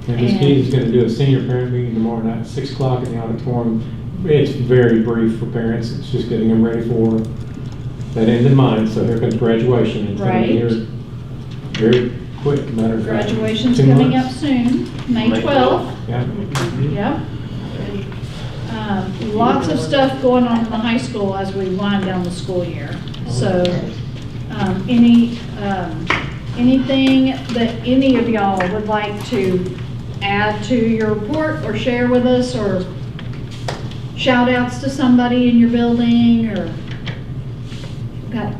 And Ms. Keys is gonna do a senior parent meeting tomorrow night at 6 o'clock in the auditorium. It's very brief for parents, it's just getting them ready for that end in mind, so here comes graduation. It's gonna be here very quick, matter of fact.
Graduation's
2
coming
months.
up soon, May 12th.
Yeah.
Yep. Lots of stuff going on in the high school as we wind down the school year. So, anything that any of y'all would like to add to your report or share with us, or shout outs to somebody in your building, or got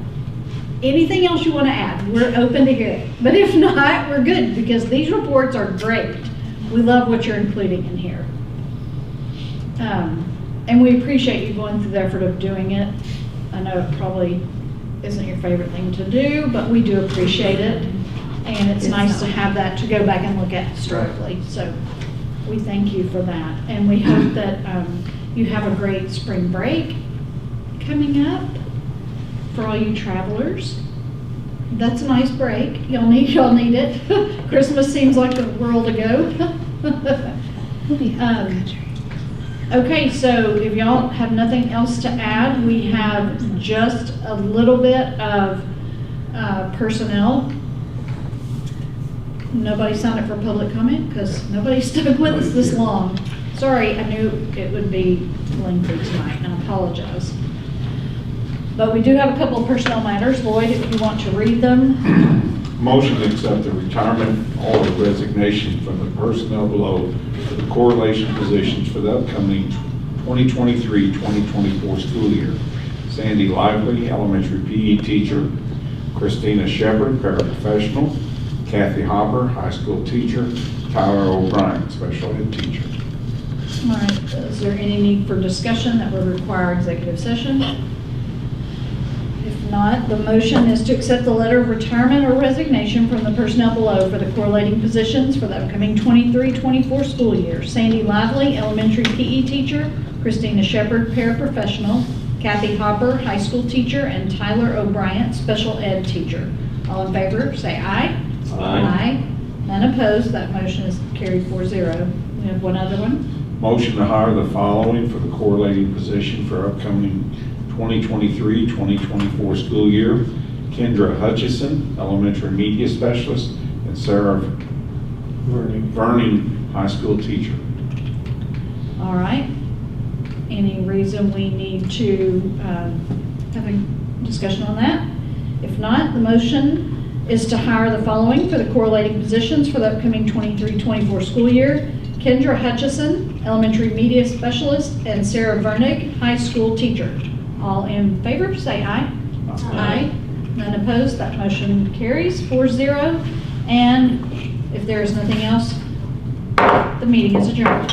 anything else you want to add, we're open to hear it. But if not, we're good, because these reports are great. We love what you're including in here. And we appreciate you going through the effort of doing it. I know it probably isn't your favorite thing to do, but we do appreciate it. And it's nice to have that to go back and look at historically. So we thank you for that. And we hope that you have a great spring break coming up for all you travelers. That's a nice break. Y'all need it. Christmas seems like a world ago. Okay, so if y'all have nothing else to add, we have just a little bit of personnel. Nobody signed up for public comment because nobody stuck with us this long. Sorry, I knew it would be lengthy tonight, and I apologize. But we do have a couple of personnel matters. Lloyd, if you want to read them.
Motion to accept the retirement or resignation from the personnel below for the correlation positions for the upcoming 2023-2024 school year. Sandy Lively, elementary PE teacher. Christina Shepard, paraprofessional. Kathy Hopper, high school teacher. Tyler O'Brien, special ed teacher.
All right, is there any need for discussion that would require executive session? If not, the motion is to accept the letter of retirement or resignation from the personnel below for the correlating positions for the upcoming 23-24 school year. Sandy Lively, elementary PE teacher. Christina Shepard, paraprofessional. Kathy Hopper, high school teacher. And Tyler O'Brien, special ed teacher. All in favor, say aye. Aye. None opposed. That motion is carried 4-0. We have one other one.
Motion to hire the following for the correlating position for upcoming 2023-2024 school year. Kendra Hutchison, elementary media specialist, and Sarah Verning, high school teacher.
All right. Any reason we need to have a discussion on that? If not, the motion is to hire the following for the correlating positions for the upcoming 23-24 school year. Kendra Hutchison, elementary media specialist, and Sarah Vernig, high school teacher. All in favor, say aye. Aye. None opposed, that motion carries 4-0. And if there is nothing else, the meeting is adjourned.